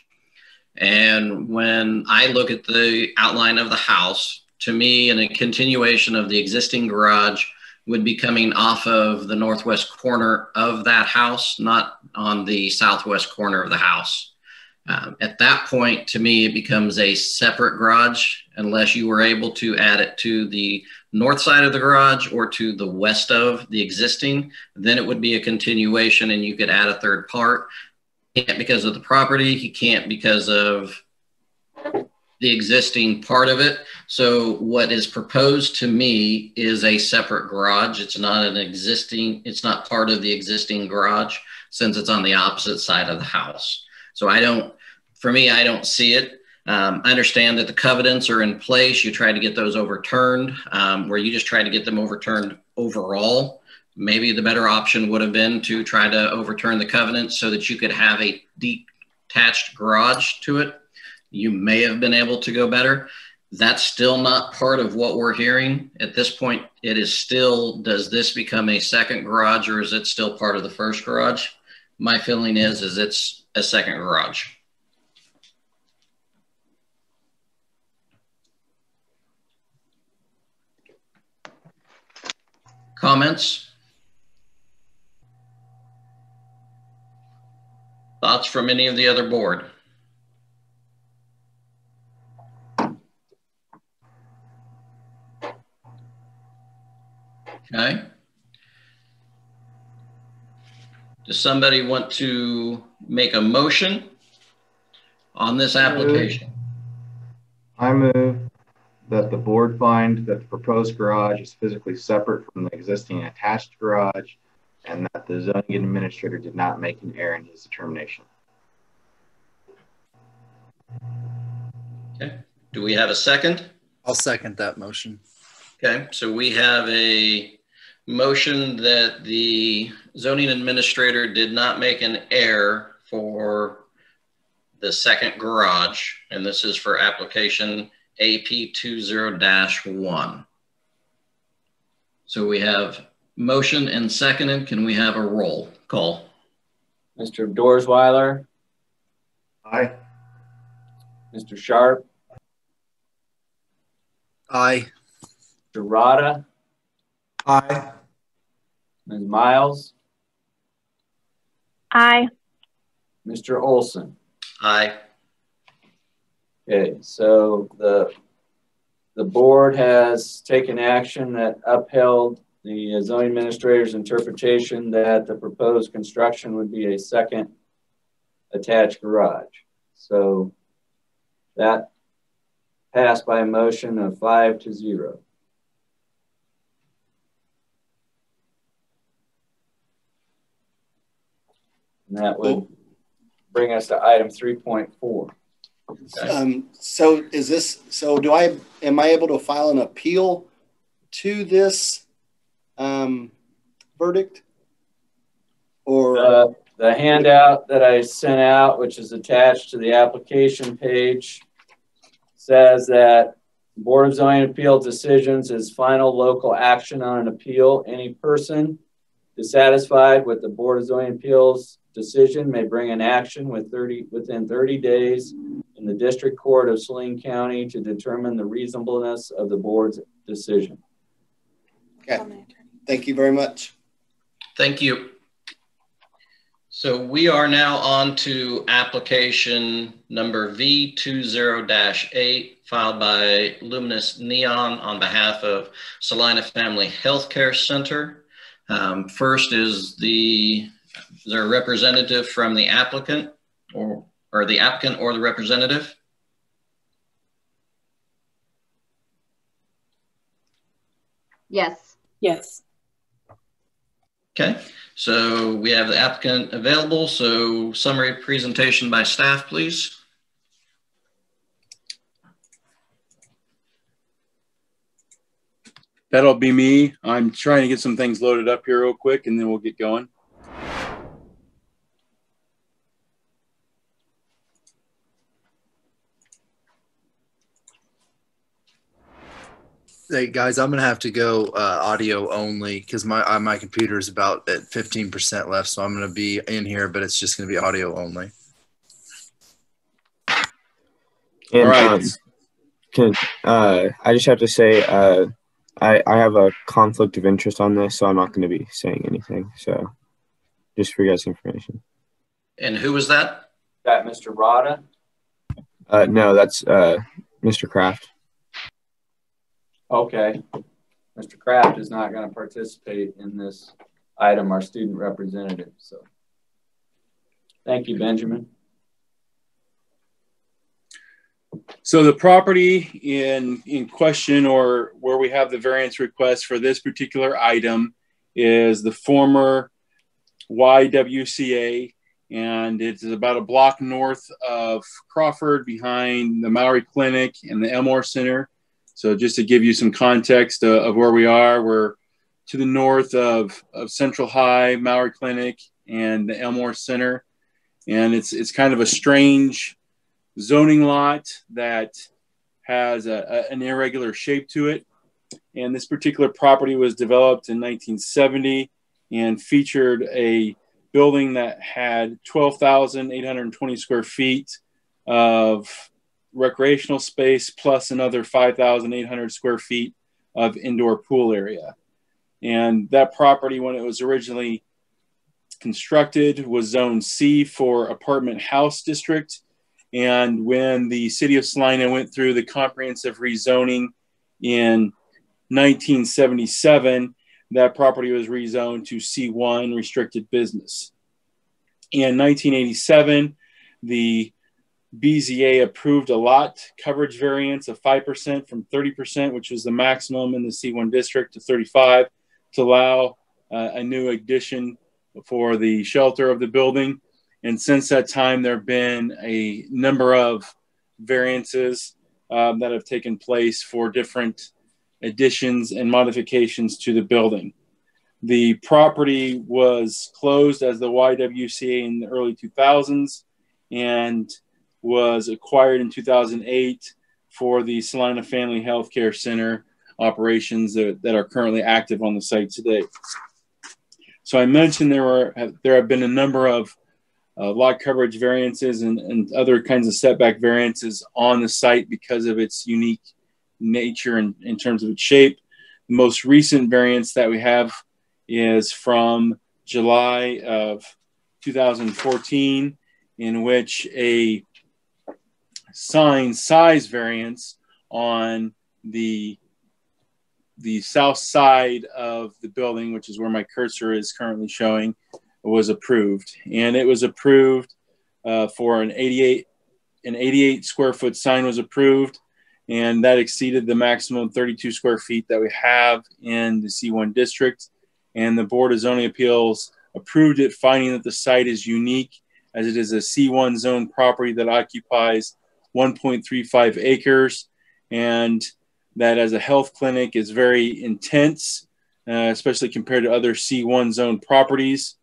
And when I look at the outline of the house, to me, and a continuation of the existing garage would be coming off of the northwest corner of that house, not on the southwest corner of the house. At that point, to me, it becomes a separate garage unless you were able to add it to the north side of the garage or to the west of the existing. Then it would be a continuation and you could add a third part. He can't because of the property. He can't because of the existing part of it. So what is proposed to me is a separate garage. It's not it's not part of the existing garage since it's on the opposite side of the house. So for me, I don't see it. I understand that the covenants are in place. You try to get those overturned, where you just try to get them overturned overall. Maybe the better option would have been to try to overturn the covenants so that you could have a detached garage to it. You may have been able to go better. That's still not part of what we're hearing. At this point, it is still, does this become a second garage or is it still part of the first garage? My feeling is it's a second garage. Comments? Thoughts from any of the other board? Okay. Does somebody want to make a motion on this application? I move that the board find that the proposed garage is physically separate from the existing attached garage and that the zoning administrator did not make an error in his determination. Okay. Do we have a second? I'll second that motion. Okay, so we have a motion that the zoning administrator did not make an error for the second garage, and this is for application AP20-1. So we have motion and seconded. Can we have a roll call? Mr. Dorsweiler. Aye. Mr. Sharp. Aye. Mr. Rada. Aye. Ms. Miles. Aye. Mr. Olson. Aye. Okay, so the board has taken action that upheld the zoning administrator's interpretation that the proposed construction would be a second attached garage. So that passed by a motion of 5-0. And that would bring us to item 3.4. Okay. So is this, so am I able to file an appeal to this verdict? Or the handout that I sent out, which is attached to the application page, says that Board of Zoning Appeal decisions is final local action on an appeal. Any person dissatisfied with the Board of Zoning Appeals decision may bring an action within 30 days in the District Court of Saline County to determine the reasonableness of the board's decision. Okay, thank you very much. Thank you. So we are now on to application number V20-8, filed by Luminous Neon on behalf of Salina Family Healthcare Center. First is there a representative from the applicant or the applicant or the representative? Yes. Yes. Okay, so we have the applicant available. So summary presentation by staff, please. That'll be me. I'm trying to get some things loaded up here real quick and then we'll get going. Hey guys, I'm gonna have to go audio only because my computer is about at 15% left, so I'm gonna be in here, but it's just gonna be audio only. And, all right. I just have to say, I have a conflict of interest on this, so I'm not going to be saying anything. So, just for you guys' information. And who was that? That Mr. Rada? No, that's Mr. Kraft. Okay. Mr. Kraft is not going to participate in this item, our student representative. So, thank you, Benjamin. So the property in question, or where we have the variance request for this particular item, is the former YWCA, and it's about a block north of Crawford behind the Mowry Clinic and the Elmore Center. So just to give you some context of where we are, we're to the north of Central High, Mowry Clinic, and the Elmore Center. And it's kind of a strange zoning lot that has an irregular shape to it. And this particular property was developed in 1970 and featured a building that had 12,820 square feet of recreational space, plus another 5,800 square feet of indoor pool area. And that property, when it was originally constructed, was Zone C for apartment house district. And when the city of Salina went through the comprehensive rezoning in 1977, that property was rezoned to C1 restricted business. In 1987, the BZA approved a lot coverage variance of 5% from 30%, which was the maximum in the C1 district, to 35 to allow a new addition for the shelter of the building. And since that time, there have been a number of variances that have taken place for different additions and modifications to the building. The property was closed as the YWCA in the early 2000s and was acquired in 2008 for the Salina Family Healthcare Center operations that are currently active on the site today. So I mentioned there have been a number of lot coverage variances and other kinds of setback variances on the site because of its unique nature and in terms of its shape. The most recent variance that we have is from July of 2014, in which a sign size variance on the south side of the building, which is where my cursor is currently showing, was approved. And it was approved for an 88 square foot sign was approved, and that exceeded the maximum 32 square feet that we have in the C1 district. And the Board of Zoning Appeals approved it, finding that the site is unique as it is a C1 zone property that occupies 1.35 acres, and that as a health clinic is very intense, especially compared to other C1 zone properties,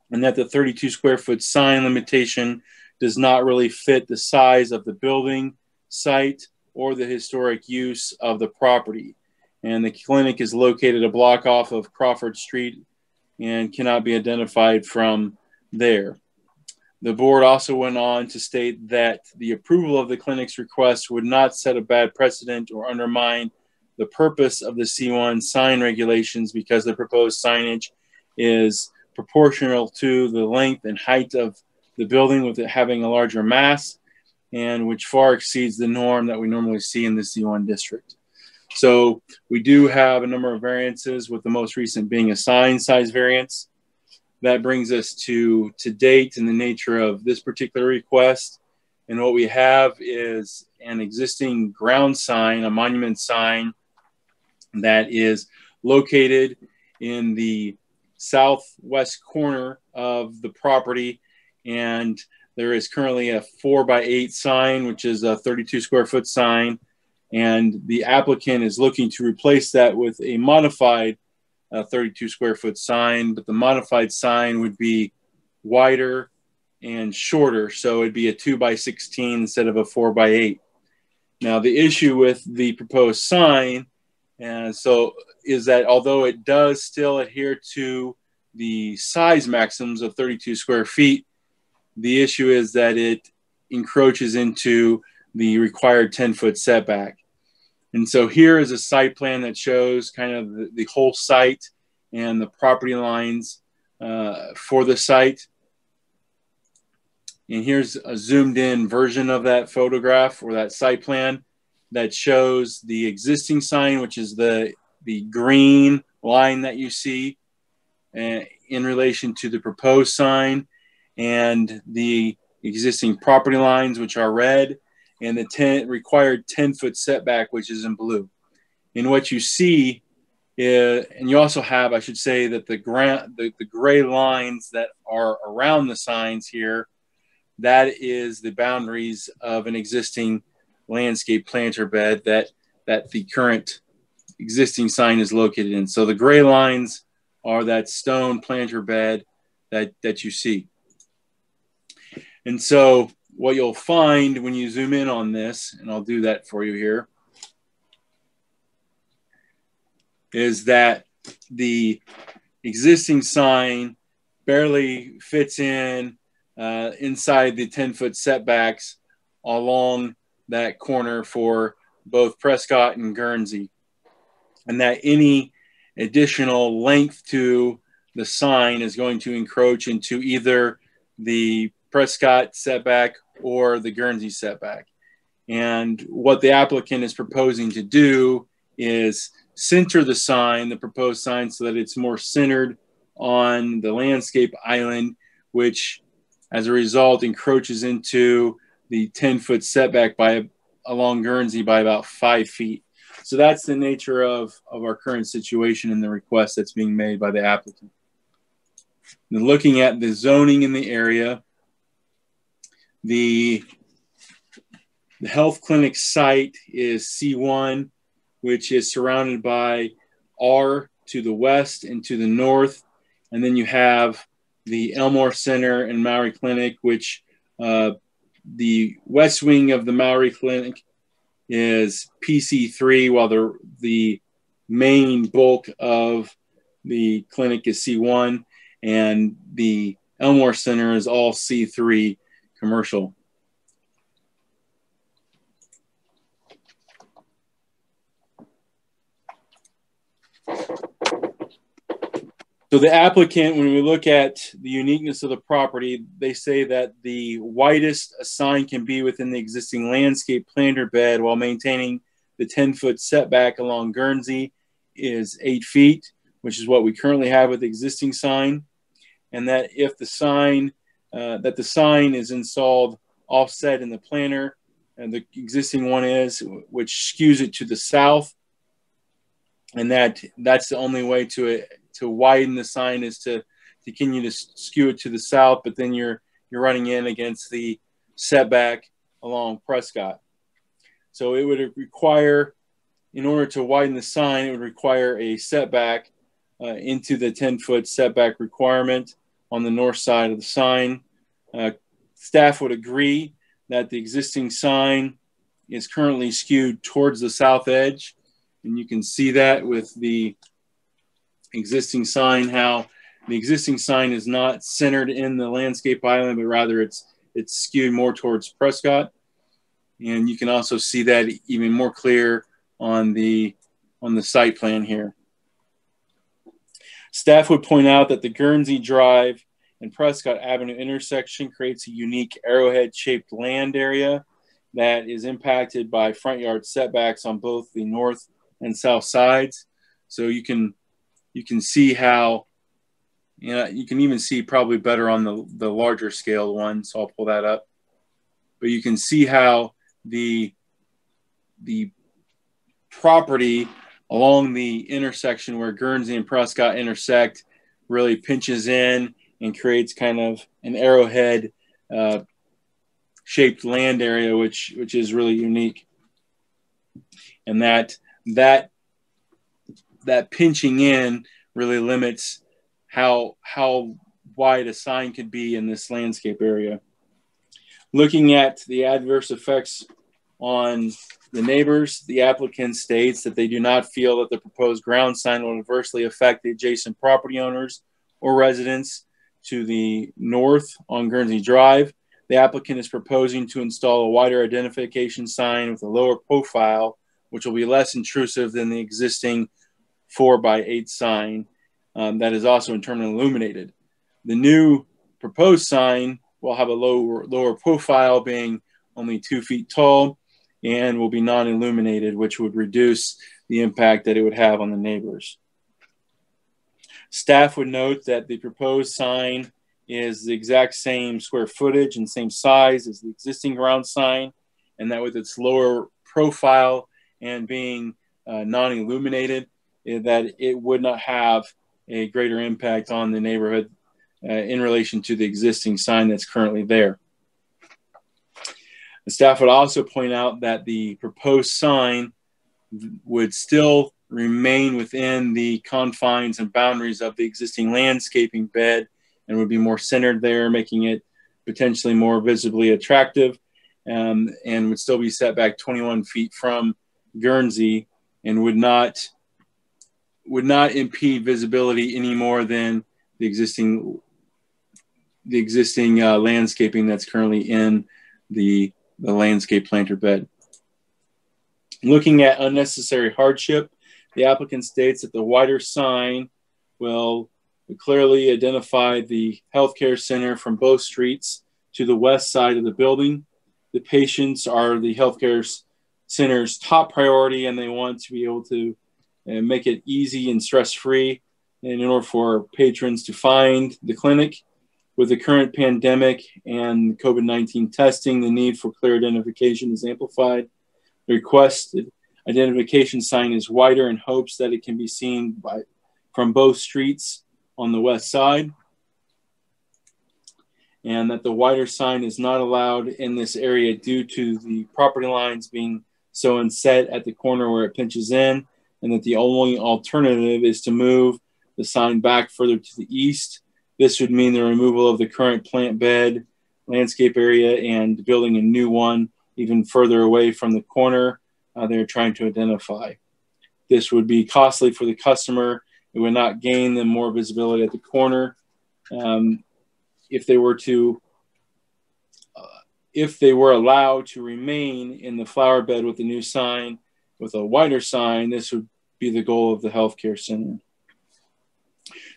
and that the 32 square foot sign limitation does not really fit the size of the building site or the historic use of the property. And the clinic is located a block off of Crawford Street and cannot be identified from there. The board also went on to state that the approval of the clinic's request would not set a bad precedent or undermine the purpose of the C1 sign regulations, because the proposed signage is proportional to the length and height of the building, with it having a larger mass, and which far exceeds the norm that we normally see in the C1 district. So we do have a number of variances, with the most recent being a sign size variance. That brings us to date in the nature of this particular request. And what we have is an existing ground sign, a monument sign, that is located in the southwest corner of the property. And there is currently a 4x8 sign, which is a 32 square foot sign. And the applicant is looking to replace that with a modified 32 square foot sign, but the modified sign would be wider and shorter. So it'd be a 2x16 instead of a 4x8. Now, the issue with the proposed sign is that although it does still adhere to the size maximums of 32 square feet, the issue is that it encroaches into the required 10-foot setback. And so here is a site plan that shows kind of the whole site and the property lines for the site. And here's a zoomed in version of that photograph or that site plan that shows the existing sign, which is the green line that you see in relation to the proposed sign, and the existing property lines, which are red, and the required 10-foot setback, which is in blue. And what you see is, and you also have, I should say, that the gray lines that are around the signs here, that is the boundaries of an existing landscape planter bed that the current existing sign is located in. So the gray lines are that stone planter bed that you see. And so what you'll find when you zoom in on this, and I'll do that for you here, is that the existing sign barely fits in inside the 10-foot setbacks along that corner for both Prescott and Guernsey, and that any additional length to the sign is going to encroach into either the Prescott setback or the Guernsey setback. And what the applicant is proposing to do is center the sign, the proposed sign, so that it's more centered on the landscape island, which as a result encroaches into the 10-foot setback along Guernsey by about 5 feet. So that's the nature of our current situation and the request that's being made by the applicant. Then looking at the zoning in the area, the health clinic site is C1, which is surrounded by R to the west and to the north. And then you have the Elmore Center and Mowry Clinic, which the west wing of the Mowry Clinic is PC3, while the main bulk of the clinic is C1, and the Elmore Center is all C3 commercial. So the applicant, when we look at the uniqueness of the property, they say that the widest a sign can be within the existing landscape planter bed while maintaining the 10-foot setback along Guernsey is 8 feet, which is what we currently have with the existing sign. And that if the sign, the sign is installed offset in the planter, and the existing one is, which skews it to the south, and that's the only way to widen the sign is to continue to skew it to the south, but then you're running in against the setback along Prescott. So it would require, in order to widen the sign, it would require a setback into the 10-foot setback requirement on the north side of the sign. Staff would agree that the existing sign is currently skewed towards the south edge, and you can see that with the existing sign, how the existing sign is not centered in the landscape island, but rather it's skewed more towards Prescott. And you can also see that even more clear on the site plan here. Staff would point out that the Guernsey Drive and Prescott Avenue intersection creates a unique arrowhead-shaped land area that is impacted by front yard setbacks on both the north and south sides. So you can see how, you can even see probably better on the larger scale one. So I'll pull that up. But you can see how the property along the intersection where Guernsey and Prescott intersect really pinches in and creates kind of an arrowhead shaped land area, which is really unique. And that pinching in really limits how wide a sign could be in this landscape area. Looking at the adverse effects on the neighbors, the applicant states that they do not feel that the proposed ground sign will adversely affect the adjacent property owners or residents to the north on Guernsey Drive. The applicant is proposing to install a wider identification sign with a lower profile, which will be less intrusive than the existing 4x8 sign that is also internally illuminated. The new proposed sign will have a lower profile, being only 2 feet tall, and will be non-illuminated, which would reduce the impact that it would have on the neighbors. Staff would note that the proposed sign is the exact same square footage and same size as the existing ground sign, and that with its lower profile and being non-illuminated, that it would not have a greater impact on the neighborhood in relation to the existing sign that's currently there. The staff would also point out that the proposed sign would still remain within the confines and boundaries of the existing landscaping bed and would be more centered there, making it potentially more visibly attractive, and would still be set back 21 feet from Guernsey and would not impede visibility any more than the existing landscaping that's currently in the landscape planter bed. Looking at unnecessary hardship, the applicant states that the wider sign will clearly identify the healthcare center from both streets to the west side of the building. The patients are the healthcare center's top priority, and they want to be able to make it easy and stress-free in order for patrons to find the clinic. With the current pandemic and COVID-19 testing, the need for clear identification is amplified. The requested identification sign is wider in hopes that it can be seen from both streets on the west side, and that the wider sign is not allowed in this area due to the property lines being so inset at the corner where it pinches in, and that the only alternative is to move the sign back further to the east. This would mean the removal of the current plant bed, landscape area, and building a new one even further away from the corner they're trying to identify. This would be costly for the customer. It would not gain them more visibility at the corner. If they were allowed to remain in the flower bed with the new sign, with a wider sign, this would be the goal of the healthcare center.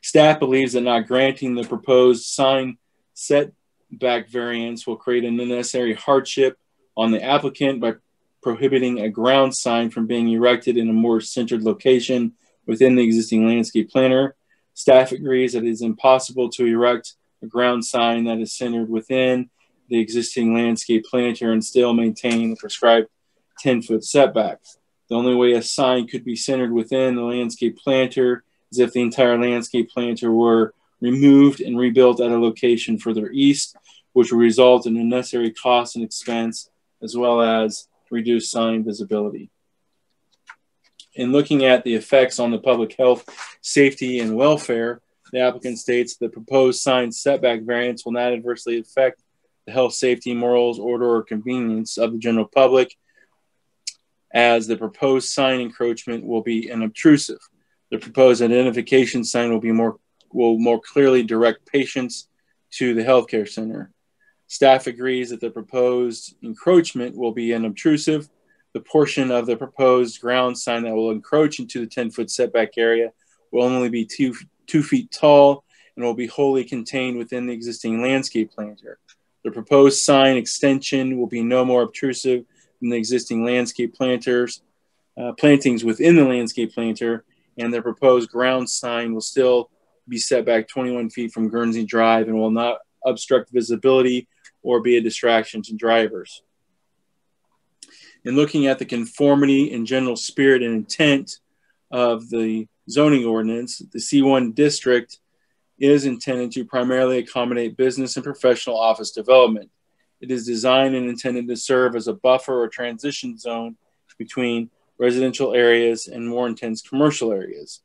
Staff believes that not granting the proposed sign setback variance will create an unnecessary hardship on the applicant by prohibiting a ground sign from being erected in a more centered location within the existing landscape planter. Staff agrees that it is impossible to erect a ground sign that is centered within the existing landscape planter and still maintain the prescribed 10-foot setback. The only way a sign could be centered within the landscape planter is if the entire landscape planter were removed and rebuilt at a location further east, which would result in unnecessary cost and expense, as well as reduced sign visibility. In looking at the effects on the public health, safety, and welfare, the applicant states the proposed sign setback variance will not adversely affect the health, safety, morals, order, or convenience of the general public, as the proposed sign encroachment will be unobtrusive. The proposed identification sign will more clearly direct patients to the healthcare center. Staff agrees that the proposed encroachment will be unobtrusive. The portion of the proposed ground sign that will encroach into the 10-foot setback area will only be 2 feet tall and will be wholly contained within the existing landscape planter. The proposed sign extension will be no more obtrusive than the existing landscape plantings within the landscape planter, and the proposed ground sign will still be set back 21 feet from Guernsey Drive and will not obstruct visibility or be a distraction to drivers. In looking at the conformity and general spirit and intent of the zoning ordinance, the C1 district is intended to primarily accommodate business and professional office development. It is designed and intended to serve as a buffer or transition zone between residential areas and more intense commercial areas.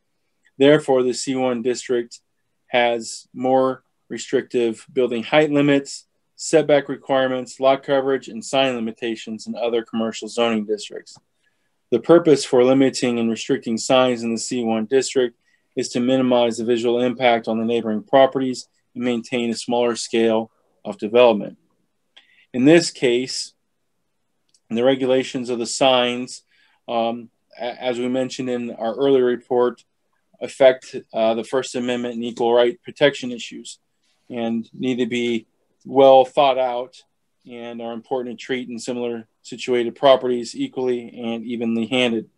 Therefore, the C1 district has more restrictive building height limits, setback requirements, lot coverage, and sign limitations than other commercial zoning districts. The purpose for limiting and restricting signs in the C1 district is to minimize the visual impact on the neighboring properties and maintain a smaller scale of development. In this case, the regulations of the signs, as we mentioned in our earlier report, affect the First Amendment and equal right protection issues and need to be well thought out and are important to treat in similar situated properties equally and evenly handed.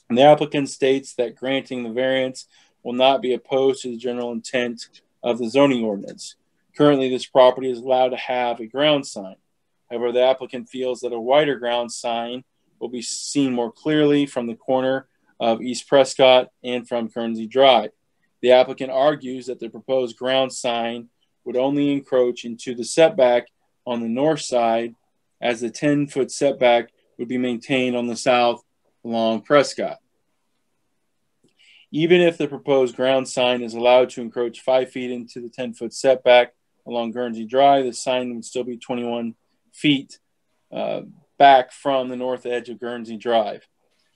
And the applicant states that granting the variance will not be opposed to the general intent of the zoning ordinance. Currently, this property is allowed to have a ground sign. However, the applicant feels that a wider ground sign will be seen more clearly from the corner of East Prescott and from Guernsey Drive. The applicant argues that the proposed ground sign would only encroach into the setback on the north side, as the 10-foot setback would be maintained on the south along Prescott. Even if the proposed ground sign is allowed to encroach 5 feet into the 10-foot setback along Guernsey Drive, the sign would still be 21 feet back from the north edge of Guernsey Drive.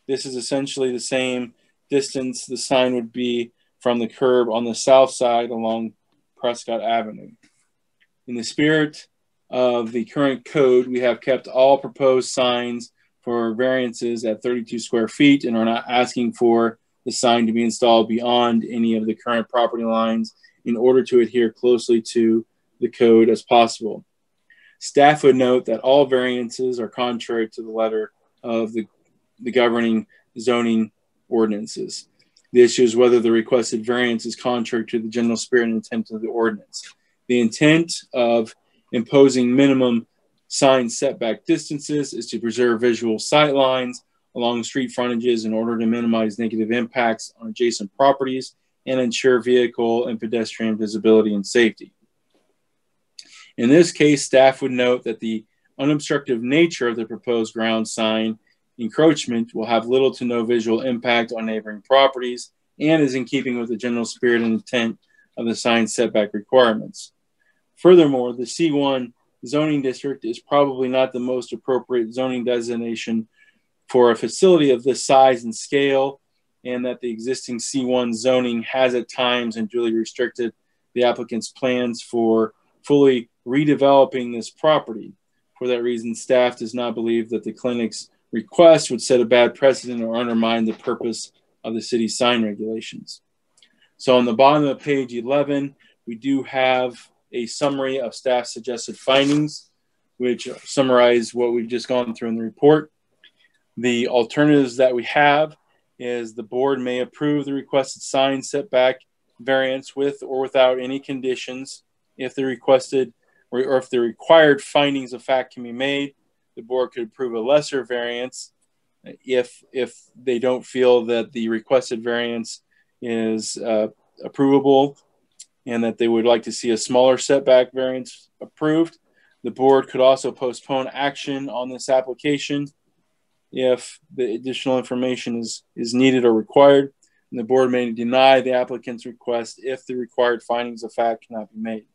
This is essentially the same distance the sign would be from the curb on the south side along Prescott Avenue. In the spirit of the current code, we have kept all proposed signs for variances at 32 square feet and are not asking for the sign to be installed beyond any of the current property lines in order to adhere closely to the code as possible. Staff would note that all variances are contrary to the letter of the governing zoning ordinances. The issue is whether the requested variance is contrary to the general spirit and intent of the ordinance. The intent of imposing minimum sign setback distances is to preserve visual sight lines along street frontages in order to minimize negative impacts on adjacent properties and ensure vehicle and pedestrian visibility and safety. In this case, staff would note that the unobstructive nature of the proposed ground sign encroachment will have little to no visual impact on neighboring properties and is in keeping with the general spirit and intent of the sign setback requirements. Furthermore, the C1 zoning district is probably not the most appropriate zoning designation for a facility of this size and scale, and that the existing C1 zoning has at times unduly restricted the applicant's plans for fully redeveloping this property. For that reason, staff does not believe that the clinic's request would set a bad precedent or undermine the purpose of the city's sign regulations. So on the bottom of page 11, we do have a summary of staff suggested findings, which summarize what we've just gone through in the report. The alternatives that we have is the board may approve the requested sign setback variance with or without any conditions. If the requested or if the required findings of fact can be made, the board could approve a lesser variance if they don't feel that the requested variance is approvable and that they would like to see a smaller setback variance approved. The board could also postpone action on this application if the additional information is needed or required. And the board may deny the applicant's request if the required findings of fact cannot be made.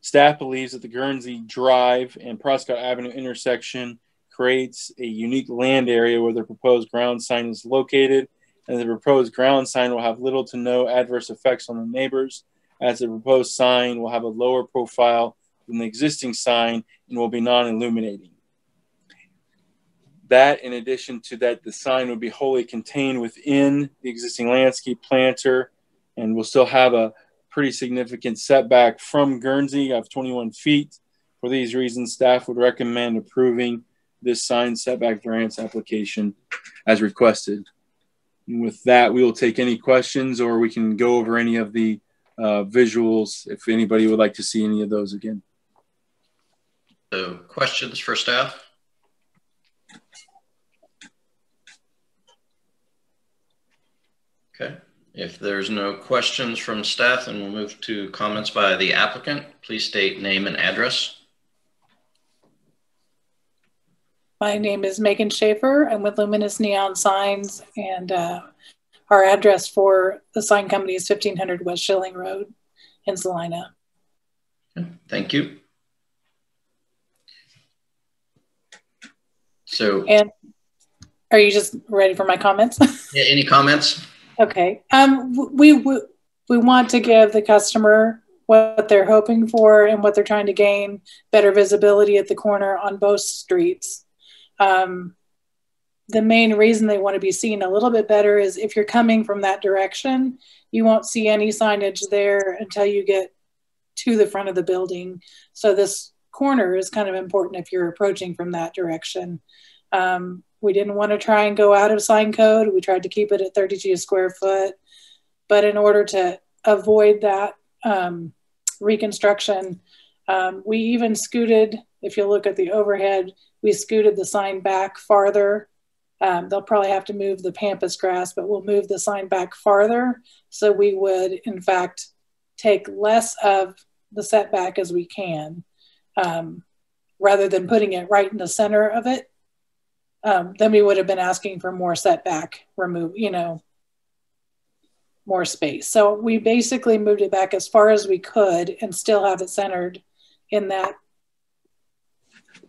Staff believes that the Guernsey Drive and Prescott Avenue intersection creates a unique land area where the proposed ground sign is located, and the proposed ground sign will have little to no adverse effects on the neighbors, as the proposed sign will have a lower profile than the existing sign and will be non-illuminating. That, in addition to that, the sign will be wholly contained within the existing landscape planter and will still have a pretty significant setback from Guernsey of 21 feet. For these reasons, staff would recommend approving this sign setback variance application as requested. And with that, we will take any questions, or we can go over any of the visuals if anybody would like to see any of those again. So, questions for staff? Okay. If there's no questions from staff, then we'll move to comments by the applicant. Please state name and address. My name is Megan Schaefer. I'm with Luminous Neon Signs, and our address for the sign company is 1500 West Schilling Road in Salina. Thank you. So, and are you just ready for my comments? Yeah, any comments? Okay. We want to give the customer what they're hoping for and what they're trying to gain: better visibility at the corner on both streets. The main reason they want to be seen a little bit better is if you're coming from that direction, you won't see any signage there until you get to the front of the building. So this corner is kind of important if you're approaching from that direction. We didn't want to try and go out of sign code. We tried to keep it at 32 square foot. But in order to avoid that reconstruction, we even scooted, if you look at the overhead, we scooted the sign back farther. They'll probably have to move the pampas grass, but we'll move the sign back farther. So we would, in fact, take less of the setback as we can, rather than putting it right in the center of it. Then we would have been asking for more setback, more space. So we basically moved it back as far as we could and still have it centered in that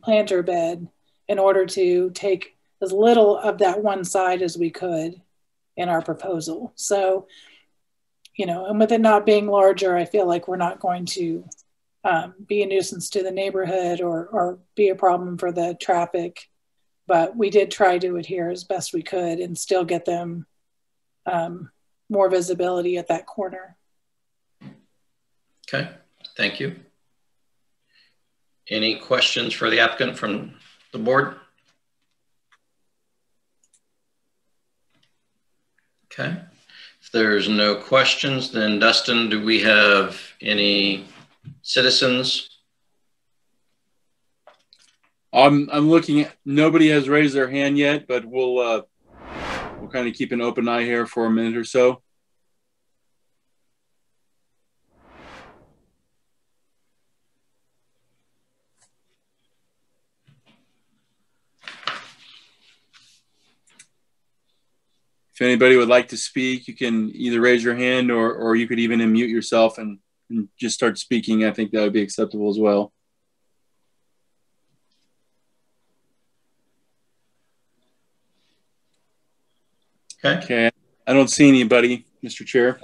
planter bed in order to take as little of that one side as we could in our proposal. So, and with it not being larger, I feel like we're not going to be a nuisance to the neighborhood or be a problem for the traffic. But we did try to adhere as best we could and still get them more visibility at that corner. Okay, thank you. Any questions for the applicant from the board? Okay, if there's no questions, then Dustin, do we have any citizens? I'm looking at, nobody has raised their hand yet, but we'll kind of keep an open eye here for a minute or so. if anybody would like to speak, you can either raise your hand or you could even unmute yourself and just start speaking. I think that would be acceptable as well. Okay. I don't see anybody, Mr. Chair.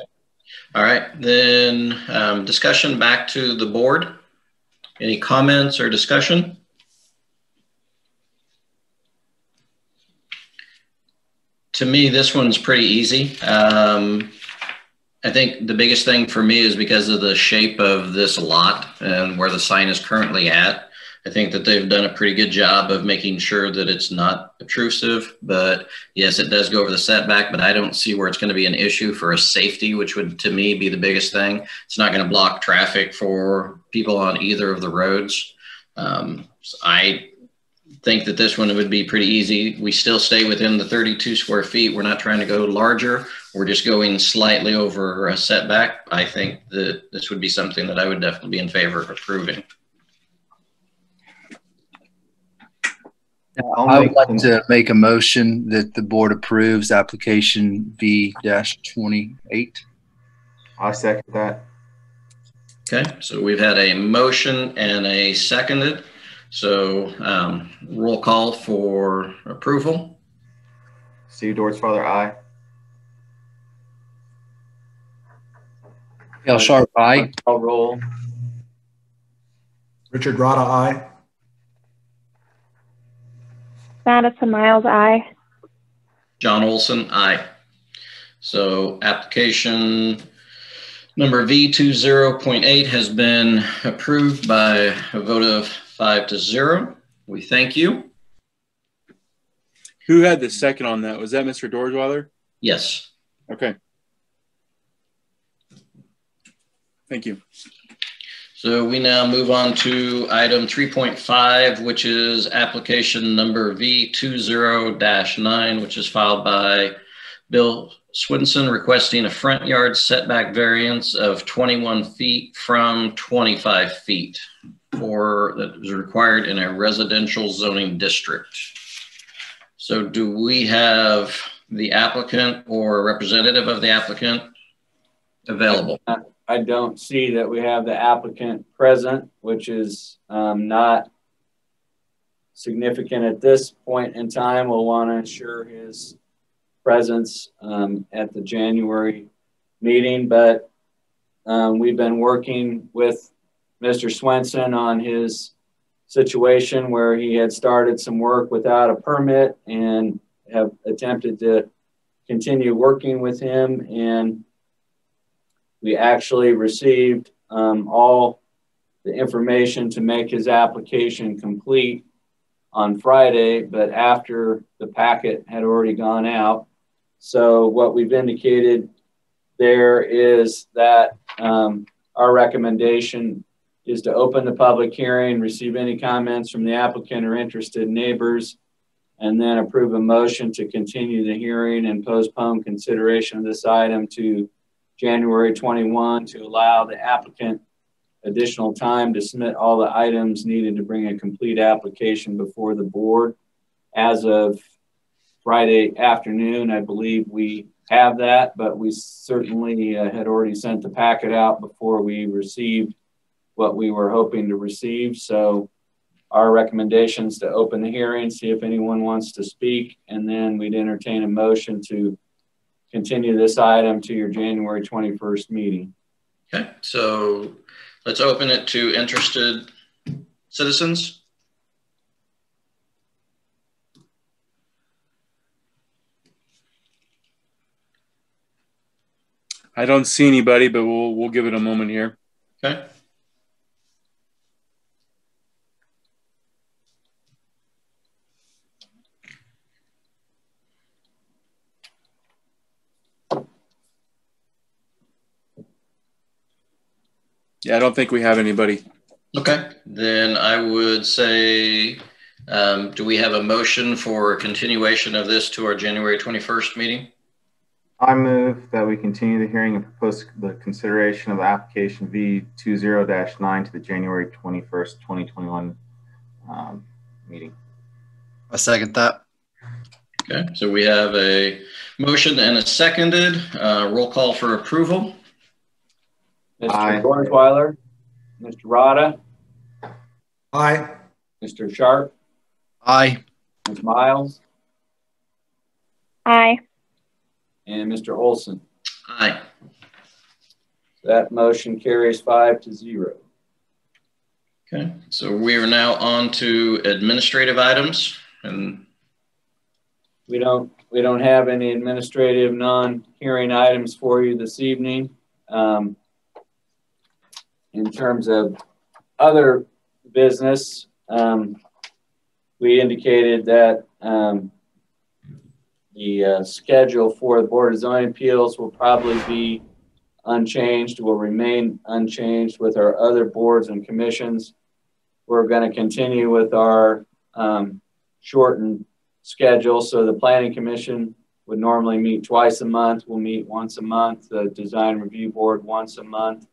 All right, then discussion back to the board. Any comments or discussion? To me, this one's pretty easy. I think the biggest thing for me is because of the shape of this lot and where the sign is currently at. I think that they've done a pretty good job of making sure that it's not obtrusive, but yes, it does go over the setback, but I don't see where it's going to be an issue for a safety, which would to me be the biggest thing. It's not going to block traffic for people on either of the roads. So I think that this one would be pretty easy. We still stay within the 32 square feet. We're not trying to go larger. We're just going slightly over a setback. I think that this would be something that I would definitely be in favor of approving. I would like to make a motion that the board approves application V-28. I'll second that. Okay, so we've had a motion and a seconded. So roll call for approval. Steve Dortzfather, aye. Al Sharp, aye. I'll roll. Richard Rada, aye. Madison Miles, aye. John Olson, aye. So application number V20.8 has been approved by a vote of 5-0. We thank you. Who had the second on that? Was that Mr. Dortzfather? Yes. Okay. Thank you. So we now move on to item 3.5, which is application number V20-9, which is filed by Bill Swinson, requesting a front yard setback variance of 21 feet from 25 feet that is required in a residential zoning district. So do we have the applicant or a representative of the applicant available? I don't see that we have the applicant present, which is not significant at this point in time. We'll want to ensure his presence at the January meeting, but we've been working with Mr. Swenson on his situation where he had started some work without a permit and have attempted to continue working with him. And we actually received all the information to make his application complete on Friday, but after the packet had already gone out. So what we've indicated there is that our recommendation is to open the public hearing, receive any comments from the applicant or interested neighbors, and then approve a motion to continue the hearing and postpone consideration of this item to January 21 to allow the applicant additional time to submit all the items needed to bring a complete application before the board. As of Friday afternoon, I believe we have that, but we certainly had already sent the packet out before we received what we were hoping to receive. So our recommendation is to open the hearing, see if anyone wants to speak, and then we'd entertain a motion to continue this item to your January 21st meeting. Okay, so let's open it to interested citizens. I don't see anybody, but we'll give it a moment here. Okay. Yeah, I don't think we have anybody. Okay, then I would say, do we have a motion for continuation of this to our January 21st meeting? I move that we continue the hearing and propose the consideration of the application V20-9 to the January 21st, 2021 meeting. I second that. Okay, so we have a motion and a seconded. Roll call for approval. Mr. Dornsweiler, Mr. Rada. Aye. Mr. Sharp. Aye. Ms. Miles. Aye. And Mr. Olson. Aye. That motion carries 5-0. Okay, so we are now on to administrative items, and we don't have any administrative non-hearing items for you this evening. In terms of other business, we indicated that the schedule for the Board of Zoning Appeals will probably be unchanged, will remain unchanged with our other boards and commissions. We're going to continue with our shortened schedule. So the Planning Commission would normally meet twice a month. We'll meet once a month. The Design Review Board once a month.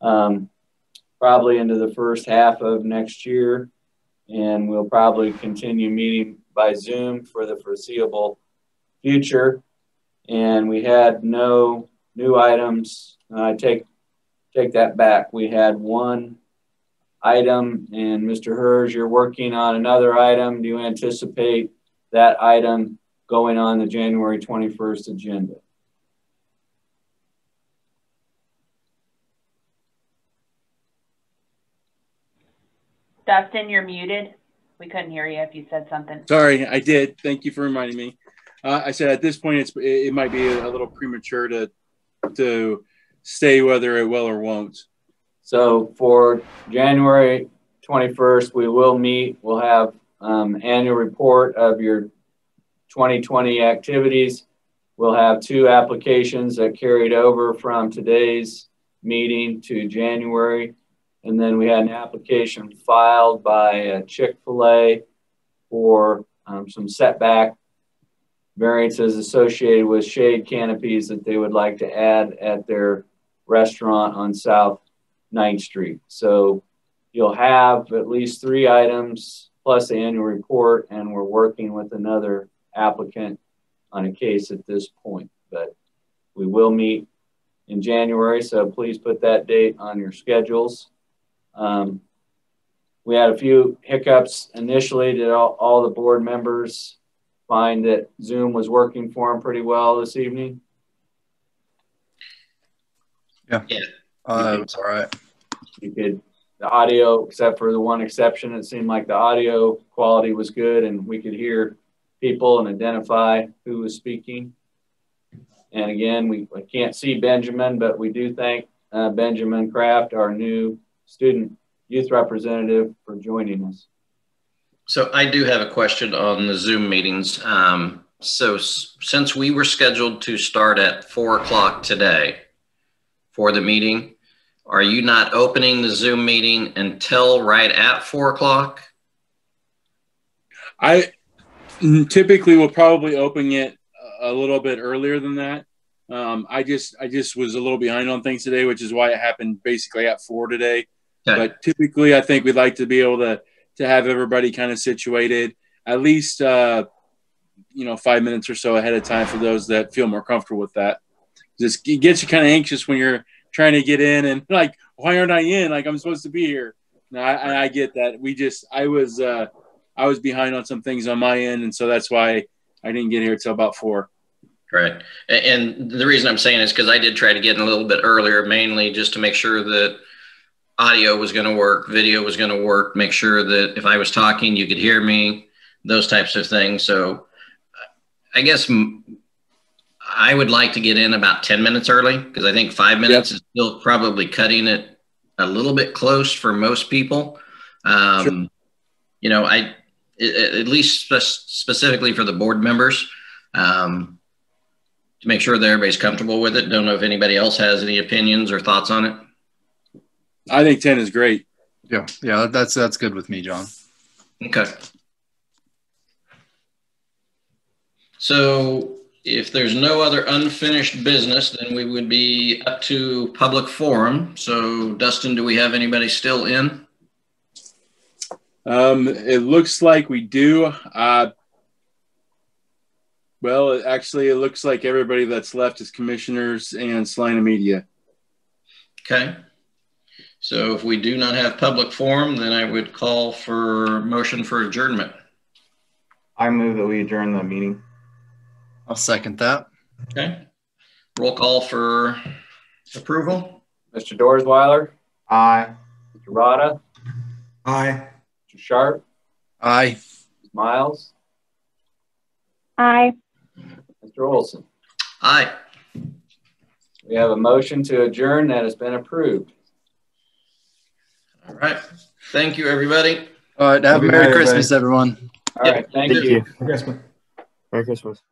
Probably into the first half of next year. And we'll probably continue meeting by Zoom for the foreseeable future. And we had no new items. I take that back. We had one item, and Mr. Herz, you're working on another item. Do you anticipate that item going on the January 21st agenda? Dustin, you're muted. We couldn't hear you if you said something. Sorry, I did. Thank you for reminding me. I said at this point, it might be a little premature to say whether it will or won't. So for January 21st, we will meet. We'll have annual report of your 2020 activities. We'll have 2 applications that carried over from today's meeting to January. And then we had an application filed by Chick-fil-A for some setback variances associated with shade canopies that they would like to add at their restaurant on South 9th Street. So you'll have at least 3 items plus the annual report, and we're working with another applicant on a case at this point. But we will meet in January, so please put that date on your schedules. We had a few hiccups initially. Did all the board members find that Zoom was working for them pretty well this evening? Yeah. It was all right. You could, the audio, except for the one exception, it seemed like the audio quality was good and we could hear people and identify who was speaking. And again, we can't see Benjamin, but we do thank Benjamin Kraft, our new student youth representative, for joining us. so I do have a question on the Zoom meetings. So since we were scheduled to start at 4 o'clock today for the meeting, are you not opening the Zoom meeting until right at 4 o'clock? I typically will probably open it a little bit earlier than that. I just was a little behind on things today, which is why it happened basically at 4 today. Okay. But typically I think we'd like to be able to have everybody kind of situated at least, 5 minutes or so ahead of time for those that feel more comfortable with that. Just it gets you kind of anxious when you're trying to get in and like, why aren't I in? Like I'm supposed to be here. No, I get that. I was behind on some things on my end. And so that's why I didn't get here till about 4. Right. And the reason I'm saying is because I did try to get in a little bit earlier, mainly just to make sure that audio was going to work, video was going to work, make sure that if I was talking, you could hear me, those types of things. So I guess I would like to get in about 10 minutes early because I think 5 minutes is still probably cutting it a little bit close for most people. Sure. At least specifically for the board members, to make sure that everybody's comfortable with it. Don't know if anybody else has any opinions or thoughts on it. I think 10 is great. Yeah, that's good with me, John. Okay. So if there's no other unfinished business, then we would be up to public forum. So Dustin, do we have anybody still in? It looks like we do. Well, actually, it looks like everybody that's left is commissioners and Salina Media. Okay. So if we do not have public forum, then I would call for motion for adjournment. I move that we adjourn the meeting. I'll second that. Okay. Roll call for approval. Mr. Dorsweiler, Aye. Mr. Rada, Aye. Mr. Sharp, Aye. Ms. Miles, Aye. Mr. Olson. Aye. We have a motion to adjourn that has been approved. All right. Thank you, everybody. All right. Have a Merry Christmas, everyone. All right. Thank you. Merry Christmas. Merry Christmas.